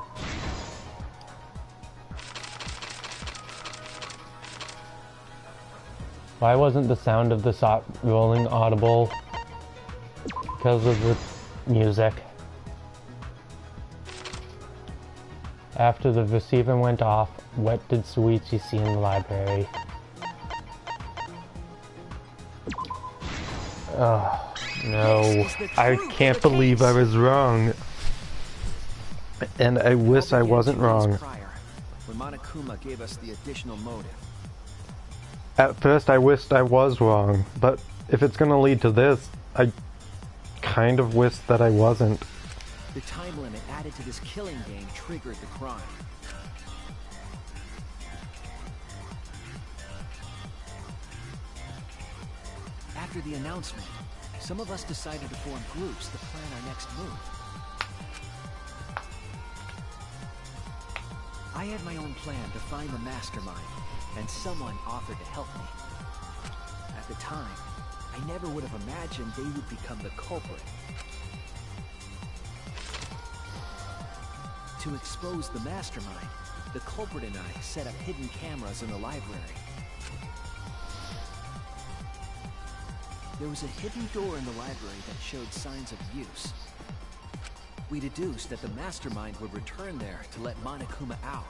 Why wasn't the sound of the shot rolling audible? Because of the music. After the receiver went off, what did Shuichi see in the library? Oh, no. I can't believe I was wrong. And I wish I wasn't wrong. When Monokuma gave us the additional motive. At first I wished I was wrong, but if it's gonna lead to this, I kind of wish that I wasn't. The time limit added to this killing game triggered the crime. After the announcement, some of us decided to form groups to plan our next move. I had my own plan to find the mastermind, and someone offered to help me. At the time, I never would have imagined they would become the culprit. To expose the mastermind, the culprit and I set up hidden cameras in the library. There was a hidden door in the library that showed signs of use. We deduced that the mastermind would return there to let Monokuma out.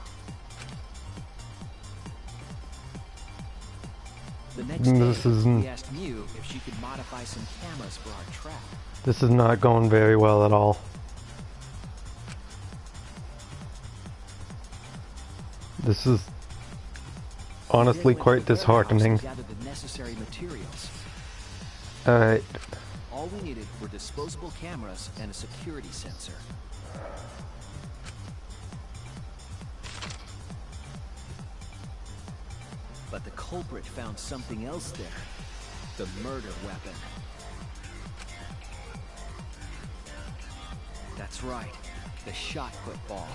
The next day, we asked Mew if she could modify some cameras for our trap. This is not going very well at all. This is honestly quite disheartening. Alright. All we needed were disposable cameras and a security sensor. But the culprit found something else there. The murder weapon. That's right. The shot put ball.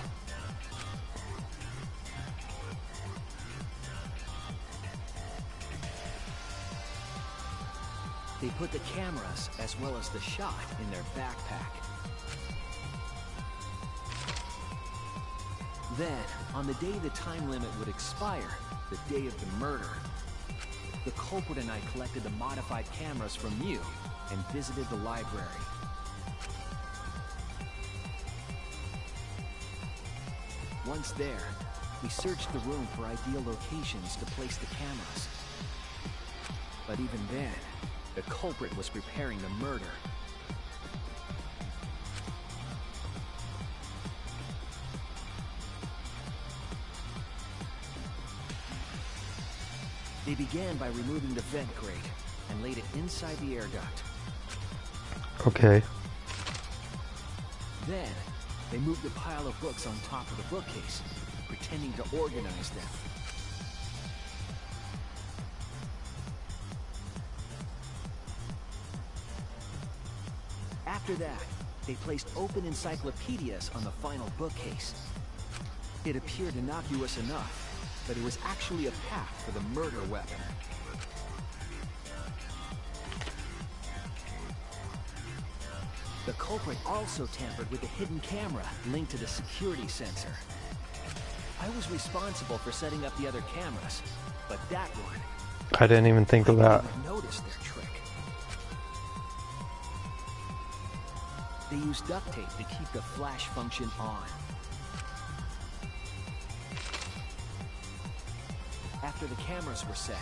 They put the cameras as well as the shot in their backpack. Then, on the day the time limit would expire, the day of the murder, the culprit and I collected the modified cameras from Mew and visited the library. Once there, We searched the room for ideal locations to place the cameras. But even then, the culprit was preparing the murder. They began by removing the vent grate and laid it inside the air duct. Okay. Then, they moved the pile of books on top of the bookcase, pretending to organize them. After that, they placed open encyclopedias on the final bookcase. It appeared innocuous enough, but it was actually a path for the murder weapon. The culprit also tampered with the hidden camera linked to the security sensor. I was responsible for setting up the other cameras, but that one... I didn't even think of that. I didn't even notice their trick. They used duct tape to keep the flash function on. After the cameras were set,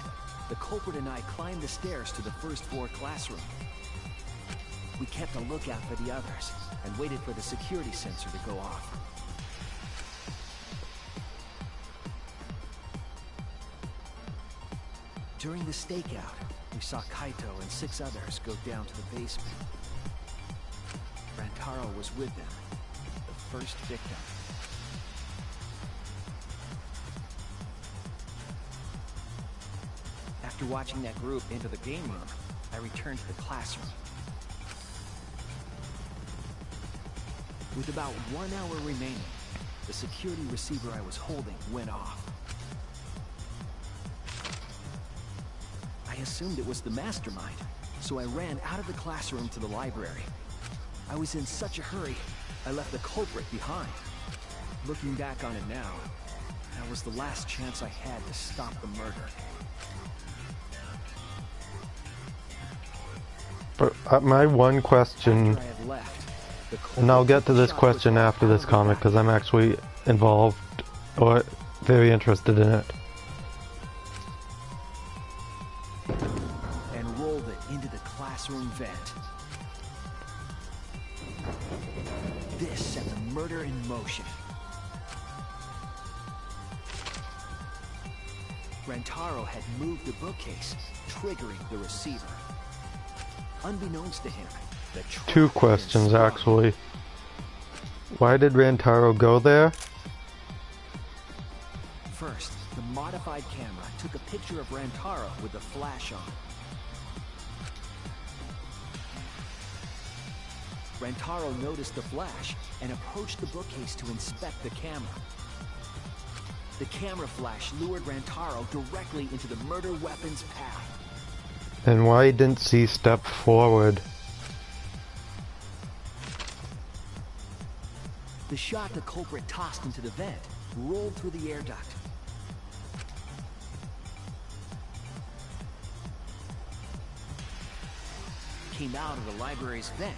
the culprit and I climbed the stairs to the first floor classroom. We kept a lookout for the others and waited for the security sensor to go off. During the stakeout, we saw Kaito and 6 others go down to the basement. Rantaro was with them, the first victim. After watching that group into the game room, I returned to the classroom. With about 1 hour remaining, the security receiver I was holding went off. I assumed it was the mastermind, so I ran out of the classroom to the library. I was in such a hurry, I left the culprit behind. Looking back on it now, that was the last chance I had to stop the murder. But my one question, and I'll get to this question after this comic because I'm actually involved or very interested in it. And rolled it into the classroom vent. This set the murder in motion. Rantaro had moved the bookcase, triggering the receiver. Unbeknownst to him, the trap 2 questions actually. Why did Rantaro go there? First, the modified camera took a picture of Rantaro with the flash on. Rantaro noticed the flash and approached the bookcase to inspect the camera. The camera flash lured Rantaro directly into the murder weapon's path. And why didn't she step forward? The shot the culprit tossed into the vent rolled through the air duct. Came out of the library's vent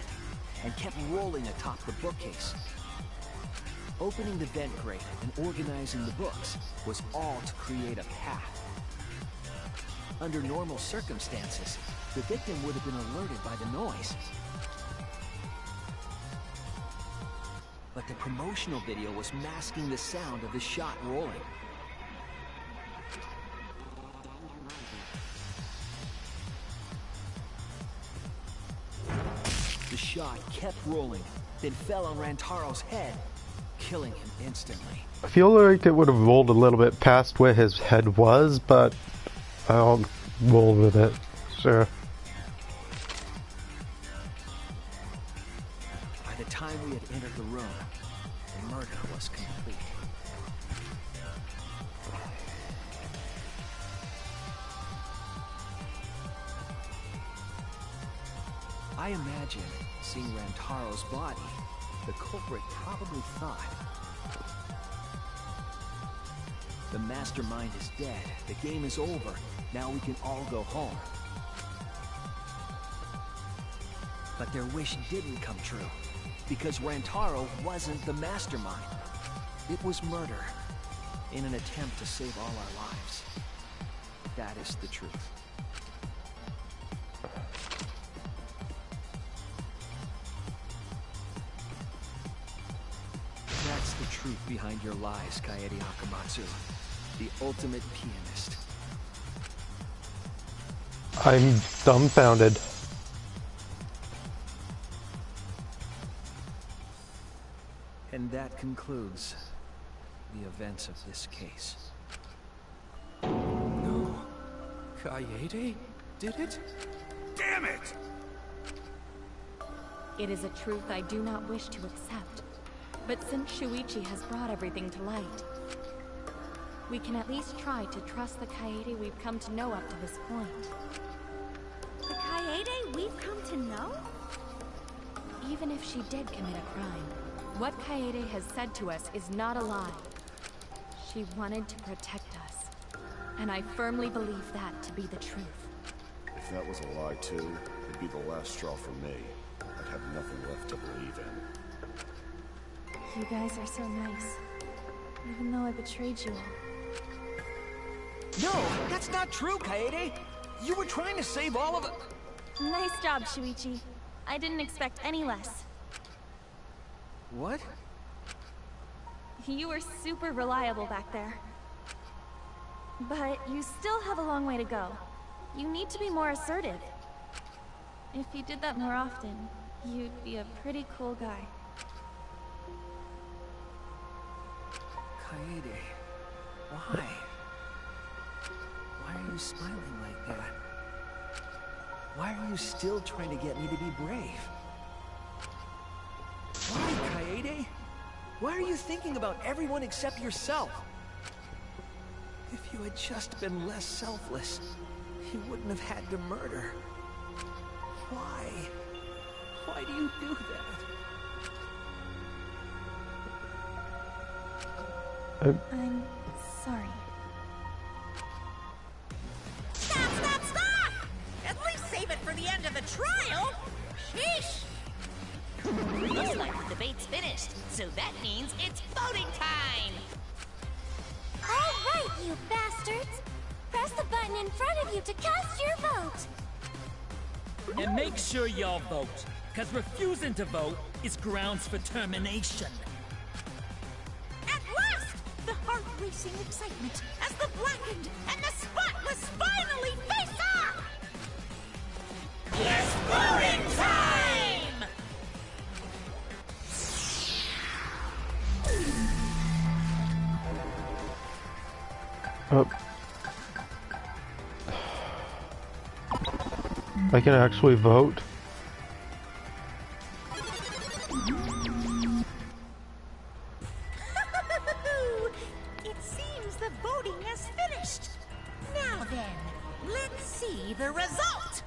and kept rolling atop the bookcase. Opening the vent grate and organizing the books was all to create a path. Under normal circumstances, the victim would have been alerted by the noise. But the promotional video was masking the sound of the shot rolling. The shot kept rolling, then fell on Rantaro's head, killing him instantly. I feel like it would have rolled a little bit past where his head was, but I'll roll with it. Sure. By the time we had entered the room, the murder was complete. I imagine, seeing Rantaro's body, the culprit probably thought, the mastermind is dead, the game is over, now we can all go home. But their wish didn't come true, because Rantaro wasn't the mastermind. It was murder. in an attempt to save all our lives. That is the truth. That's the truth behind your lies, Kaede Akamatsu. The ultimate pianist. I'm dumbfounded. And that concludes the events of this case. No. Kaede did it? Damn it! It is a truth I do not wish to accept. But since Shuichi has brought everything to light, we can at least try to trust the Kaede we've come to know up to this point. The Kaede we've come to know? Even if she did commit a crime, what Kaede has said to us is not a lie. She wanted to protect us, and I firmly believe that to be the truth. If that was a lie too, it'd be the last straw for me. I'd have nothing left to believe in. You guys are so nice, even though I betrayed you all. No, that's not true, Kaede! You were trying to save all of it. Nice job, Shuichi. I didn't expect any less. What? You were super reliable back there. But you still have a long way to go. You need to be more assertive. If you did that more often, you'd be a pretty cool guy. Kaede, why? Why are you smiling like that? Why are you still trying to get me to be brave? Why, Kaede? Why are you thinking about everyone except yourself? If you had just been less selfless, you wouldn't have had to murder. Why? Why do you do that? I'm sorry. Stop, stop, stop! At least save it for the end of the trial! Sheesh! Looks like the debate's finished, so that means it's voting time! All right, you bastards! Press the button in front of you to cast your vote! And make sure y'all vote, because refusing to vote is grounds for termination. At last! The heart-racing excitement as the Blackened and the Spotless finally face off! It's voting time! I can actually vote. It seems the voting has finished. Now then, let's see the result.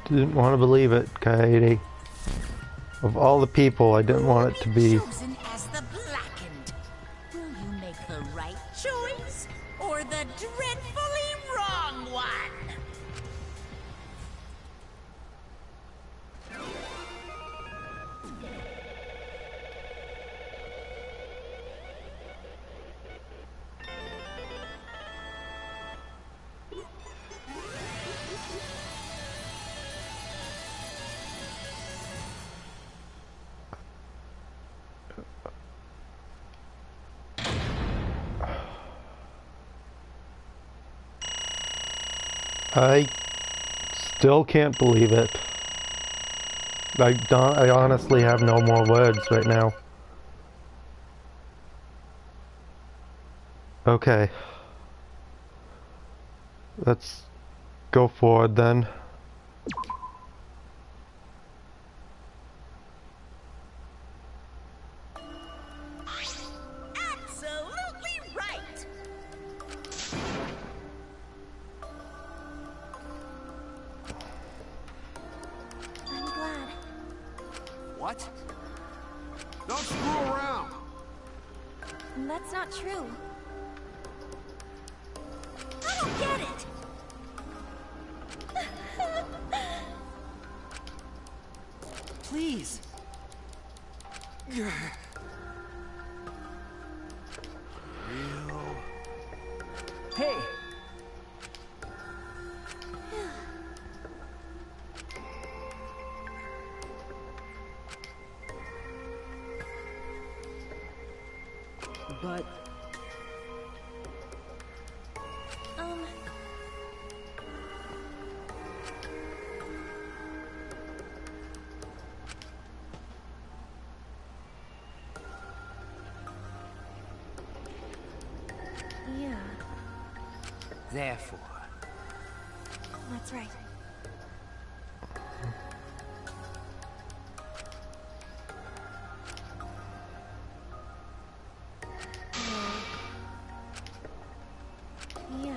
Didn't want to believe it, Kaede. Of all the people, I didn't want it to be. Chosen as the Blackened. Will you make the right choice or the dreadfully wrong one? I still can't believe it. I honestly have no more words right now. Okay. Let's go forward then. Absolutely right. I'm glad. What? Don't screw around! That's not true. I don't get it! Please. Real. Hey! But... Yeah, Therefore, that's right. Yeah.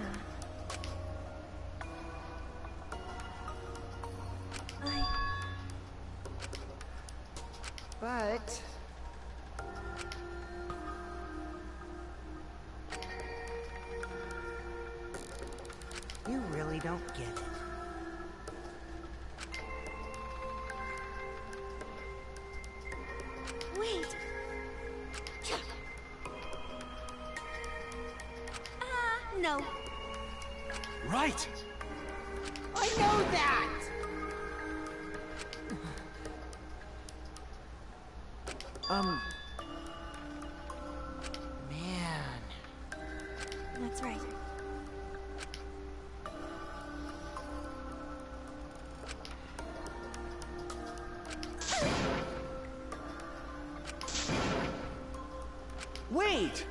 But... you really don't get it. Wait! No. Right! I know that! man. That's right. Wait!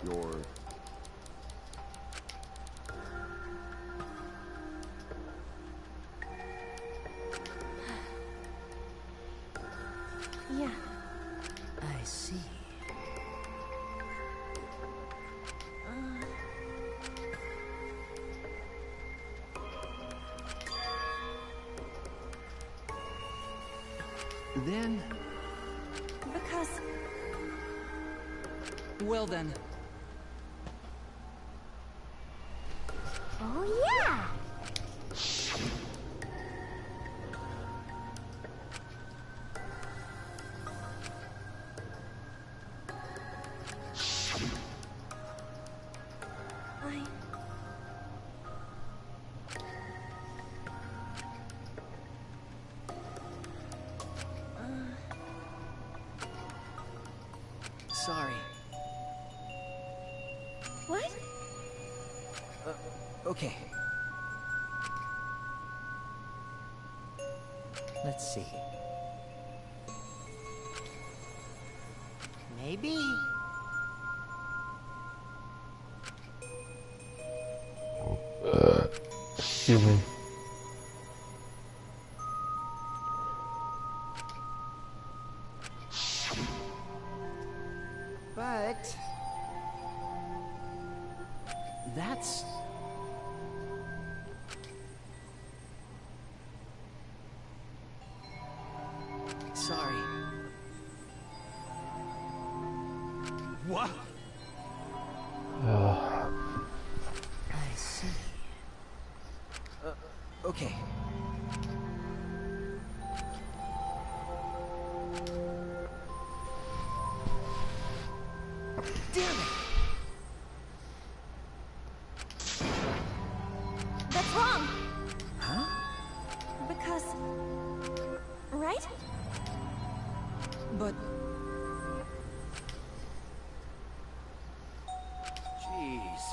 You're... Yeah. I see. Then... Because... Well then... Oh yeah! Sorry. What? Okay. Let's see. Maybe. Excuse me. But... That's... Sorry. What? I see. Okay. Damn it! That's wrong! Huh? Because... Right? But... Jeez.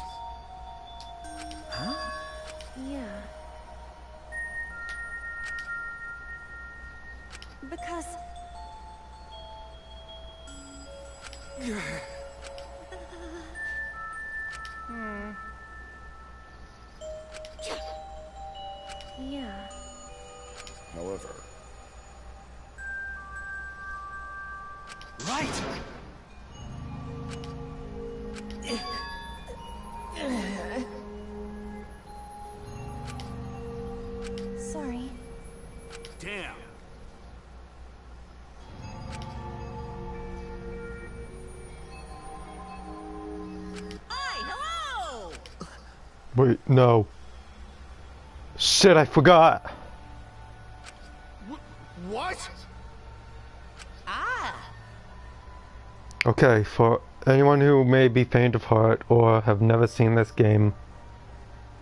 Huh? Yeah. Because... Yeah. However... Right! Wait, no. Shit, I forgot. What? Ah. Okay, for anyone who may be faint of heart or have never seen this game,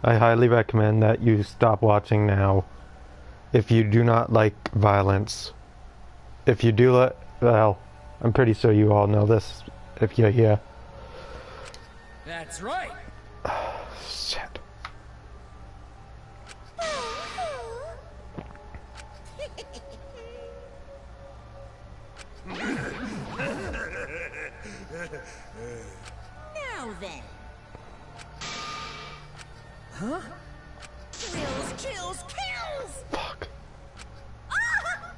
I highly recommend that you stop watching now if you do not like violence. If you do well, I'm pretty sure you all know this if you're here. That's right. Shit. Now then. Huh? Kills, kills, kills! Fuck. Ah!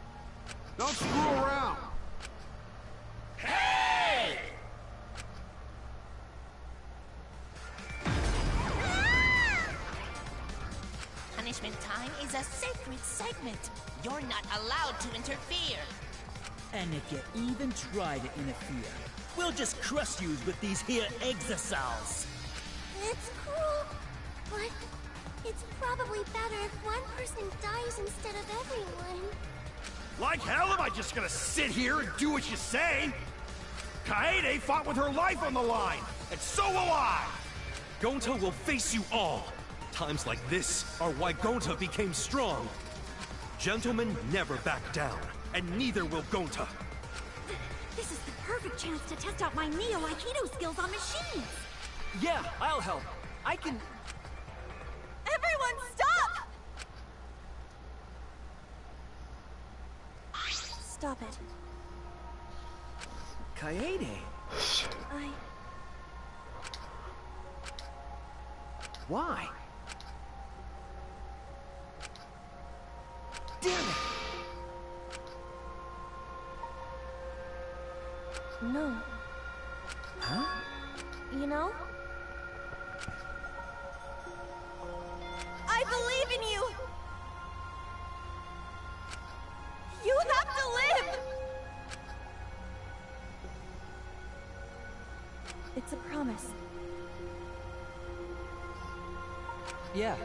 Don't screw around. Hey! Punishment time is a sacred segment. You're not allowed to interfere. And if you even try to interfere, we'll just crush you with these here exosols. It's cruel, but it's probably better if one person dies instead of everyone. Like hell am I just gonna sit here and do what you say? Kaede fought with her life on the line, and so will I! Gonta will face you all. Times like this are why Gonta became strong. Gentlemen never back down, and neither will Gonta. This is the perfect chance to test out my Neo Aikido skills on machines. Yeah, I'll help. I can... Everyone, stop! Stop it. Kaede. Why? Damn it! No. Huh? You know? I believe in you! You have to live! It's a promise. Yeah.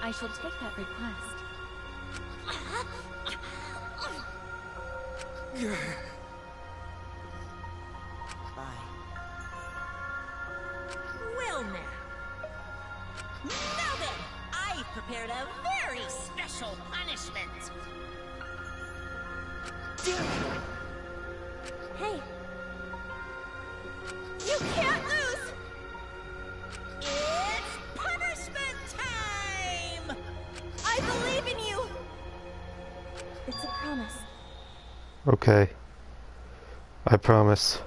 I shall take that request. Well now. Now then, I've prepared a very special punishment. Hey! You can't lose! It's punishment time! I believe in you! It's a promise. Okay. I promise.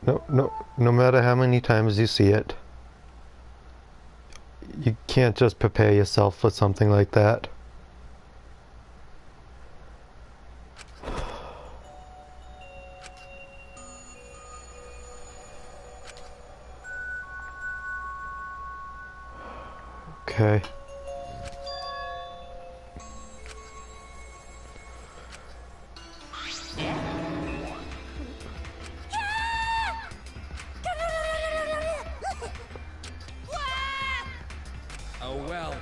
No matter how many times you see it, you can't just prepare yourself for something like that. Okay. Oh well.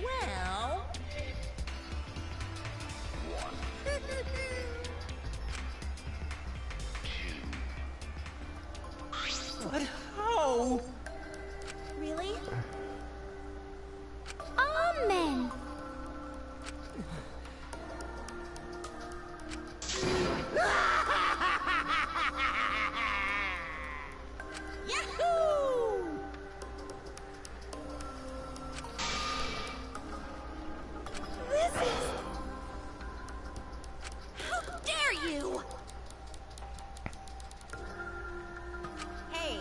Well... What? Oh! Really? Amen. Yahoo! This is... How dare you! Hey,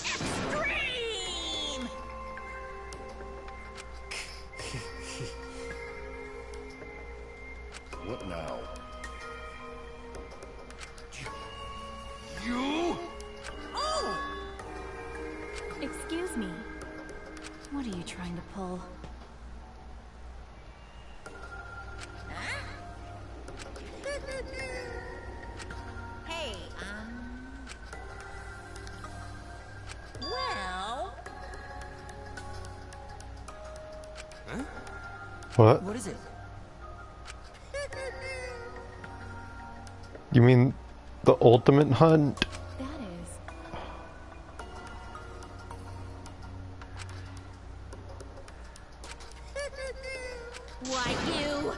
Extreme! What now? You? Oh! Excuse me. What are you trying to pull? Hey, well... Huh? What? What is it? You mean the ultimate hunt? That is. Why, you...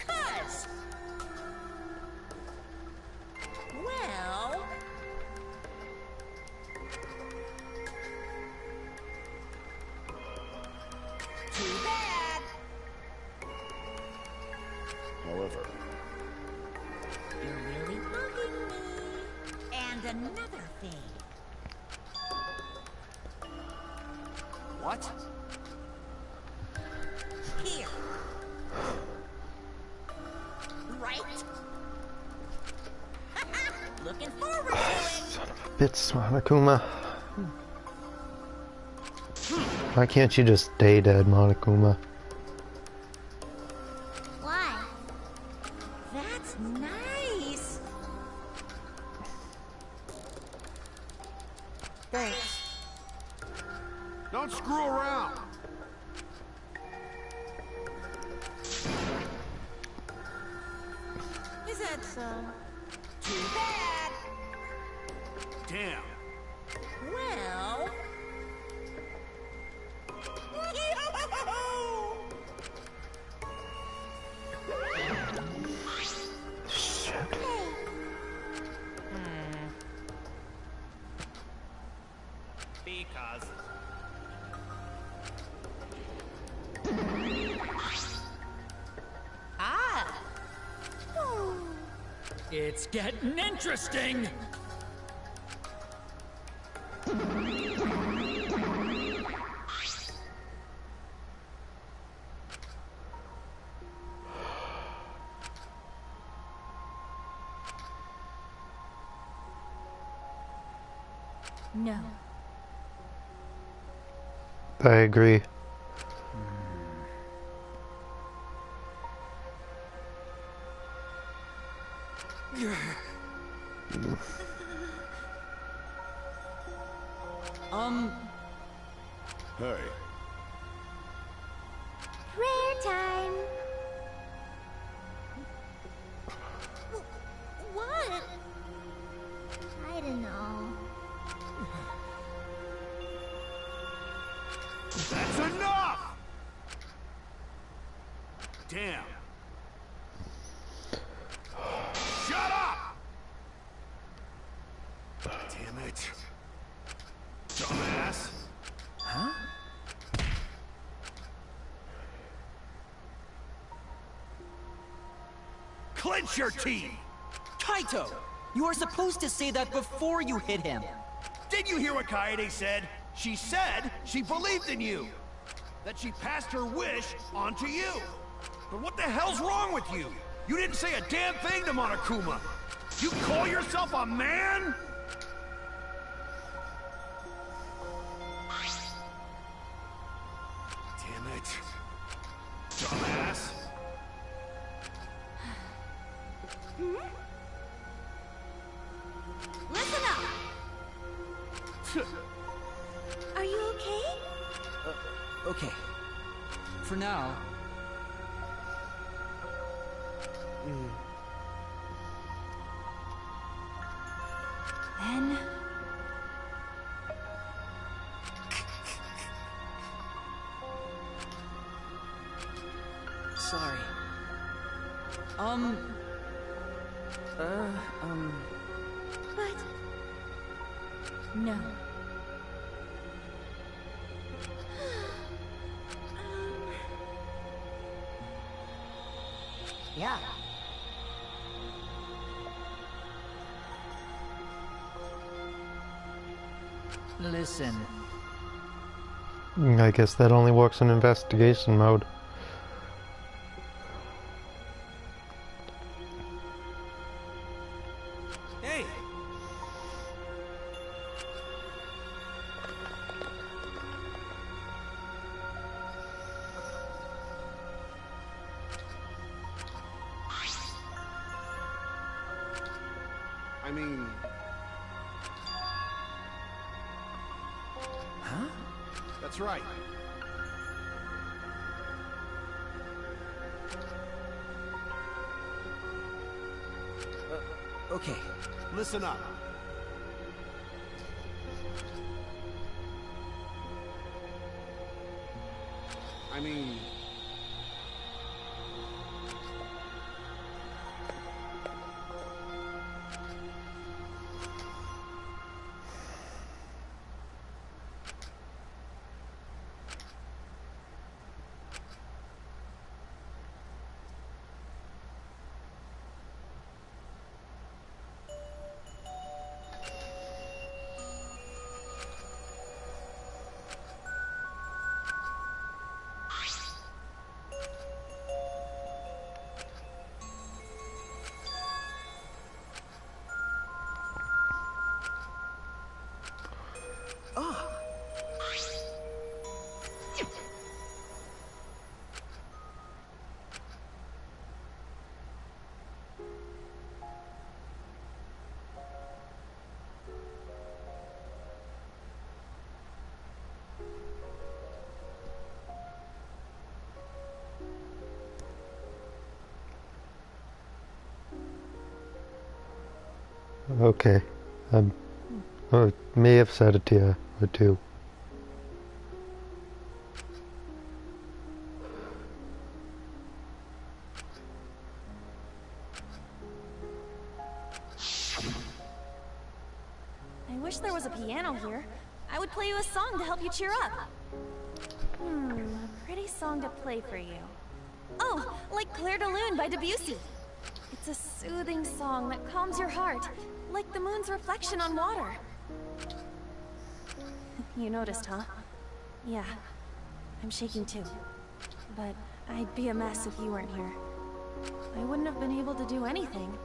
Cuz... Well... Too bad. However, You're really bugging me. And another thing. What? Here. Right? Looking forward to it. Son of a bitch, Monokuma. Why can't you just stay dead, Monokuma? Why? That's nice. Thanks. Don't screw around. Is that so? Too bad. Damn. Well... Shit. Because. Ah! It's getting interesting! No. I agree. hey, Prayer time. What? I and all. That's enough! Damn. Shut up! Damn it. Dumbass. Huh? Clench your teeth! Kaito! You are supposed to say that before you hit him. Did you hear what Kaede said? She said she believed in you. That she passed her wish on to you. But what the hell's wrong with you? You didn't say a damn thing to Monokuma. You call yourself a man? Damn it. Dumbass. Listen up! Are you okay? Okay. For now. Then... Sorry. But... No. Yeah. Listen. I guess that only works in investigation mode. Hey! I mean... Huh? That's right. Okay. Listen up. I mean... Okay. I may have said it to you or two. I wish there was a piano here. I would play you a song to help you cheer up. A pretty song to play for you. Oh, like Clair de Lune by Debussy. It's a soothing song that calms your heart, like the moon's reflection on water. You noticed, huh? Yeah, I'm shaking too. But I'd be a mess if you weren't here. I wouldn't have been able to do anything.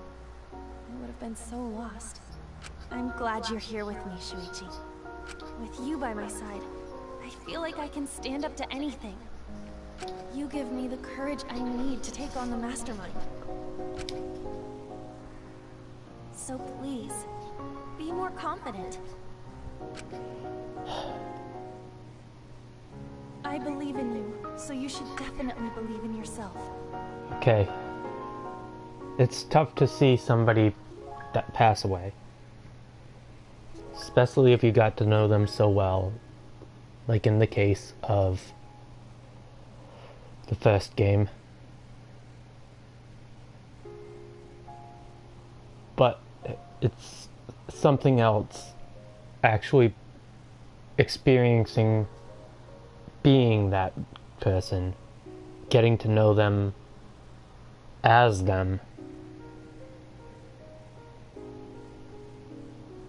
I would have been so lost. I'm glad you're here with me, Shuichi. With you by my side, I feel like I can stand up to anything. You give me the courage I need to take on the Mastermind. So please, be more confident. I believe in you, so you should definitely believe in yourself. Okay. It's tough to see somebody that pass away. especially if you got to know them so well, like in the case of the first game. But it's something else actually experiencing being that person, getting to know them as them,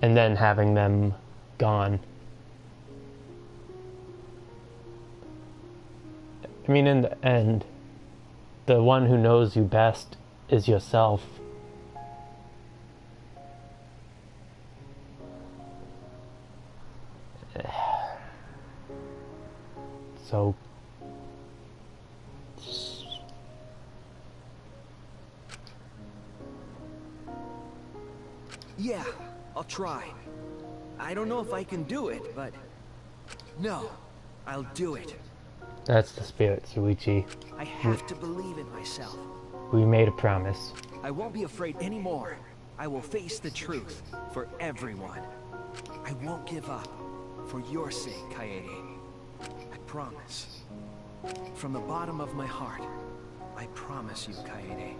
and then having them gone. I mean, in the end, the one who knows you best is yourself. So yeah, I'll try. I don't know if I can do it, but no, I'll do it. that's the spirit, Shuichi. I have to believe in myself. We made a promise. I won't be afraid anymore. I will face the truth for everyone. I won't give up. For your sake, Kaede. I promise. From the bottom of my heart, I promise you, Kaede.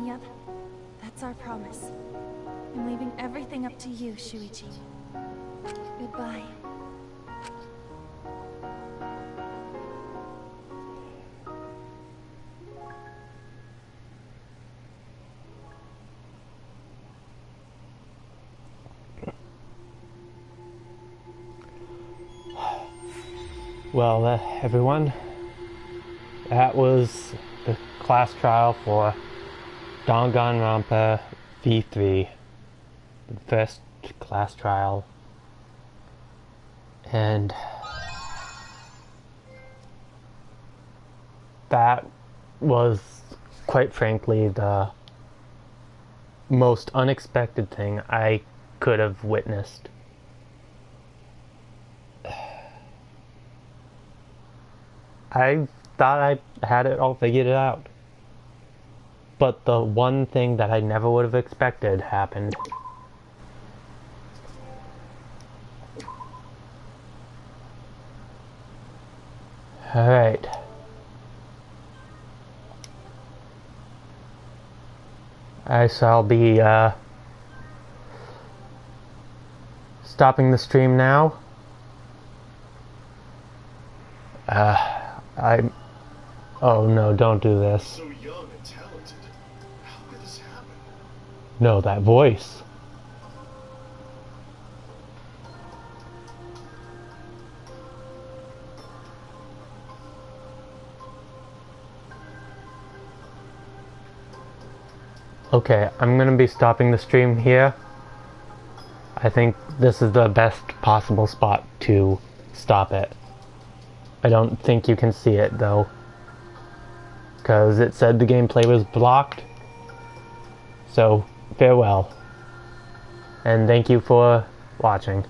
Yep, that's our promise. I'm leaving everything up to you, Shuichi. Goodbye. Well, everyone, that was the class trial for Danganronpa V3, the first class trial, and that was, quite frankly, the most unexpected thing I could have witnessed. I thought I had it all figured out. But the one thing that I never would have expected happened. Alright. I shall be stopping the stream now. Oh no, don't do this. So young and talented. How could this happen? No, that voice. Okay, I'm gonna be stopping the stream here. I think this is the best possible spot to stop it. I don't think you can see it though, because it said the gameplay was blocked. So, farewell. And thank you for watching.